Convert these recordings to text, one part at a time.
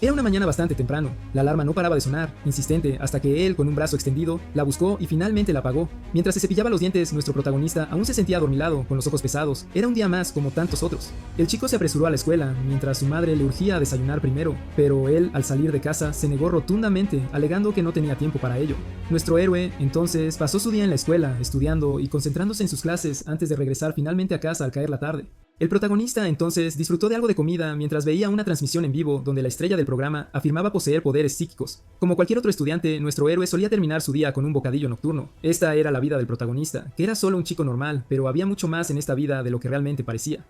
Era una mañana bastante temprano, la alarma no paraba de sonar, insistente, hasta que él, con un brazo extendido, la buscó y finalmente la apagó. Mientras se cepillaba los dientes, nuestro protagonista aún se sentía adormilado, con los ojos pesados. Era un día más como tantos otros. El chico se apresuró a la escuela, mientras su madre le urgía a desayunar primero, pero él, al salir de casa, se negó rotundamente, alegando que no tenía tiempo para ello. Nuestro héroe, entonces, pasó su día en la escuela, estudiando y concentrándose en sus clases antes de regresar finalmente a casa al caer la tarde. El protagonista entonces disfrutó de algo de comida mientras veía una transmisión en vivo donde la estrella del programa afirmaba poseer poderes psíquicos. Como cualquier otro estudiante, nuestro héroe solía terminar su día con un bocadillo nocturno. Esta era la vida del protagonista, que era solo un chico normal, pero había mucho más en esta vida de lo que realmente parecía.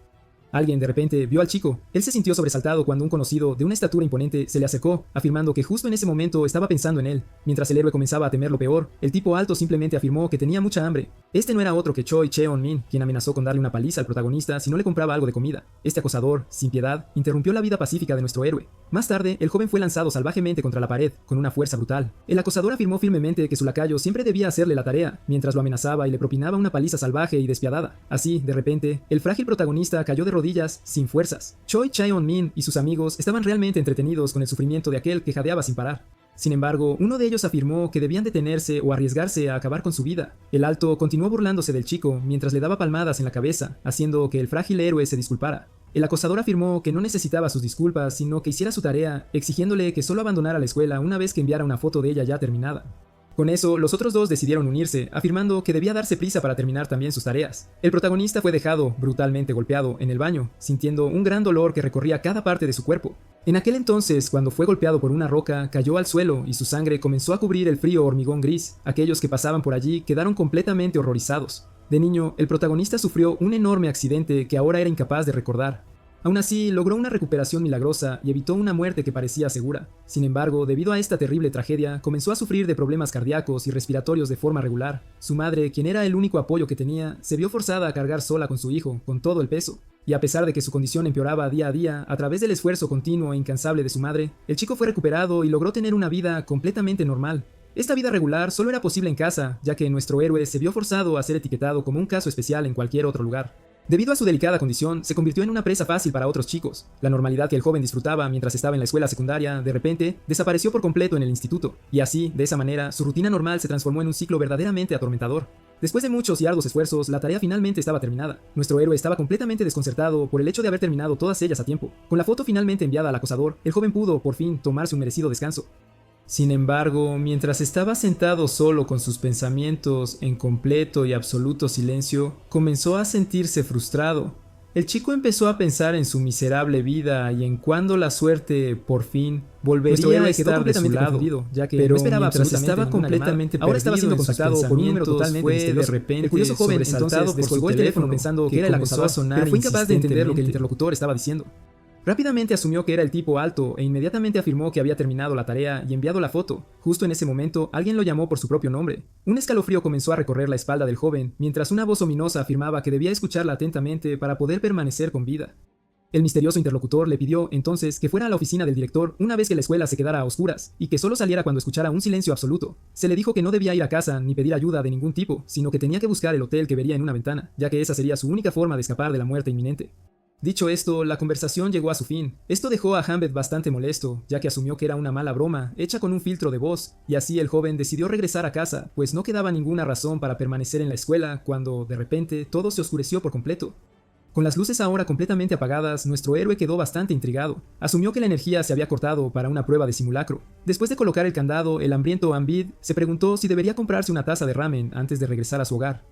Alguien de repente vio al chico. Él se sintió sobresaltado cuando un conocido de una estatura imponente se le acercó, afirmando que justo en ese momento estaba pensando en él. Mientras el héroe comenzaba a temer lo peor, el tipo alto simplemente afirmó que tenía mucha hambre. Este no era otro que Choi Cheon-min, quien amenazó con darle una paliza al protagonista si no le compraba algo de comida. Este acosador, sin piedad, interrumpió la vida pacífica de nuestro héroe. Más tarde, el joven fue lanzado salvajemente contra la pared, con una fuerza brutal. El acosador afirmó firmemente que su lacayo siempre debía hacerle la tarea, mientras lo amenazaba y le propinaba una paliza salvaje y despiadada. Así, de repente, el frágil protagonista cayó de rodillas, sin fuerzas. Choi Cheon-min y sus amigos estaban realmente entretenidos con el sufrimiento de aquel que jadeaba sin parar. Sin embargo, uno de ellos afirmó que debían detenerse o arriesgarse a acabar con su vida. El alto continuó burlándose del chico mientras le daba palmadas en la cabeza, haciendo que el frágil héroe se disculpara. El acosador afirmó que no necesitaba sus disculpas, sino que hiciera su tarea, exigiéndole que solo abandonara la escuela una vez que enviara una foto de ella ya terminada. Con eso, los otros dos decidieron unirse, afirmando que debía darse prisa para terminar también sus tareas. El protagonista fue dejado, brutalmente golpeado, en el baño, sintiendo un gran dolor que recorría cada parte de su cuerpo. En aquel entonces, cuando fue golpeado por una roca, cayó al suelo y su sangre comenzó a cubrir el frío hormigón gris. Aquellos que pasaban por allí quedaron completamente horrorizados. De niño, el protagonista sufrió un enorme accidente que ahora era incapaz de recordar. Aún así, logró una recuperación milagrosa y evitó una muerte que parecía segura. Sin embargo, debido a esta terrible tragedia, comenzó a sufrir de problemas cardíacos y respiratorios de forma regular. Su madre, quien era el único apoyo que tenía, se vio forzada a cargar sola con su hijo, con todo el peso. Y a pesar de que su condición empeoraba día a día, a través del esfuerzo continuo e incansable de su madre, el chico fue recuperado y logró tener una vida completamente normal. Esta vida regular solo era posible en casa, ya que nuestro héroe se vio forzado a ser etiquetado como un caso especial en cualquier otro lugar. Debido a su delicada condición, se convirtió en una presa fácil para otros chicos. La normalidad que el joven disfrutaba mientras estaba en la escuela secundaria, de repente, desapareció por completo en el instituto. Y así, de esa manera, su rutina normal se transformó en un ciclo verdaderamente atormentador. Después de muchos y arduos esfuerzos, la tarea finalmente estaba terminada. Nuestro héroe estaba completamente desconcertado por el hecho de haber terminado todas ellas a tiempo. Con la foto finalmente enviada al acosador, el joven pudo, por fin, tomarse un merecido descanso. Sin embargo, mientras estaba sentado solo con sus pensamientos en completo y absoluto silencio, comenzó a sentirse frustrado. El chico empezó a pensar en su miserable vida y en cuándo la suerte, por fin, volvería a estar de su lado, ya que no esperaba mientras estaba completamente perdido, ahora estaba siendo contactado por un número totalmente misterioso. De repente, el curioso joven entonces descolgó el teléfono pensando que era el acosador, pero fue incapaz de entender lo que el interlocutor estaba diciendo. Rápidamente asumió que era el tipo alto e inmediatamente afirmó que había terminado la tarea y enviado la foto. Justo en ese momento, alguien lo llamó por su propio nombre. Un escalofrío comenzó a recorrer la espalda del joven, mientras una voz ominosa afirmaba que debía escucharla atentamente para poder permanecer con vida. El misterioso interlocutor le pidió, entonces, que fuera a la oficina del director una vez que la escuela se quedara a oscuras, y que solo saliera cuando escuchara un silencio absoluto. Se le dijo que no debía ir a casa ni pedir ayuda de ningún tipo, sino que tenía que buscar el hotel que vería en una ventana, ya que esa sería su única forma de escapar de la muerte inminente. Dicho esto, la conversación llegó a su fin. Esto dejó a Hambet bastante molesto, ya que asumió que era una mala broma, hecha con un filtro de voz, y así el joven decidió regresar a casa, pues no quedaba ninguna razón para permanecer en la escuela cuando, de repente, todo se oscureció por completo. Con las luces ahora completamente apagadas, nuestro héroe quedó bastante intrigado. Asumió que la energía se había cortado para una prueba de simulacro. Después de colocar el candado, el hambriento Ambid se preguntó si debería comprarse una taza de ramen antes de regresar a su hogar.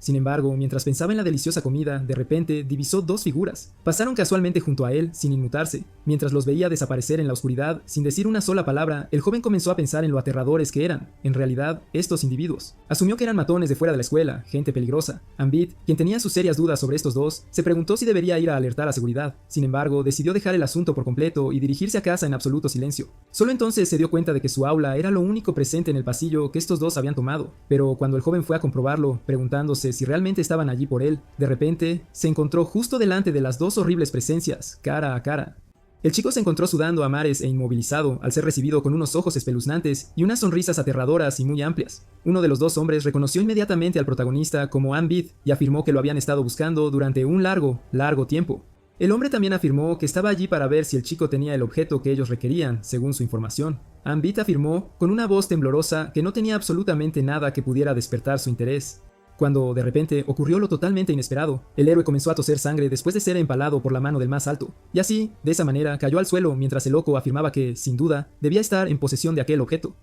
Sin embargo, mientras pensaba en la deliciosa comida, de repente divisó dos figuras. Pasaron casualmente junto a él, sin inmutarse. Mientras los veía desaparecer en la oscuridad, sin decir una sola palabra, el joven comenzó a pensar en lo aterradores que eran, en realidad, estos individuos. Asumió que eran matones de fuera de la escuela, gente peligrosa. Ambit, quien tenía sus serias dudas sobre estos dos, se preguntó si debería ir a alertar a seguridad. Sin embargo, decidió dejar el asunto por completo y dirigirse a casa en absoluto silencio. Solo entonces se dio cuenta de que su aula era lo único presente en el pasillo que estos dos habían tomado. Pero cuando el joven fue a comprobarlo, preguntándose si realmente estaban allí por él, de repente se encontró justo delante de las dos horribles presencias, cara a cara. El chico se encontró sudando a mares e inmovilizado al ser recibido con unos ojos espeluznantes y unas sonrisas aterradoras y muy amplias. Uno de los dos hombres reconoció inmediatamente al protagonista como Ambid y afirmó que lo habían estado buscando durante un largo tiempo. El hombre también afirmó que estaba allí para ver si el chico tenía el objeto que ellos requerían, según su información. Ambit afirmó, con una voz temblorosa, que no tenía absolutamente nada que pudiera despertar su interés. Cuando, de repente, ocurrió lo totalmente inesperado, el héroe comenzó a toser sangre después de ser empalado por la mano del más alto, y así, de esa manera, cayó al suelo mientras el loco afirmaba que, sin duda, debía estar en posesión de aquel objeto.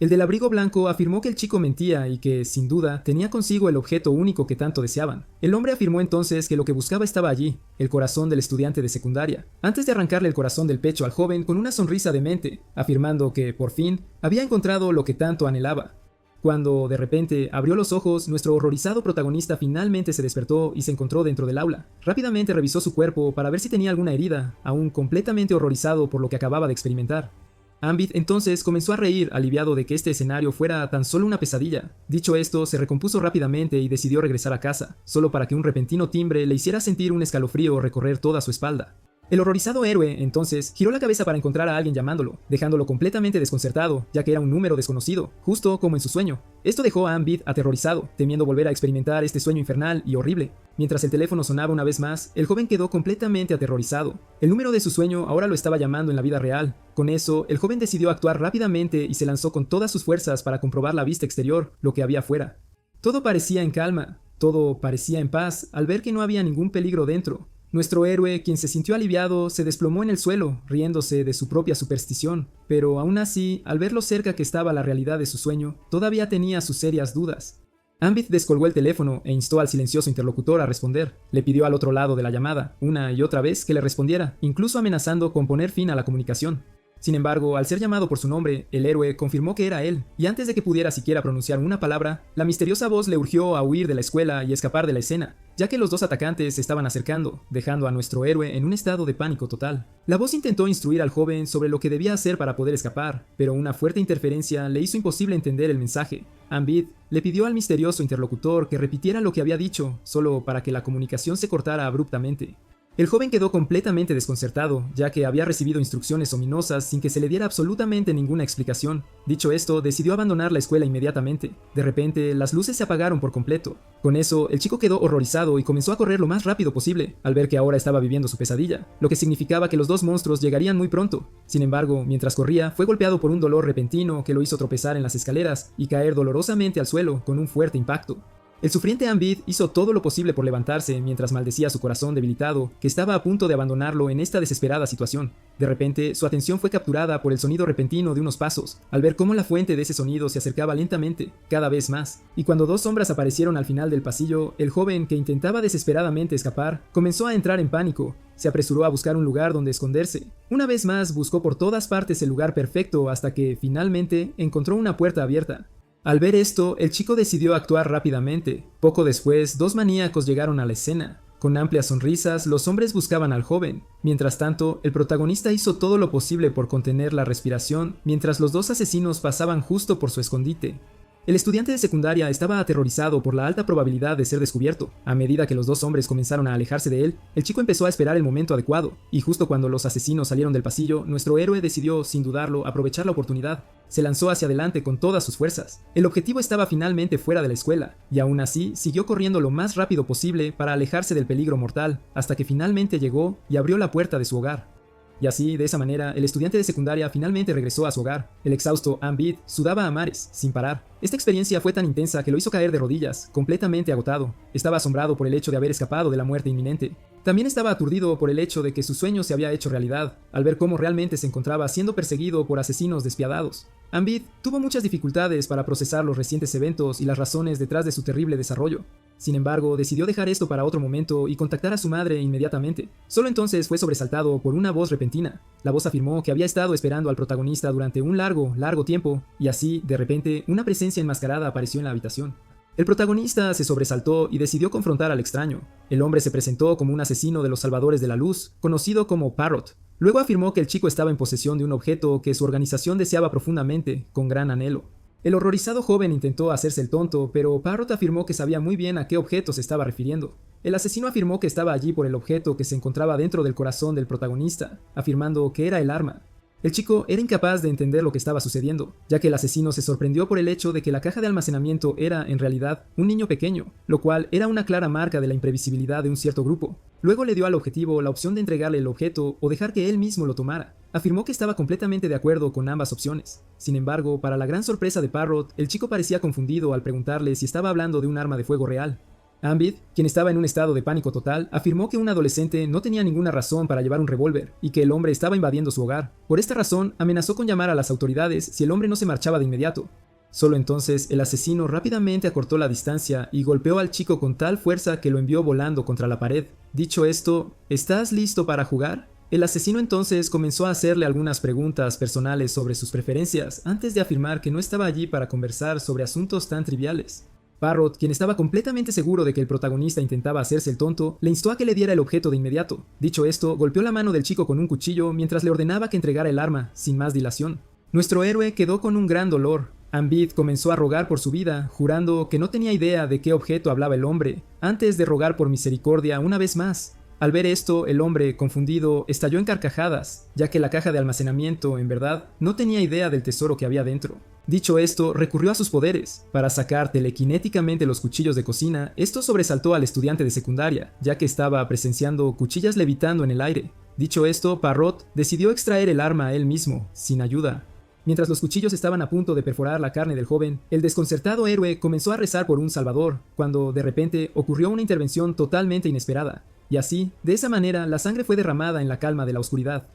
El del abrigo blanco afirmó que el chico mentía y que, sin duda, tenía consigo el objeto único que tanto deseaban. El hombre afirmó entonces que lo que buscaba estaba allí, el corazón del estudiante de secundaria, antes de arrancarle el corazón del pecho al joven con una sonrisa demente, afirmando que, por fin, había encontrado lo que tanto anhelaba. Cuando, de repente, abrió los ojos, nuestro horrorizado protagonista finalmente se despertó y se encontró dentro del aula. Rápidamente revisó su cuerpo para ver si tenía alguna herida, aún completamente horrorizado por lo que acababa de experimentar. Ambit entonces comenzó a reír, aliviado de que este escenario fuera tan solo una pesadilla. Dicho esto, se recompuso rápidamente y decidió regresar a casa, solo para que un repentino timbre le hiciera sentir un escalofrío recorrer toda su espalda. El horrorizado héroe, entonces, giró la cabeza para encontrar a alguien llamándolo, dejándolo completamente desconcertado, ya que era un número desconocido, justo como en su sueño. Esto dejó a Ambit aterrorizado, temiendo volver a experimentar este sueño infernal y horrible. Mientras el teléfono sonaba una vez más, el joven quedó completamente aterrorizado. El número de su sueño ahora lo estaba llamando en la vida real. Con eso, el joven decidió actuar rápidamente y se lanzó con todas sus fuerzas para comprobar la vista exterior, lo que había afuera. Todo parecía en calma, todo parecía en paz, al ver que no había ningún peligro dentro. Nuestro héroe, quien se sintió aliviado, se desplomó en el suelo, riéndose de su propia superstición, pero aún así, al ver lo cerca que estaba la realidad de su sueño, todavía tenía sus serias dudas. Ambit descolgó el teléfono e instó al silencioso interlocutor a responder. Le pidió al otro lado de la llamada, una y otra vez, que le respondiera, incluso amenazando con poner fin a la comunicación. Sin embargo, al ser llamado por su nombre, el héroe confirmó que era él, y antes de que pudiera siquiera pronunciar una palabra, la misteriosa voz le urgió a huir de la escuela y escapar de la escena, ya que los dos atacantes se estaban acercando, dejando a nuestro héroe en un estado de pánico total. La voz intentó instruir al joven sobre lo que debía hacer para poder escapar, pero una fuerte interferencia le hizo imposible entender el mensaje. Ambit le pidió al misterioso interlocutor que repitiera lo que había dicho, solo para que la comunicación se cortara abruptamente. El joven quedó completamente desconcertado, ya que había recibido instrucciones ominosas sin que se le diera absolutamente ninguna explicación. Dicho esto, decidió abandonar la escuela inmediatamente. De repente, las luces se apagaron por completo. Con eso, el chico quedó horrorizado y comenzó a correr lo más rápido posible, al ver que ahora estaba viviendo su pesadilla, lo que significaba que los dos monstruos llegarían muy pronto. Sin embargo, mientras corría, fue golpeado por un dolor repentino que lo hizo tropezar en las escaleras y caer dolorosamente al suelo con un fuerte impacto. El sufriente Ambit hizo todo lo posible por levantarse mientras maldecía su corazón debilitado, que estaba a punto de abandonarlo en esta desesperada situación. De repente, su atención fue capturada por el sonido repentino de unos pasos, al ver cómo la fuente de ese sonido se acercaba lentamente, cada vez más. Y cuando dos sombras aparecieron al final del pasillo, el joven, que intentaba desesperadamente escapar, comenzó a entrar en pánico. Se apresuró a buscar un lugar donde esconderse. Una vez más, buscó por todas partes el lugar perfecto hasta que, finalmente, encontró una puerta abierta. Al ver esto, el chico decidió actuar rápidamente. Poco después, dos maníacos llegaron a la escena. Con amplias sonrisas, los hombres buscaban al joven. Mientras tanto, el protagonista hizo todo lo posible por contener la respiración mientras los dos asesinos pasaban justo por su escondite. El estudiante de secundaria estaba aterrorizado por la alta probabilidad de ser descubierto. A medida que los dos hombres comenzaron a alejarse de él, el chico empezó a esperar el momento adecuado, y justo cuando los asesinos salieron del pasillo, nuestro héroe decidió, sin dudarlo, aprovechar la oportunidad. Se lanzó hacia adelante con todas sus fuerzas. El objetivo estaba finalmente fuera de la escuela, y aún así siguió corriendo lo más rápido posible para alejarse del peligro mortal, hasta que finalmente llegó y abrió la puerta de su hogar. Y así, de esa manera, el estudiante de secundaria finalmente regresó a su hogar. El exhausto Ambit sudaba a mares, sin parar. Esta experiencia fue tan intensa que lo hizo caer de rodillas, completamente agotado. Estaba asombrado por el hecho de haber escapado de la muerte inminente. También estaba aturdido por el hecho de que su sueño se había hecho realidad, al ver cómo realmente se encontraba siendo perseguido por asesinos despiadados. Ambit tuvo muchas dificultades para procesar los recientes eventos y las razones detrás de su terrible desarrollo. Sin embargo, decidió dejar esto para otro momento y contactar a su madre inmediatamente. Solo entonces fue sobresaltado por una voz repentina. La voz afirmó que había estado esperando al protagonista durante un largo tiempo, y así, de repente, una presencia enmascarada apareció en la habitación. El protagonista se sobresaltó y decidió confrontar al extraño. El hombre se presentó como un asesino de los Salvadores de la Luz, conocido como Parrot. Luego afirmó que el chico estaba en posesión de un objeto que su organización deseaba profundamente, con gran anhelo. El horrorizado joven intentó hacerse el tonto, pero Parrot afirmó que sabía muy bien a qué objeto se estaba refiriendo. El asesino afirmó que estaba allí por el objeto que se encontraba dentro del corazón del protagonista, afirmando que era el arma. El chico era incapaz de entender lo que estaba sucediendo, ya que el asesino se sorprendió por el hecho de que la caja de almacenamiento era, en realidad, un niño pequeño, lo cual era una clara marca de la imprevisibilidad de un cierto grupo. Luego le dio al objetivo la opción de entregarle el objeto o dejar que él mismo lo tomara. Afirmó que estaba completamente de acuerdo con ambas opciones. Sin embargo, para la gran sorpresa de Parrot, el chico parecía confundido al preguntarle si estaba hablando de un arma de fuego real. Ambid, quien estaba en un estado de pánico total, afirmó que un adolescente no tenía ninguna razón para llevar un revólver y que el hombre estaba invadiendo su hogar. Por esta razón, amenazó con llamar a las autoridades si el hombre no se marchaba de inmediato. Solo entonces, el asesino rápidamente acortó la distancia y golpeó al chico con tal fuerza que lo envió volando contra la pared. Dicho esto, ¿estás listo para jugar? El asesino entonces comenzó a hacerle algunas preguntas personales sobre sus preferencias antes de afirmar que no estaba allí para conversar sobre asuntos tan triviales. Parrot, quien estaba completamente seguro de que el protagonista intentaba hacerse el tonto, le instó a que le diera el objeto de inmediato. Dicho esto, golpeó la mano del chico con un cuchillo mientras le ordenaba que entregara el arma, sin más dilación. Nuestro héroe quedó con un gran dolor. Ambid comenzó a rogar por su vida, jurando que no tenía idea de qué objeto hablaba el hombre, antes de rogar por misericordia una vez más. Al ver esto, el hombre, confundido, estalló en carcajadas, ya que la caja de almacenamiento, en verdad, no tenía idea del tesoro que había dentro. Dicho esto, recurrió a sus poderes. Para sacar telequinéticamente los cuchillos de cocina, esto sobresaltó al estudiante de secundaria, ya que estaba presenciando cuchillas levitando en el aire. Dicho esto, Parrot decidió extraer el arma él mismo, sin ayuda. Mientras los cuchillos estaban a punto de perforar la carne del joven, el desconcertado héroe comenzó a rezar por un salvador, cuando de repente ocurrió una intervención totalmente inesperada. Y así, de esa manera, la sangre fue derramada en la calma de la oscuridad.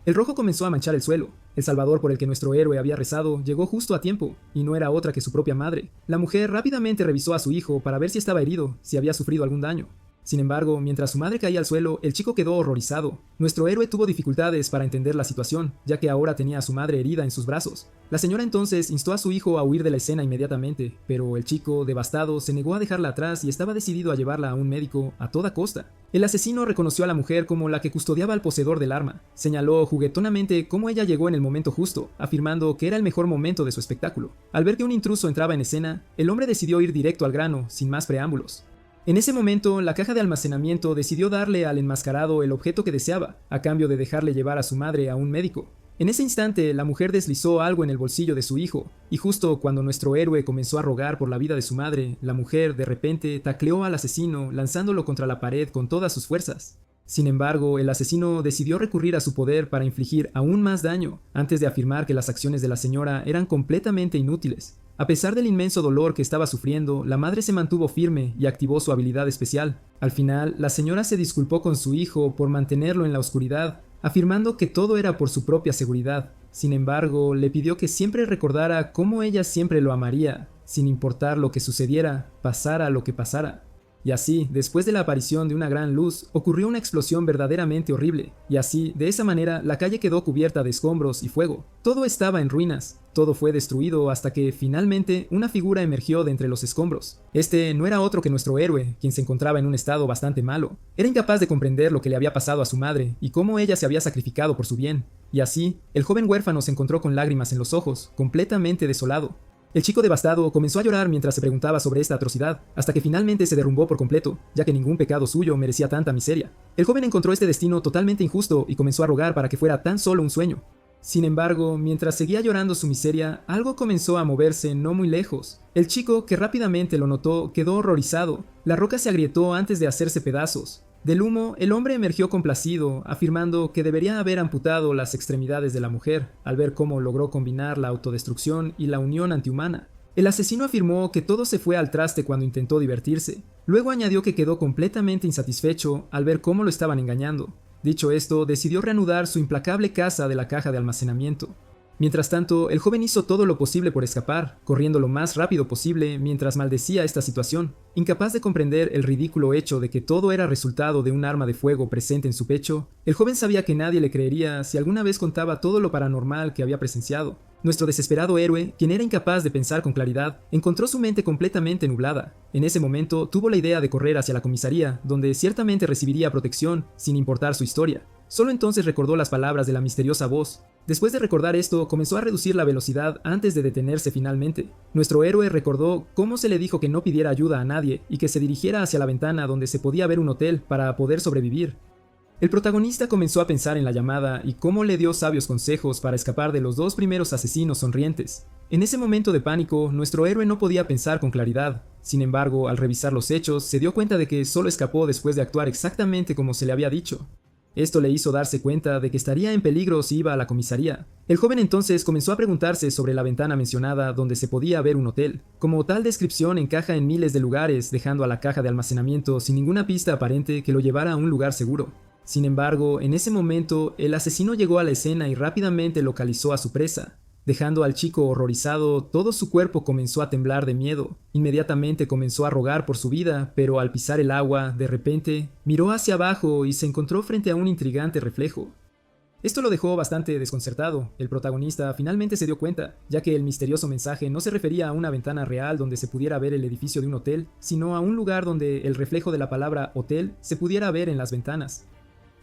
El rojo comenzó a manchar el suelo. El salvador por el que nuestro héroe había rezado llegó justo a tiempo, y no era otra que su propia madre. La mujer rápidamente revisó a su hijo para ver si estaba herido, si había sufrido algún daño. Sin embargo, mientras su madre caía al suelo, el chico quedó horrorizado. Nuestro héroe tuvo dificultades para entender la situación, ya que ahora tenía a su madre herida en sus brazos. La señora entonces instó a su hijo a huir de la escena inmediatamente, pero el chico, devastado, se negó a dejarla atrás y estaba decidido a llevarla a un médico a toda costa. El asesino reconoció a la mujer como la que custodiaba al poseedor del arma. Señaló juguetonamente cómo ella llegó en el momento justo, afirmando que era el mejor momento de su espectáculo. Al ver que un intruso entraba en escena, el hombre decidió ir directo al grano, sin más preámbulos. En ese momento, la caja de almacenamiento decidió darle al enmascarado el objeto que deseaba, a cambio de dejarle llevar a su madre a un médico. En ese instante, la mujer deslizó algo en el bolsillo de su hijo, y justo cuando nuestro héroe comenzó a rogar por la vida de su madre, la mujer, de repente, tacleó al asesino, lanzándolo contra la pared con todas sus fuerzas. Sin embargo, el asesino decidió recurrir a su poder para infligir aún más daño, antes de afirmar que las acciones de la señora eran completamente inútiles. A pesar del inmenso dolor que estaba sufriendo, la madre se mantuvo firme y activó su habilidad especial. Al final, la señora se disculpó con su hijo por mantenerlo en la oscuridad, afirmando que todo era por su propia seguridad. Sin embargo, le pidió que siempre recordara cómo ella siempre lo amaría, sin importar lo que sucediera, pasara lo que pasara. Y así, después de la aparición de una gran luz, ocurrió una explosión verdaderamente horrible, y así, de esa manera, la calle quedó cubierta de escombros y fuego. Todo estaba en ruinas, todo fue destruido hasta que, finalmente, una figura emergió de entre los escombros. Este no era otro que nuestro héroe, quien se encontraba en un estado bastante malo. Era incapaz de comprender lo que le había pasado a su madre y cómo ella se había sacrificado por su bien. Y así, el joven huérfano se encontró con lágrimas en los ojos, completamente desolado. El chico devastado comenzó a llorar mientras se preguntaba sobre esta atrocidad, hasta que finalmente se derrumbó por completo, ya que ningún pecado suyo merecía tanta miseria. El joven encontró este destino totalmente injusto y comenzó a rogar para que fuera tan solo un sueño. Sin embargo, mientras seguía llorando su miseria, algo comenzó a moverse no muy lejos. El chico, que rápidamente lo notó, quedó horrorizado. La roca se agrietó antes de hacerse pedazos. Del humo, el hombre emergió complacido, afirmando que debería haber amputado las extremidades de la mujer, al ver cómo logró combinar la autodestrucción y la unión antihumana. El asesino afirmó que todo se fue al traste cuando intentó divertirse. Luego añadió que quedó completamente insatisfecho al ver cómo lo estaban engañando. Dicho esto, decidió reanudar su implacable caza de la caja de almacenamiento. Mientras tanto, el joven hizo todo lo posible por escapar, corriendo lo más rápido posible mientras maldecía esta situación. Incapaz de comprender el ridículo hecho de que todo era resultado de un arma de fuego presente en su pecho, el joven sabía que nadie le creería si alguna vez contaba todo lo paranormal que había presenciado. Nuestro desesperado héroe, quien era incapaz de pensar con claridad, encontró su mente completamente nublada. En ese momento, tuvo la idea de correr hacia la comisaría, donde ciertamente recibiría protección, sin importar su historia. Solo entonces recordó las palabras de la misteriosa voz. Después de recordar esto, comenzó a reducir la velocidad antes de detenerse finalmente. Nuestro héroe recordó cómo se le dijo que no pidiera ayuda a nadie y que se dirigiera hacia la ventana donde se podía ver un hotel para poder sobrevivir. El protagonista comenzó a pensar en la llamada y cómo le dio sabios consejos para escapar de los dos primeros asesinos sonrientes. En ese momento de pánico, nuestro héroe no podía pensar con claridad. Sin embargo, al revisar los hechos, se dio cuenta de que solo escapó después de actuar exactamente como se le había dicho. Esto le hizo darse cuenta de que estaría en peligro si iba a la comisaría. El joven entonces comenzó a preguntarse sobre la ventana mencionada donde se podía ver un hotel. Como tal descripción encaja en miles de lugares, dejando a la caja de almacenamiento sin ninguna pista aparente que lo llevara a un lugar seguro. Sin embargo, en ese momento, el asesino llegó a la escena y rápidamente localizó a su presa. Dejando al chico horrorizado, todo su cuerpo comenzó a temblar de miedo. Inmediatamente comenzó a rogar por su vida, pero al pisar el agua, de repente, miró hacia abajo y se encontró frente a un intrigante reflejo. Esto lo dejó bastante desconcertado. El protagonista finalmente se dio cuenta, ya que el misterioso mensaje no se refería a una ventana real donde se pudiera ver el edificio de un hotel, sino a un lugar donde el reflejo de la palabra hotel se pudiera ver en las ventanas.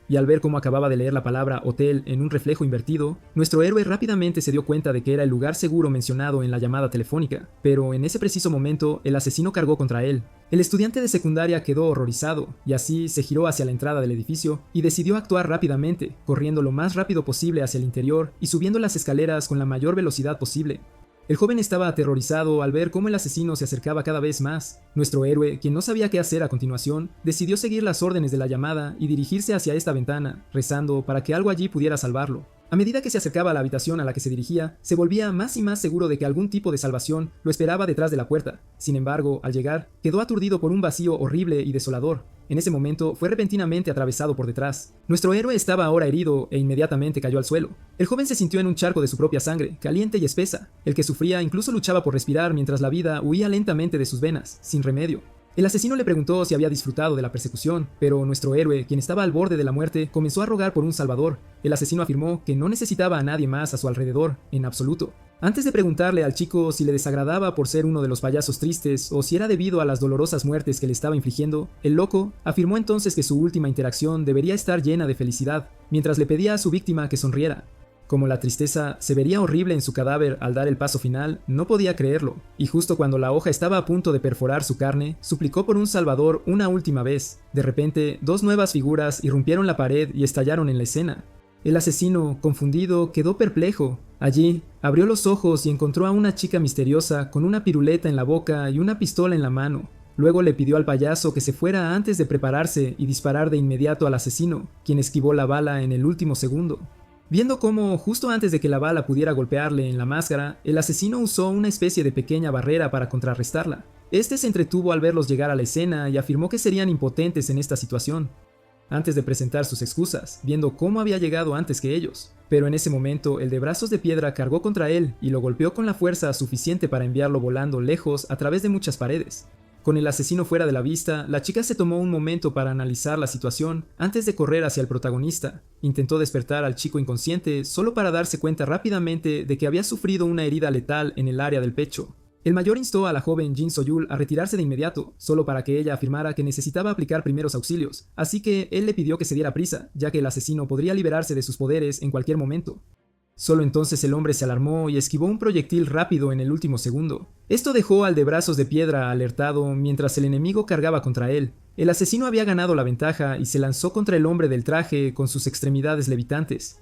Y al ver cómo acababa de leer la palabra hotel en un reflejo invertido, nuestro héroe rápidamente se dio cuenta de que era el lugar seguro mencionado en la llamada telefónica, pero en ese preciso momento el asesino cargó contra él. El estudiante de secundaria quedó horrorizado, y así se giró hacia la entrada del edificio y decidió actuar rápidamente, corriendo lo más rápido posible hacia el interior y subiendo las escaleras con la mayor velocidad posible. El joven estaba aterrorizado al ver cómo el asesino se acercaba cada vez más. Nuestro héroe, quien no sabía qué hacer a continuación, decidió seguir las órdenes de la llamada y dirigirse hacia esta ventana, rezando para que algo allí pudiera salvarlo. A medida que se acercaba a la habitación a la que se dirigía, se volvía más y más seguro de que algún tipo de salvación lo esperaba detrás de la puerta. Sin embargo, al llegar, quedó aturdido por un vacío horrible y desolador. En ese momento, fue repentinamente atravesado por detrás. Nuestro héroe estaba ahora herido e inmediatamente cayó al suelo. El joven se sintió en un charco de su propia sangre, caliente y espesa. El que sufría incluso luchaba por respirar mientras la vida huía lentamente de sus venas, sin remedio. El asesino le preguntó si había disfrutado de la persecución, pero nuestro héroe, quien estaba al borde de la muerte, comenzó a rogar por un salvador. El asesino afirmó que no necesitaba a nadie más a su alrededor, en absoluto. Antes de preguntarle al chico si le desagradaba por ser uno de los payasos tristes o si era debido a las dolorosas muertes que le estaba infligiendo, el loco afirmó entonces que su última interacción debería estar llena de felicidad, mientras le pedía a su víctima que sonriera. Como la tristeza se vería horrible en su cadáver al dar el paso final, no podía creerlo, y justo cuando la hoja estaba a punto de perforar su carne, suplicó por un salvador una última vez. De repente, dos nuevas figuras irrumpieron la pared y estallaron en la escena. El asesino, confundido, quedó perplejo. Allí, abrió los ojos y encontró a una chica misteriosa con una piruleta en la boca y una pistola en la mano. Luego le pidió al payaso que se fuera antes de prepararse y disparar de inmediato al asesino, quien esquivó la bala en el último segundo. Viendo cómo, justo antes de que la bala pudiera golpearle en la máscara, el asesino usó una especie de pequeña barrera para contrarrestarla. Este se entretuvo al verlos llegar a la escena y afirmó que serían impotentes en esta situación, antes de presentar sus excusas, viendo cómo había llegado antes que ellos. Pero en ese momento, el de brazos de piedra cargó contra él y lo golpeó con la fuerza suficiente para enviarlo volando lejos a través de muchas paredes. Con el asesino fuera de la vista, la chica se tomó un momento para analizar la situación antes de correr hacia el protagonista. Intentó despertar al chico inconsciente solo para darse cuenta rápidamente de que había sufrido una herida letal en el área del pecho. El mayor instó a la joven Jin So-yul a retirarse de inmediato, solo para que ella afirmara que necesitaba aplicar primeros auxilios, así que él le pidió que se diera prisa, ya que el asesino podría liberarse de sus poderes en cualquier momento. Solo entonces el hombre se alarmó y esquivó un proyectil rápido en el último segundo. Esto dejó al de brazos de piedra alertado mientras el enemigo cargaba contra él. El asesino había ganado la ventaja y se lanzó contra el hombre del traje con sus extremidades levitantes.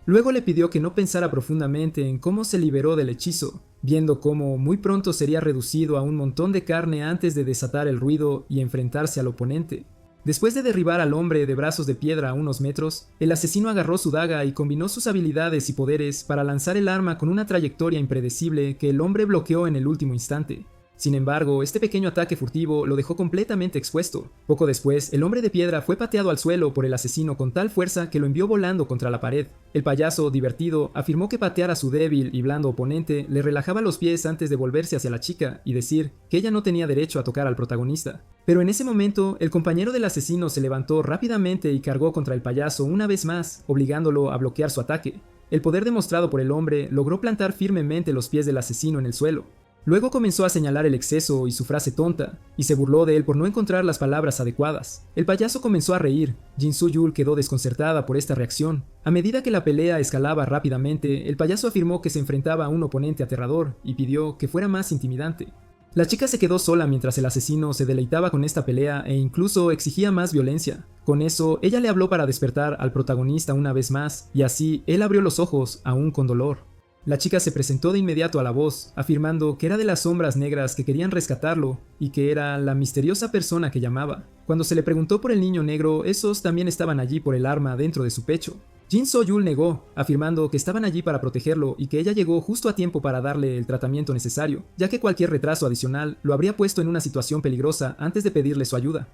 Luego le pidió que no pensara profundamente en cómo se liberó del hechizo, viendo cómo muy pronto sería reducido a un montón de carne antes de desatar el ruido y enfrentarse al oponente. Después de derribar al hombre de brazos de piedra a unos metros, el asesino agarró su daga y combinó sus habilidades y poderes para lanzar el arma con una trayectoria impredecible que el hombre bloqueó en el último instante. Sin embargo, este pequeño ataque furtivo lo dejó completamente expuesto. Poco después, el hombre de piedra fue pateado al suelo por el asesino con tal fuerza que lo envió volando contra la pared. El payaso, divertido, afirmó que patear a su débil y blando oponente le relajaba los pies antes de volverse hacia la chica y decir que ella no tenía derecho a tocar al protagonista. Pero en ese momento, el compañero del asesino se levantó rápidamente y cargó contra el payaso una vez más, obligándolo a bloquear su ataque. El poder demostrado por el hombre logró plantar firmemente los pies del asesino en el suelo. Luego comenzó a señalar el exceso y su frase tonta, y se burló de él por no encontrar las palabras adecuadas. El payaso comenzó a reír. Jin So-yul quedó desconcertada por esta reacción. A medida que la pelea escalaba rápidamente, el payaso afirmó que se enfrentaba a un oponente aterrador y pidió que fuera más intimidante. La chica se quedó sola mientras el asesino se deleitaba con esta pelea e incluso exigía más violencia. Con eso, ella le habló para despertar al protagonista una vez más, y así él abrió los ojos, aún con dolor. La chica se presentó de inmediato a la voz, afirmando que era de las sombras negras que querían rescatarlo y que era la misteriosa persona que llamaba. Cuando se le preguntó por el niño negro, esos también estaban allí por el arma dentro de su pecho. Jin So-yul negó, afirmando que estaban allí para protegerlo y que ella llegó justo a tiempo para darle el tratamiento necesario, ya que cualquier retraso adicional lo habría puesto en una situación peligrosa antes de pedirle su ayuda.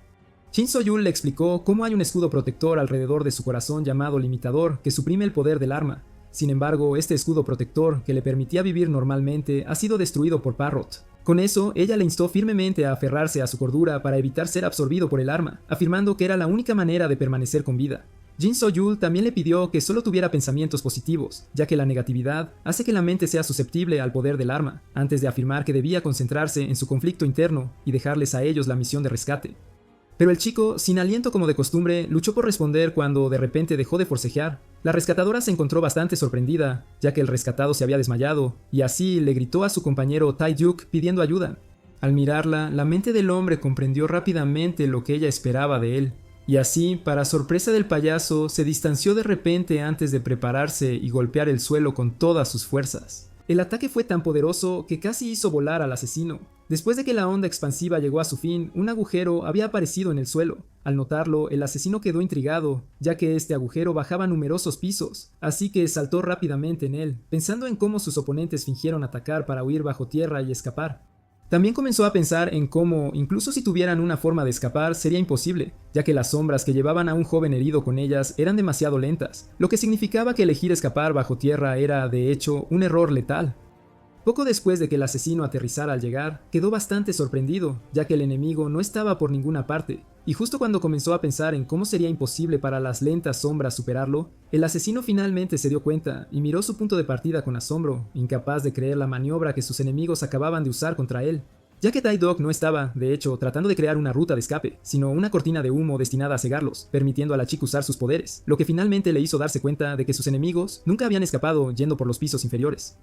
Jin So-yul le explicó cómo hay un escudo protector alrededor de su corazón llamado limitador que suprime el poder del arma. Sin embargo, este escudo protector que le permitía vivir normalmente ha sido destruido por Parrot. Con eso, ella le instó firmemente a aferrarse a su cordura para evitar ser absorbido por el arma, afirmando que era la única manera de permanecer con vida. Jin So-yul también le pidió que solo tuviera pensamientos positivos, ya que la negatividad hace que la mente sea susceptible al poder del arma, antes de afirmar que debía concentrarse en su conflicto interno y dejarles a ellos la misión de rescate. Pero el chico, sin aliento como de costumbre, luchó por responder cuando de repente dejó de forcejear. La rescatadora se encontró bastante sorprendida, ya que el rescatado se había desmayado, y así le gritó a su compañero Tae-duc pidiendo ayuda. Al mirarla, la mente del hombre comprendió rápidamente lo que ella esperaba de él. Y así, para sorpresa del payaso, se distanció de repente antes de prepararse y golpear el suelo con todas sus fuerzas. El ataque fue tan poderoso que casi hizo volar al asesino. Después de que la onda expansiva llegó a su fin, un agujero había aparecido en el suelo. Al notarlo, el asesino quedó intrigado, ya que este agujero bajaba numerosos pisos, así que saltó rápidamente en él, pensando en cómo sus oponentes fingieron atacar para huir bajo tierra y escapar. También comenzó a pensar en cómo, incluso si tuvieran una forma de escapar, sería imposible, ya que las sombras que llevaban a un joven herido con ellas eran demasiado lentas, lo que significaba que elegir escapar bajo tierra era, de hecho, un error letal. Poco después de que el asesino aterrizara al llegar, quedó bastante sorprendido, ya que el enemigo no estaba por ninguna parte, y justo cuando comenzó a pensar en cómo sería imposible para las lentas sombras superarlo, el asesino finalmente se dio cuenta y miró su punto de partida con asombro, incapaz de creer la maniobra que sus enemigos acababan de usar contra él. Ya que Tae-duc no estaba, de hecho, tratando de crear una ruta de escape, sino una cortina de humo destinada a cegarlos, permitiendo a la chica usar sus poderes, lo que finalmente le hizo darse cuenta de que sus enemigos nunca habían escapado yendo por los pisos inferiores.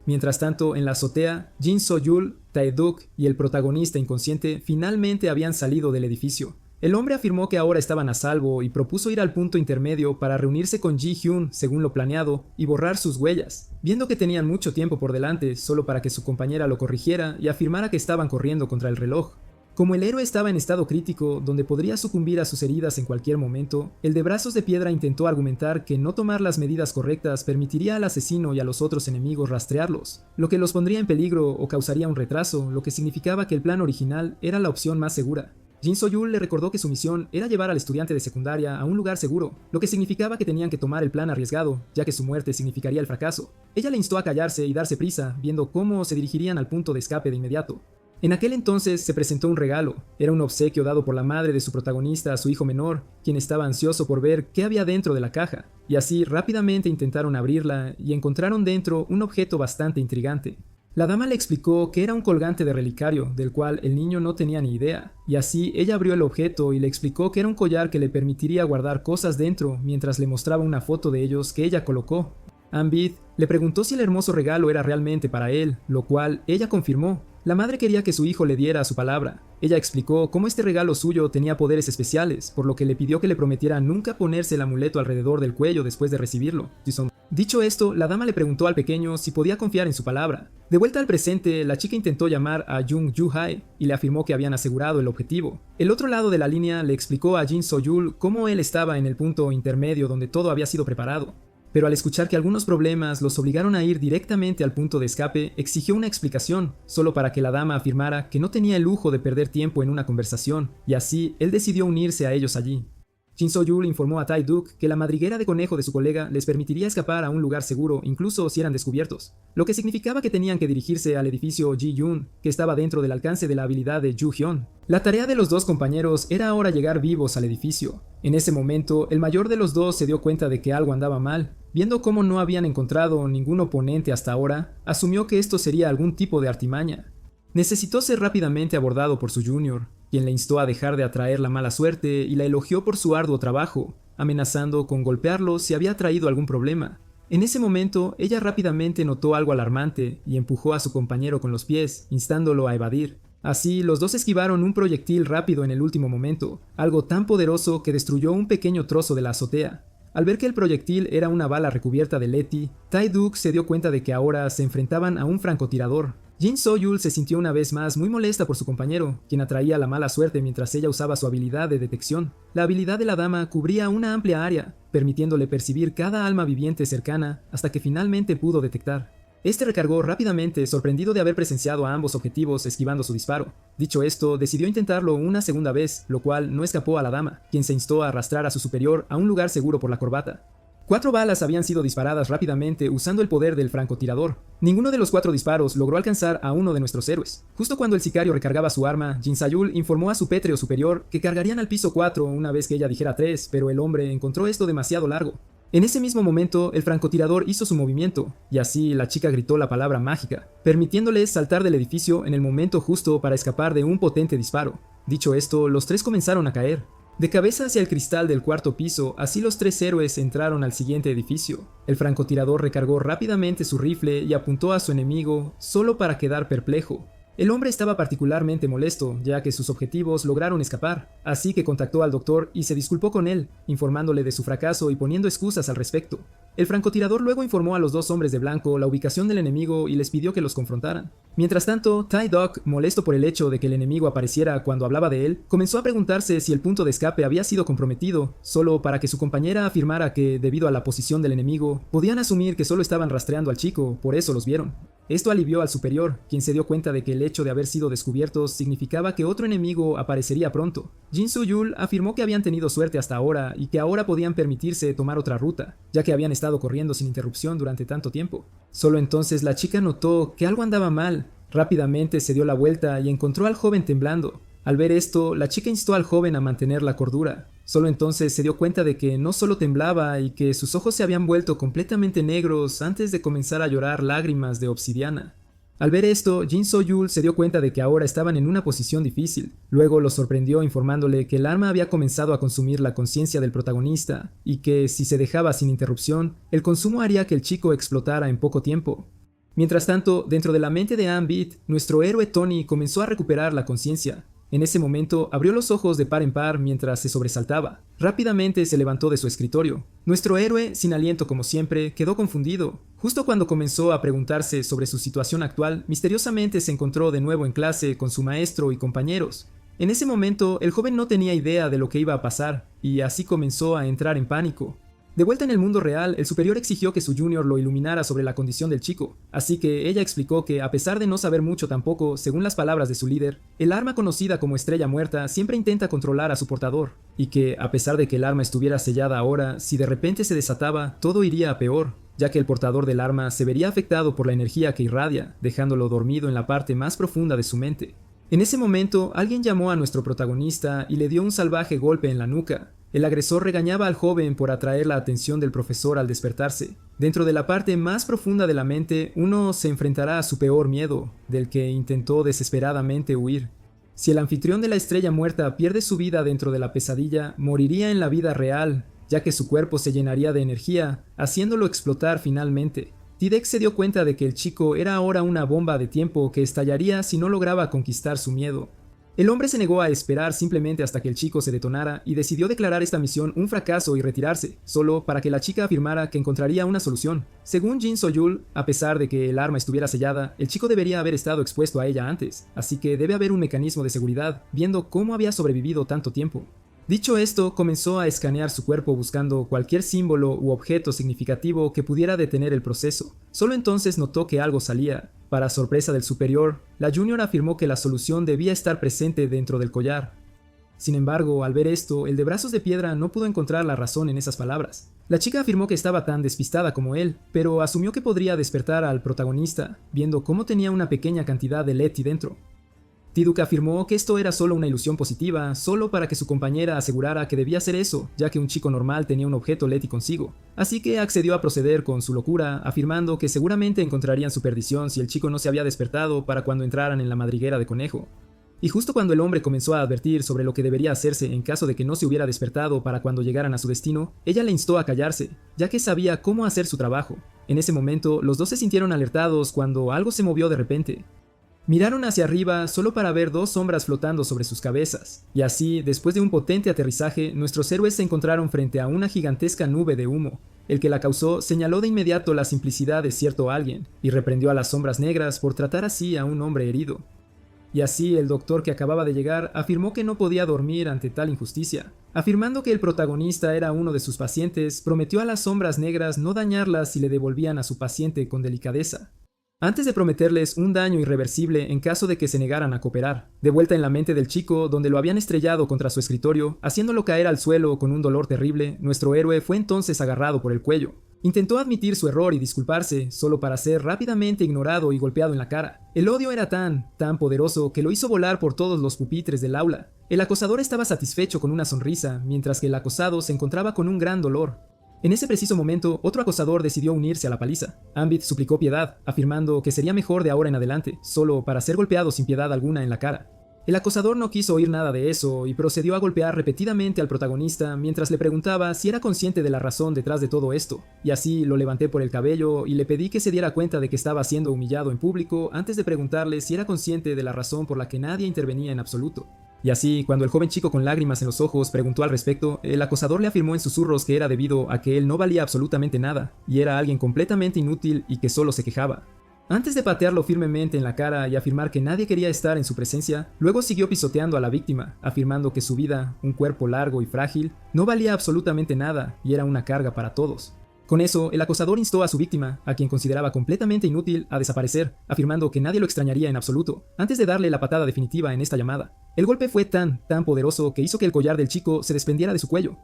Mientras tanto, en la azotea, Jin So-yul, Tae-duc y el protagonista inconsciente finalmente habían salido del edificio. El hombre afirmó que ahora estaban a salvo y propuso ir al punto intermedio para reunirse con Ji-hyun según lo planeado y borrar sus huellas, viendo que tenían mucho tiempo por delante solo para que su compañera lo corrigiera y afirmara que estaban corriendo contra el reloj. Como el héroe estaba en estado crítico, donde podría sucumbir a sus heridas en cualquier momento, el de brazos de piedra intentó argumentar que no tomar las medidas correctas permitiría al asesino y a los otros enemigos rastrearlos, lo que los pondría en peligro o causaría un retraso, lo que significaba que el plan original era la opción más segura. Jin So-yul le recordó que su misión era llevar al estudiante de secundaria a un lugar seguro, lo que significaba que tenían que tomar el plan arriesgado, ya que su muerte significaría el fracaso. Ella le instó a callarse y darse prisa, viendo cómo se dirigirían al punto de escape de inmediato. En aquel entonces se presentó un regalo. Era un obsequio dado por la madre de su protagonista a su hijo menor, quien estaba ansioso por ver qué había dentro de la caja, y así rápidamente intentaron abrirla y encontraron dentro un objeto bastante intrigante. La dama le explicó que era un colgante de relicario, del cual el niño no tenía ni idea, y así ella abrió el objeto y le explicó que era un collar que le permitiría guardar cosas dentro mientras le mostraba una foto de ellos que ella colocó. Ambid le preguntó si el hermoso regalo era realmente para él, lo cual ella confirmó. La madre quería que su hijo le diera su palabra. Ella explicó cómo este regalo suyo tenía poderes especiales, por lo que le pidió que le prometiera nunca ponerse el amuleto alrededor del cuello después de recibirlo. Dicho esto, la dama le preguntó al pequeño si podía confiar en su palabra. De vuelta al presente, la chica intentó llamar a Jung Ju-hae y le afirmó que habían asegurado el objetivo. El otro lado de la línea le explicó a Jin So-yul cómo él estaba en el punto intermedio donde todo había sido preparado. Pero al escuchar que algunos problemas los obligaron a ir directamente al punto de escape, exigió una explicación, solo para que la dama afirmara que no tenía el lujo de perder tiempo en una conversación, y así él decidió unirse a ellos allí. Jin So-yul informó a Tae-duc que la madriguera de conejo de su colega les permitiría escapar a un lugar seguro incluso si eran descubiertos, lo que significaba que tenían que dirigirse al edificio Ji-yun, que estaba dentro del alcance de la habilidad de Ju-hyun. La tarea de los dos compañeros era ahora llegar vivos al edificio. En ese momento, el mayor de los dos se dio cuenta de que algo andaba mal. Viendo cómo no habían encontrado ningún oponente hasta ahora, asumió que esto sería algún tipo de artimaña. Necesitó ser rápidamente abordado por su junior, quien le instó a dejar de atraer la mala suerte y la elogió por su arduo trabajo, amenazando con golpearlo si había traído algún problema. En ese momento, ella rápidamente notó algo alarmante y empujó a su compañero con los pies, instándolo a evadir. Así, los dos esquivaron un proyectil rápido en el último momento, algo tan poderoso que destruyó un pequeño trozo de la azotea. Al ver que el proyectil era una bala recubierta de leti, Tai-Duk se dio cuenta de que ahora se enfrentaban a un francotirador. Jin So-yul se sintió una vez más muy molesta por su compañero, quien atraía la mala suerte mientras ella usaba su habilidad de detección. La habilidad de la dama cubría una amplia área, permitiéndole percibir cada alma viviente cercana hasta que finalmente pudo detectar. Este recargó rápidamente, sorprendido de haber presenciado a ambos objetivos esquivando su disparo. Dicho esto, decidió intentarlo una segunda vez, lo cual no escapó a la dama, quien se instó a arrastrar a su superior a un lugar seguro por la corbata. 4 balas habían sido disparadas rápidamente usando el poder del francotirador. Ninguno de los 4 disparos logró alcanzar a uno de nuestros héroes. Justo cuando el sicario recargaba su arma, Jin So-yul informó a su pétreo superior que cargarían al piso 4 una vez que ella dijera 3, pero el hombre encontró esto demasiado largo. En ese mismo momento, el francotirador hizo su movimiento, y así la chica gritó la palabra mágica, permitiéndoles saltar del edificio en el momento justo para escapar de un potente disparo. Dicho esto, los 3 comenzaron a caer. De cabeza hacia el cristal del 4º piso, así los 3 héroes entraron al siguiente edificio. El francotirador recargó rápidamente su rifle y apuntó a su enemigo, solo para quedar perplejo. El hombre estaba particularmente molesto, ya que sus objetivos lograron escapar, así que contactó al doctor y se disculpó con él, informándole de su fracaso y poniendo excusas al respecto. El francotirador luego informó a los 2 hombres de blanco la ubicación del enemigo y les pidió que los confrontaran. Mientras tanto, Tai-Duk, molesto por el hecho de que el enemigo apareciera cuando hablaba de él, comenzó a preguntarse si el punto de escape había sido comprometido, solo para que su compañera afirmara que, debido a la posición del enemigo, podían asumir que solo estaban rastreando al chico, por eso los vieron. Esto alivió al superior, quien se dio cuenta de que el hecho de haber sido descubiertos significaba que otro enemigo aparecería pronto. Jin So-yul afirmó que habían tenido suerte hasta ahora y que ahora podían permitirse tomar otra ruta, ya que habían estado corriendo sin interrupción durante tanto tiempo. Solo entonces la chica notó que algo andaba mal. Rápidamente se dio la vuelta y encontró al joven temblando. Al ver esto, la chica instó al joven a mantener la cordura. Solo entonces se dio cuenta de que no solo temblaba y que sus ojos se habían vuelto completamente negros antes de comenzar a llorar lágrimas de obsidiana. Al ver esto, Jin So-yul se dio cuenta de que ahora estaban en una posición difícil. Luego lo sorprendió informándole que el arma había comenzado a consumir la conciencia del protagonista y que, si se dejaba sin interrupción, el consumo haría que el chico explotara en poco tiempo. Mientras tanto, dentro de la mente de Ambit, nuestro héroe Tony comenzó a recuperar la conciencia. En ese momento, abrió los ojos de par en par mientras se sobresaltaba. Rápidamente se levantó de su escritorio. Nuestro héroe, sin aliento como siempre, quedó confundido. Justo cuando comenzó a preguntarse sobre su situación actual, misteriosamente se encontró de nuevo en clase con su maestro y compañeros. En ese momento, el joven no tenía idea de lo que iba a pasar, y así comenzó a entrar en pánico. De vuelta en el mundo real, el superior exigió que su junior lo iluminara sobre la condición del chico, así que ella explicó que, a pesar de no saber mucho tampoco, según las palabras de su líder, el arma conocida como Estrella Muerta siempre intenta controlar a su portador, y que, a pesar de que el arma estuviera sellada ahora, si de repente se desataba, todo iría a peor, ya que el portador del arma se vería afectado por la energía que irradia, dejándolo dormido en la parte más profunda de su mente. En ese momento, alguien llamó a nuestro protagonista y le dio un salvaje golpe en la nuca. El agresor regañaba al joven por atraer la atención del profesor al despertarse. Dentro de la parte más profunda de la mente, uno se enfrentará a su peor miedo, del que intentó desesperadamente huir. Si el anfitrión de la Estrella Muerta pierde su vida dentro de la pesadilla, moriría en la vida real, ya que su cuerpo se llenaría de energía, haciéndolo explotar finalmente. Tidek se dio cuenta de que el chico era ahora una bomba de tiempo que estallaría si no lograba conquistar su miedo. El hombre se negó a esperar simplemente hasta que el chico se detonara y decidió declarar esta misión un fracaso y retirarse, solo para que la chica afirmara que encontraría una solución. Según Jin So-yul, a pesar de que el arma estuviera sellada, el chico debería haber estado expuesto a ella antes, así que debe haber un mecanismo de seguridad, viendo cómo había sobrevivido tanto tiempo. Dicho esto, comenzó a escanear su cuerpo buscando cualquier símbolo u objeto significativo que pudiera detener el proceso. Solo entonces notó que algo salía. Para sorpresa del superior, la Junior afirmó que la solución debía estar presente dentro del collar. Sin embargo, al ver esto, el de brazos de piedra no pudo encontrar la razón en esas palabras. La chica afirmó que estaba tan despistada como él, pero asumió que podría despertar al protagonista, viendo cómo tenía una pequeña cantidad de Leti dentro. Tiduk afirmó que esto era solo una ilusión positiva, solo para que su compañera asegurara que debía ser eso, ya que un chico normal tenía un objeto Leti consigo. Así que accedió a proceder con su locura, afirmando que seguramente encontrarían su perdición si el chico no se había despertado para cuando entraran en la madriguera de conejo. Y justo cuando el hombre comenzó a advertir sobre lo que debería hacerse en caso de que no se hubiera despertado para cuando llegaran a su destino, ella le instó a callarse, ya que sabía cómo hacer su trabajo. En ese momento, los dos se sintieron alertados cuando algo se movió de repente. Miraron hacia arriba solo para ver dos sombras flotando sobre sus cabezas, y así, después de un potente aterrizaje, nuestros héroes se encontraron frente a una gigantesca nube de humo. El que la causó señaló de inmediato la simplicidad de cierto alguien, y reprendió a las sombras negras por tratar así a un hombre herido. Y así el doctor que acababa de llegar afirmó que no podía dormir ante tal injusticia. Afirmando que el protagonista era uno de sus pacientes, prometió a las sombras negras no dañarlas si le devolvían a su paciente con delicadeza, antes de prometerles un daño irreversible en caso de que se negaran a cooperar. De vuelta en la mente del chico, donde lo habían estrellado contra su escritorio, haciéndolo caer al suelo con un dolor terrible, nuestro héroe fue entonces agarrado por el cuello. Intentó admitir su error y disculparse, solo para ser rápidamente ignorado y golpeado en la cara. El odio era tan poderoso que lo hizo volar por todos los pupitres del aula. El acosador estaba satisfecho con una sonrisa, mientras que el acosado se encontraba con un gran dolor. En ese preciso momento, otro acosador decidió unirse a la paliza. Ambit suplicó piedad, afirmando que sería mejor de ahora en adelante, solo para ser golpeado sin piedad alguna en la cara. El acosador no quiso oír nada de eso y procedió a golpear repetidamente al protagonista mientras le preguntaba si era consciente de la razón detrás de todo esto, y así lo levanté por el cabello y le pedí que se diera cuenta de que estaba siendo humillado en público antes de preguntarle si era consciente de la razón por la que nadie intervenía en absoluto. Y así, cuando el joven chico con lágrimas en los ojos preguntó al respecto, el acosador le afirmó en susurros que era debido a que él no valía absolutamente nada, y era alguien completamente inútil y que solo se quejaba. Antes de patearlo firmemente en la cara y afirmar que nadie quería estar en su presencia, luego siguió pisoteando a la víctima, afirmando que su vida, un cuerpo largo y frágil, no valía absolutamente nada y era una carga para todos. Con eso, el acosador instó a su víctima, a quien consideraba completamente inútil, a desaparecer, afirmando que nadie lo extrañaría en absoluto, antes de darle la patada definitiva en esta llamada. El golpe fue tan poderoso que hizo que el collar del chico se desprendiera de su cuello.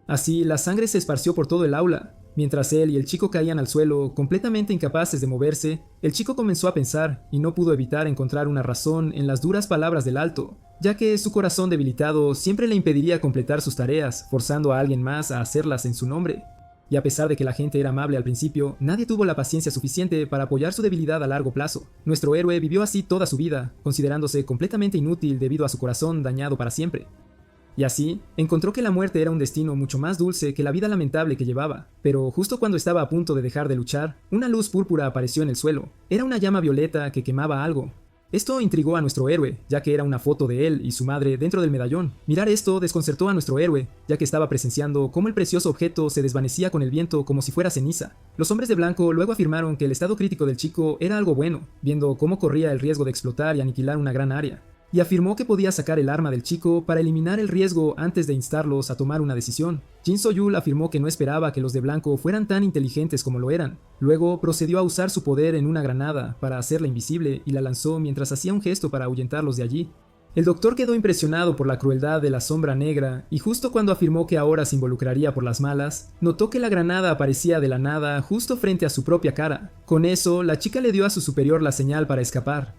Así, la sangre se esparció por todo el aula. Mientras él y el chico caían al suelo, completamente incapaces de moverse, el chico comenzó a pensar, y no pudo evitar encontrar una razón en las duras palabras del alto, ya que su corazón debilitado siempre le impediría completar sus tareas, forzando a alguien más a hacerlas en su nombre. Y a pesar de que la gente era amable al principio, nadie tuvo la paciencia suficiente para apoyar su debilidad a largo plazo. Nuestro héroe vivió así toda su vida, considerándose completamente inútil debido a su corazón dañado para siempre. Y así, encontró que la muerte era un destino mucho más dulce que la vida lamentable que llevaba. Pero justo cuando estaba a punto de dejar de luchar, una luz púrpura apareció en el suelo. Era una llama violeta que quemaba algo. Esto intrigó a nuestro héroe, ya que era una foto de él y su madre dentro del medallón. Mirar esto desconcertó a nuestro héroe, ya que estaba presenciando cómo el precioso objeto se desvanecía con el viento como si fuera ceniza. Los hombres de blanco luego afirmaron que el estado crítico del chico era algo bueno, viendo cómo corría el riesgo de explotar y aniquilar una gran área. Y afirmó que podía sacar el arma del chico para eliminar el riesgo antes de instarlos a tomar una decisión. Jin So-yul afirmó que no esperaba que los de blanco fueran tan inteligentes como lo eran. Luego procedió a usar su poder en una granada para hacerla invisible y la lanzó mientras hacía un gesto para ahuyentarlos de allí. El doctor quedó impresionado por la crueldad de la sombra negra y justo cuando afirmó que ahora se involucraría por las malas, notó que la granada aparecía de la nada justo frente a su propia cara. Con eso, la chica le dio a su superior la señal para escapar.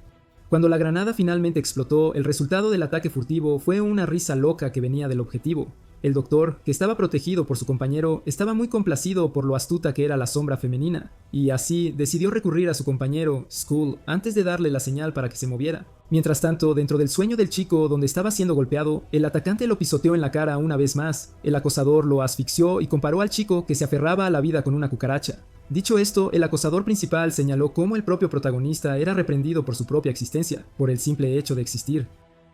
Cuando la granada finalmente explotó, el resultado del ataque furtivo fue una risa loca que venía del objetivo. El doctor, que estaba protegido por su compañero, estaba muy complacido por lo astuta que era la sombra femenina, y así decidió recurrir a su compañero, Skull, antes de darle la señal para que se moviera. Mientras tanto, dentro del sueño del chico donde estaba siendo golpeado, el atacante lo pisoteó en la cara una vez más. El acosador lo asfixió y comparó al chico que se aferraba a la vida con una cucaracha. Dicho esto, el acosador principal señaló cómo el propio protagonista era reprendido por su propia existencia, por el simple hecho de existir,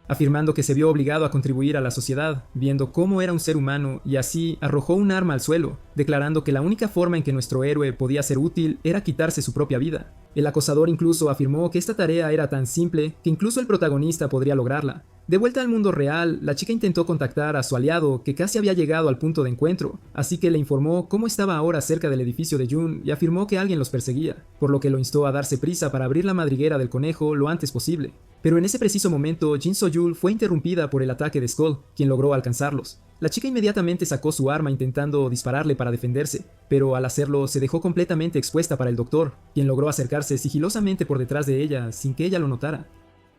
afirmando que se vio obligado a contribuir a la sociedad, viendo cómo era un ser humano, y así arrojó un arma al suelo, declarando que la única forma en que nuestro héroe podía ser útil era quitarse su propia vida. El acosador incluso afirmó que esta tarea era tan simple que incluso el protagonista podría lograrla. De vuelta al mundo real, la chica intentó contactar a su aliado, que casi había llegado al punto de encuentro, así que le informó cómo estaba ahora cerca del edificio de Jun y afirmó que alguien los perseguía, por lo que lo instó a darse prisa para abrir la madriguera del conejo lo antes posible. Pero en ese preciso momento, Jin So-yul fue interrumpida por el ataque de Skull, quien logró alcanzarlos. La chica inmediatamente sacó su arma intentando dispararle para defenderse, pero al hacerlo se dejó completamente expuesta para el doctor, quien logró acercarse sigilosamente por detrás de ella sin que ella lo notara.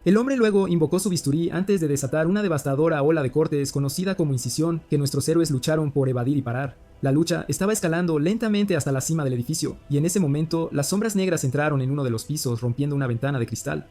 El hombre luego invocó su bisturí antes de desatar una devastadora ola de cortes conocida como incisión que nuestros héroes lucharon por evadir y parar. La lucha estaba escalando lentamente hasta la cima del edificio, y en ese momento las sombras negras entraron en uno de los pisos rompiendo una ventana de cristal.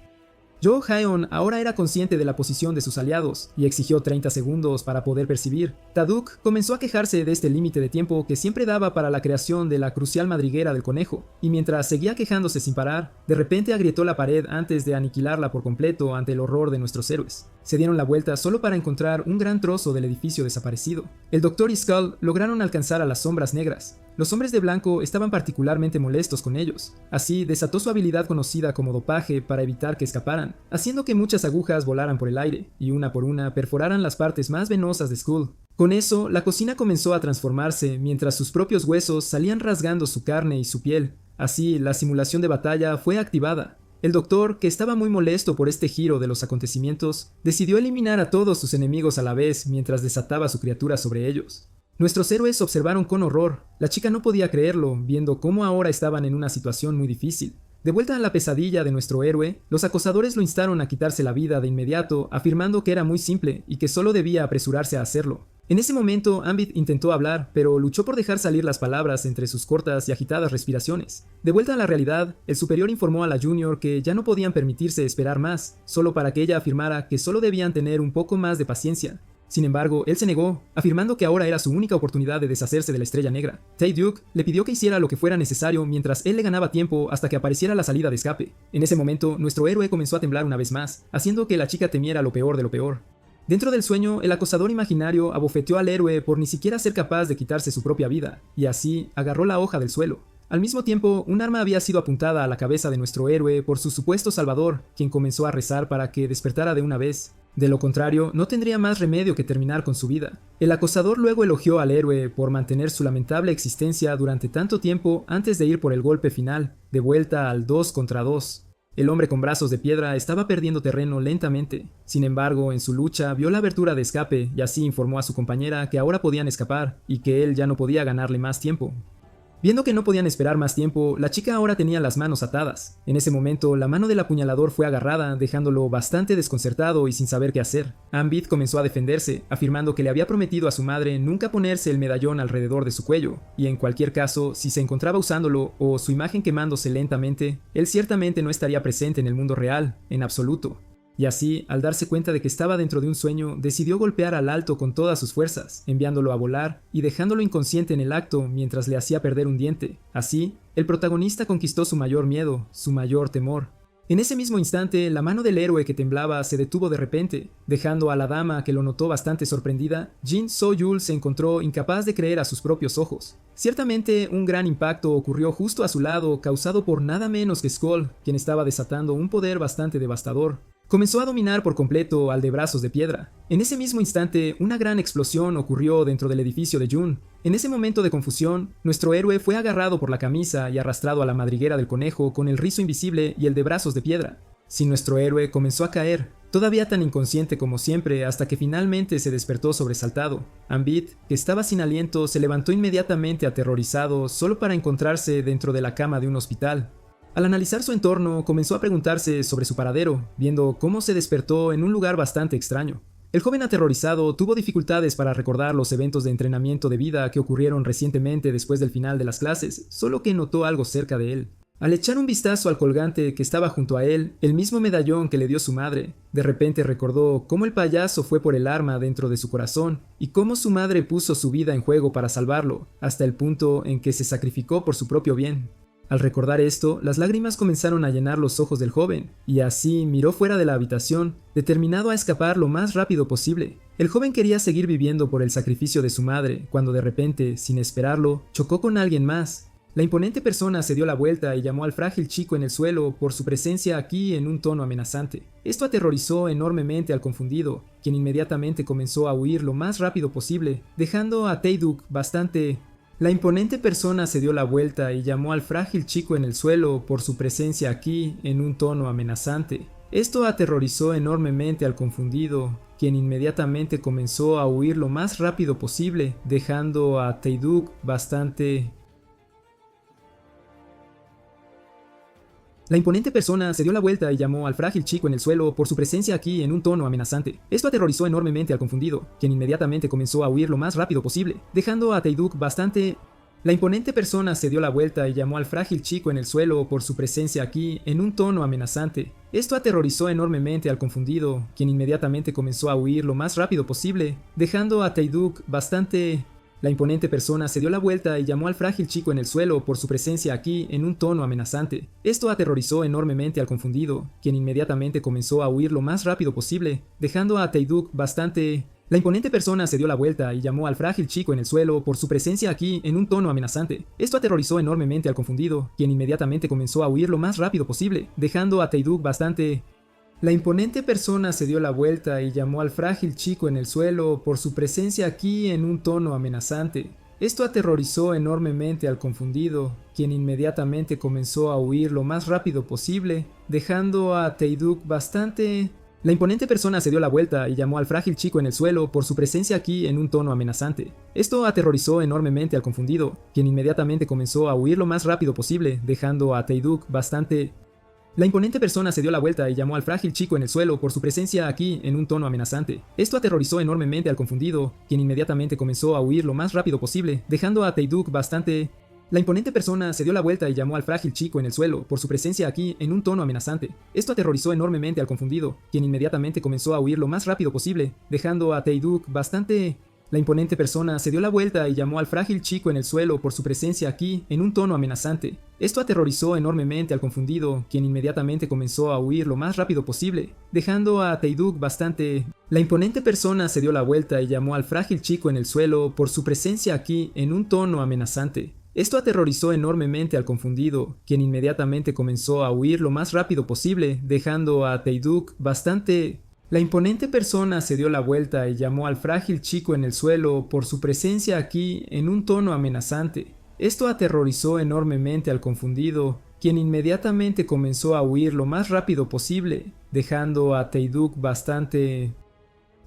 Jo Haeon ahora era consciente de la posición de sus aliados y exigió 30 segundos para poder percibir. Taduk comenzó a quejarse de este límite de tiempo que siempre daba para la creación de la crucial madriguera del conejo, y mientras seguía quejándose sin parar, de repente agrietó la pared antes de aniquilarla por completo ante el horror de nuestros héroes. Se dieron la vuelta solo para encontrar un gran trozo del edificio desaparecido. El Doctor y Skull lograron alcanzar a las sombras negras. Los hombres de blanco estaban particularmente molestos con ellos. Así, desató su habilidad conocida como dopaje para evitar que escaparan, haciendo que muchas agujas volaran por el aire, y una por una perforaran las partes más venosas de Skull. Con eso, la cocina comenzó a transformarse, mientras sus propios huesos salían rasgando su carne y su piel. Así, la simulación de batalla fue activada. El doctor, que estaba muy molesto por este giro de los acontecimientos, decidió eliminar a todos sus enemigos a la vez mientras desataba su criatura sobre ellos. Nuestros héroes observaron con horror. La chica no podía creerlo, viendo cómo ahora estaban en una situación muy difícil. De vuelta a la pesadilla de nuestro héroe, los acosadores lo instaron a quitarse la vida de inmediato, afirmando que era muy simple y que solo debía apresurarse a hacerlo. En ese momento, Ambit intentó hablar, pero luchó por dejar salir las palabras entre sus cortas y agitadas respiraciones. De vuelta a la realidad, el superior informó a la Junior que ya no podían permitirse esperar más, solo para que ella afirmara que solo debían tener un poco más de paciencia. Sin embargo, él se negó, afirmando que ahora era su única oportunidad de deshacerse de la Estrella Negra. Tae-Duke le pidió que hiciera lo que fuera necesario mientras él le ganaba tiempo hasta que apareciera la salida de escape. En ese momento, nuestro héroe comenzó a temblar una vez más, haciendo que la chica temiera lo peor de lo peor. Dentro del sueño, el acosador imaginario abofeteó al héroe por ni siquiera ser capaz de quitarse su propia vida, y así agarró la hoja del suelo. Al mismo tiempo, un arma había sido apuntada a la cabeza de nuestro héroe por su supuesto salvador, quien comenzó a rezar para que despertara de una vez. De lo contrario, no tendría más remedio que terminar con su vida. El acosador luego elogió al héroe por mantener su lamentable existencia durante tanto tiempo antes de ir por el golpe final, de vuelta al 2 contra 2. El hombre con brazos de piedra estaba perdiendo terreno lentamente. Sin embargo, en su lucha vio la abertura de escape y así informó a su compañera que ahora podían escapar y que él ya no podía ganarle más tiempo. Viendo que no podían esperar más tiempo, la chica ahora tenía las manos atadas. En ese momento, la mano del apuñalador fue agarrada, dejándolo bastante desconcertado y sin saber qué hacer. Ambit comenzó a defenderse, afirmando que le había prometido a su madre nunca ponerse el medallón alrededor de su cuello, y en cualquier caso, si se encontraba usándolo o su imagen quemándose lentamente, él ciertamente no estaría presente en el mundo real, en absoluto. Y así, al darse cuenta de que estaba dentro de un sueño, decidió golpear al alto con todas sus fuerzas, enviándolo a volar y dejándolo inconsciente en el acto mientras le hacía perder un diente. Así, el protagonista conquistó su mayor miedo, su mayor temor. En ese mismo instante, la mano del héroe que temblaba se detuvo de repente, dejando a la dama, que lo notó bastante sorprendida. Jin So-yul se encontró incapaz de creer a sus propios ojos. Ciertamente, un gran impacto ocurrió justo a su lado, causado por nada menos que Skull, quien estaba desatando un poder bastante devastador. Comenzó a dominar por completo al de brazos de piedra. En ese mismo instante, una gran explosión ocurrió dentro del edificio de Jun. En ese momento de confusión, nuestro héroe fue agarrado por la camisa y arrastrado a la madriguera del conejo con el rizo invisible y el de brazos de piedra. Sí, nuestro héroe comenzó a caer, todavía tan inconsciente como siempre, hasta que finalmente se despertó sobresaltado. Ambit, que estaba sin aliento, se levantó inmediatamente aterrorizado, solo para encontrarse dentro de la cama de un hospital. Al analizar su entorno, comenzó a preguntarse sobre su paradero, viendo cómo se despertó en un lugar bastante extraño. El joven aterrorizado tuvo dificultades para recordar los eventos de entrenamiento de vida que ocurrieron recientemente después del final de las clases, solo que notó algo cerca de él. Al echar un vistazo al colgante que estaba junto a él, el mismo medallón que le dio su madre, de repente recordó cómo el payaso fue por el arma dentro de su corazón y cómo su madre puso su vida en juego para salvarlo, hasta el punto en que se sacrificó por su propio bien. Al recordar esto, las lágrimas comenzaron a llenar los ojos del joven, y así miró fuera de la habitación, determinado a escapar lo más rápido posible. El joven quería seguir viviendo por el sacrificio de su madre, cuando de repente, sin esperarlo, chocó con alguien más. La imponente persona se dio la vuelta y llamó al frágil chico en el suelo por su presencia aquí en un tono amenazante. Esto aterrorizó enormemente al confundido, quien inmediatamente comenzó a huir lo más rápido posible, dejando a Tae-Duke bastante... La imponente persona se dio la vuelta y llamó al frágil chico en el suelo por su presencia aquí en un tono amenazante. Esto aterrorizó enormemente al confundido, quien inmediatamente comenzó a huir lo más rápido posible, dejando a Tae-Duke bastante... La imponente persona se dio la vuelta y llamó al frágil chico en el suelo por su presencia aquí en un tono amenazante. Esto aterrorizó enormemente al confundido, quien inmediatamente comenzó a huir lo más rápido posible, dejando a Tae-Duke bastante... La imponente persona se dio la vuelta y llamó al frágil chico en el suelo por su presencia aquí en un tono amenazante. Esto aterrorizó enormemente al confundido, quien inmediatamente comenzó a huir lo más rápido posible, dejando a Taeduc bastante... La imponente persona se dio la vuelta y llamó al frágil chico en el suelo por su presencia aquí en un tono amenazante. Esto aterrorizó enormemente al confundido, quien inmediatamente comenzó a huir lo más rápido posible, dejando a Taeduc bastante... La imponente persona se dio la vuelta y llamó al frágil chico en el suelo por su presencia aquí en un tono amenazante. Esto aterrorizó enormemente al confundido, quien inmediatamente comenzó a huir lo más rápido posible, dejando a Taeduc bastante... La imponente persona se dio la vuelta y llamó al frágil chico en el suelo por su presencia aquí en un tono amenazante. Esto aterrorizó enormemente al confundido, quien inmediatamente comenzó a huir lo más rápido posible, dejando a Taeduc bastante... La imponente persona se dio la vuelta y llamó al frágil chico en el suelo por su presencia aquí en un tono amenazante. Esto aterrorizó enormemente al confundido, quien inmediatamente comenzó a huir lo más rápido posible, dejando a Taeduc bastante... La imponente persona se dio la vuelta y llamó al frágil chico en el suelo por su presencia aquí en un tono amenazante. Esto aterrorizó enormemente al confundido, quien inmediatamente comenzó a huir lo más rápido posible, dejando a Taeduc bastante... La imponente persona se dio la vuelta y llamó al frágil chico en el suelo por su presencia aquí en un tono amenazante. Esto aterrorizó enormemente al confundido, quien inmediatamente comenzó a huir lo más rápido posible, dejando a Taeduc bastante... La imponente persona se dio la vuelta y llamó al frágil chico en el suelo por su presencia aquí en un tono amenazante. Esto aterrorizó enormemente al confundido, quien inmediatamente comenzó a huir lo más rápido posible, dejando a Taeduc bastante... La imponente persona se dio la vuelta y llamó al frágil chico en el suelo por su presencia aquí en un tono amenazante. Esto aterrorizó enormemente al confundido, quien inmediatamente comenzó a huir lo más rápido posible, dejando a Taeduc bastante... La imponente persona se dio la vuelta y llamó al frágil chico en el suelo por su presencia aquí en un tono amenazante. Esto aterrorizó enormemente al confundido, quien inmediatamente comenzó a huir lo más rápido posible, dejando a Taeduc bastante...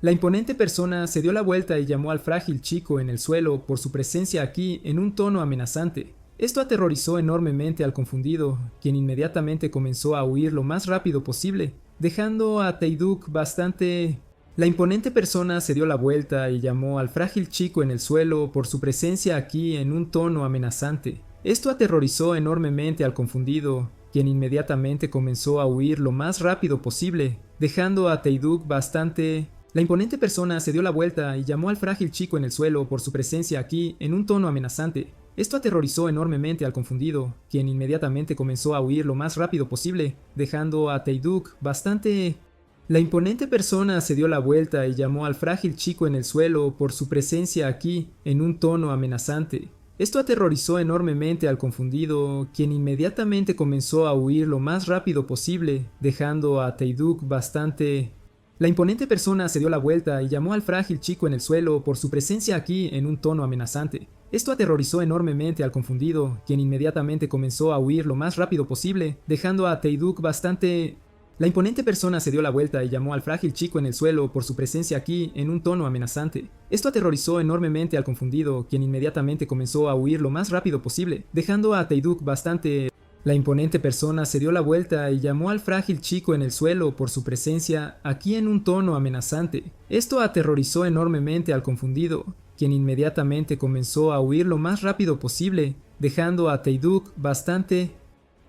La imponente persona se dio la vuelta y llamó al frágil chico en el suelo por su presencia aquí en un tono amenazante. Esto aterrorizó enormemente al confundido, quien inmediatamente comenzó a huir lo más rápido posible, dejando a Taeduc bastante... La imponente persona se dio la vuelta y llamó al frágil chico en el suelo por su presencia aquí en un tono amenazante. Esto aterrorizó enormemente al confundido, quien inmediatamente comenzó a huir lo más rápido posible, dejando a Taeduc bastante... La imponente persona se dio la vuelta y llamó al frágil chico en el suelo por su presencia aquí en un tono amenazante. Esto aterrorizó enormemente al confundido, quien inmediatamente comenzó a huir lo más rápido posible, dejando a Taeduc bastante... La imponente persona se dio la vuelta y llamó al frágil chico en el suelo por su presencia aquí en un tono amenazante. Esto aterrorizó enormemente al confundido, quien inmediatamente comenzó a huir lo más rápido posible, dejando a Taeduc bastante... La imponente persona se dio la vuelta y llamó al frágil chico en el suelo por su presencia aquí en un tono amenazante. Esto aterrorizó enormemente al confundido, quien inmediatamente comenzó a huir lo más rápido posible, dejando a Taeduc bastante... La imponente persona se dio la vuelta y llamó al frágil chico en el suelo por su presencia aquí en un tono amenazante. Esto aterrorizó enormemente al confundido, quien inmediatamente comenzó a huir lo más rápido posible, dejando a Taeduc bastante... La imponente persona se dio la vuelta y llamó al frágil chico en el suelo por su presencia aquí en un tono amenazante. Esto aterrorizó enormemente al confundido, quien inmediatamente comenzó a huir lo más rápido posible, dejando a Taeduc bastante...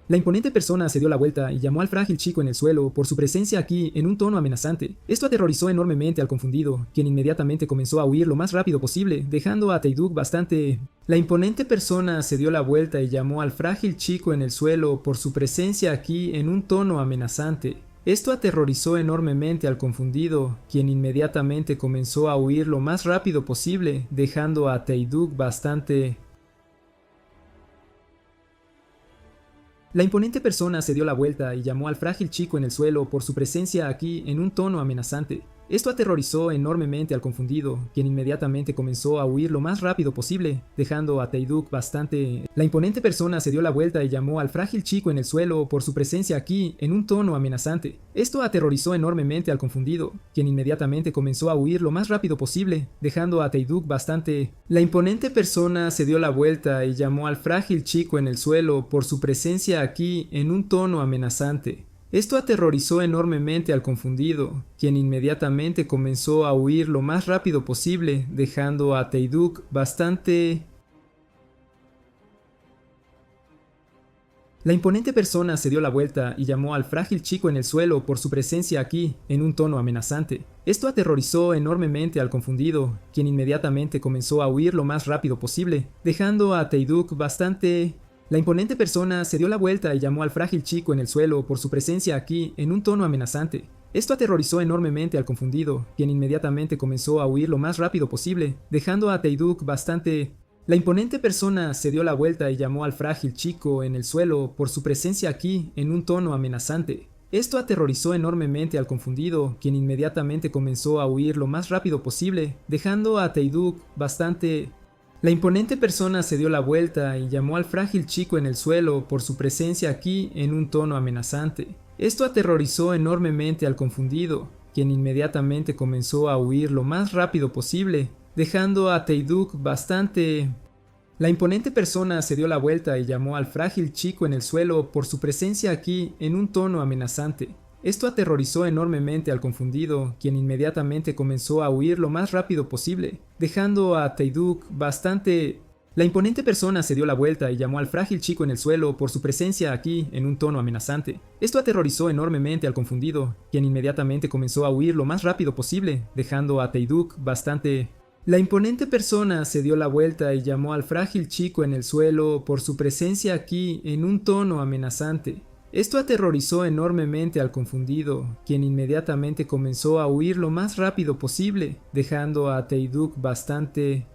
La imponente persona se dio la vuelta y llamó al frágil chico en el suelo por su presencia aquí en un tono amenazante. Esto aterrorizó enormemente al confundido, quien inmediatamente comenzó a huir lo más rápido posible, dejando a Taeduc bastante... La imponente persona se dio la vuelta y llamó al frágil chico en el suelo por su presencia aquí en un tono amenazante. Esto aterrorizó enormemente al confundido, quien inmediatamente comenzó a huir lo más rápido posible, dejando a Taeduc bastante... La imponente persona se dio la vuelta y llamó al frágil chico en el suelo por su presencia aquí en un tono amenazante. Esto aterrorizó enormemente al confundido, quien inmediatamente comenzó a huir lo más rápido posible, dejando a Taeduc bastante... La imponente persona se dio la vuelta y llamó al frágil chico en el suelo por su presencia aquí en un tono amenazante. Esto aterrorizó enormemente al confundido, quien inmediatamente comenzó a huir lo más rápido posible, dejando a Taeduc bastante... La imponente persona se dio la vuelta y llamó al frágil chico en el suelo por su presencia aquí en un tono amenazante. Esto aterrorizó enormemente al confundido, quien inmediatamente comenzó a huir lo más rápido posible, dejando a Taeduc bastante... La imponente persona se dio la vuelta y llamó al frágil chico en el suelo por su presencia aquí, en un tono amenazante. Esto aterrorizó enormemente al confundido, quien inmediatamente comenzó a huir lo más rápido posible, dejando a Teiduk bastante... La imponente persona se dio la vuelta y llamó al frágil chico en el suelo por su presencia aquí, en un tono amenazante. Esto aterrorizó enormemente al confundido, quien inmediatamente comenzó a huir lo más rápido posible, dejando a Teiduk bastante... La imponente persona se dio la vuelta y llamó al frágil chico en el suelo por su presencia aquí, en un tono amenazante. Esto aterrorizó enormemente al confundido, quien inmediatamente comenzó a huir lo más rápido posible, dejando a Teiduk bastante... La imponente persona se dio la vuelta y llamó al frágil chico en el suelo por su presencia aquí en un tono amenazante. Esto aterrorizó enormemente al confundido, quien inmediatamente comenzó a huir lo más rápido posible, dejando a Teiduk bastante... La imponente persona se dio la vuelta y llamó al frágil chico en el suelo por su presencia aquí en un tono amenazante. Esto aterrorizó enormemente al confundido, quien inmediatamente comenzó a huir lo más rápido posible, dejando a Teiduk bastante... La imponente persona se dio la vuelta y llamó al frágil chico en el suelo por su presencia aquí en un tono amenazante. Esto aterrorizó enormemente al confundido, quien inmediatamente comenzó a huir lo más rápido posible, dejando a Teiduk bastante... La imponente persona se dio la vuelta y llamó al frágil chico en el suelo por su presencia aquí en un tono amenazante. Esto aterrorizó enormemente al confundido, quien inmediatamente comenzó a huir lo más rápido posible, dejando a Teiduk bastante...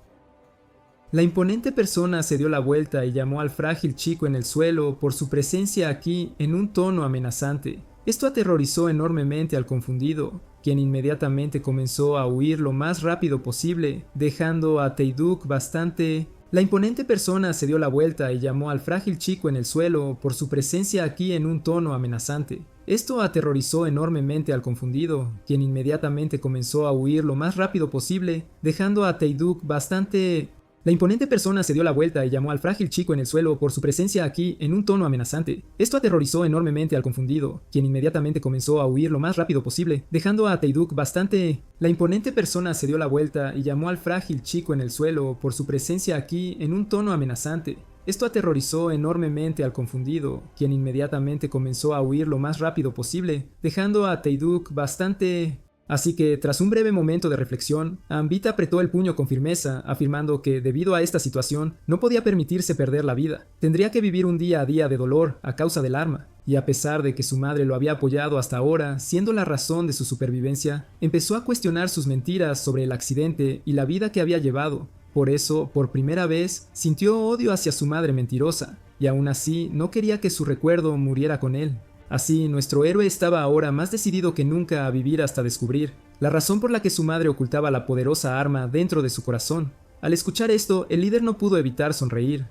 La imponente persona se dio la vuelta y llamó al frágil chico en el suelo por su presencia aquí en un tono amenazante. Esto aterrorizó enormemente al confundido, quien inmediatamente comenzó a huir lo más rápido posible, dejando a Teiduk bastante... La imponente persona se dio la vuelta y llamó al frágil chico en el suelo por su presencia aquí en un tono amenazante. Esto aterrorizó enormemente al confundido, quien inmediatamente comenzó a huir lo más rápido posible, dejando a Teiduk bastante... La imponente persona se dio la vuelta y llamó al frágil chico en el suelo por su presencia aquí en un tono amenazante. Esto aterrorizó enormemente al confundido, quien inmediatamente comenzó a huir lo más rápido posible, dejando a Teiduk bastante... La imponente persona se dio la vuelta y llamó al frágil chico en el suelo por su presencia aquí en un tono amenazante. Esto aterrorizó enormemente al confundido, quien inmediatamente comenzó a huir lo más rápido posible, dejando a Teiduk bastante... Así que, tras un breve momento de reflexión, Ambit apretó el puño con firmeza, afirmando que, debido a esta situación, no podía permitirse perder la vida. Tendría que vivir un día a día de dolor a causa del arma, y a pesar de que su madre lo había apoyado hasta ahora, siendo la razón de su supervivencia, empezó a cuestionar sus mentiras sobre el accidente y la vida que había llevado. Por eso, por primera vez, sintió odio hacia su madre mentirosa, y aún así no quería que su recuerdo muriera con él. Así, nuestro héroe estaba ahora más decidido que nunca a vivir hasta descubrir la razón por la que su madre ocultaba la poderosa arma dentro de su corazón. Al escuchar esto, el líder no pudo evitar sonreír.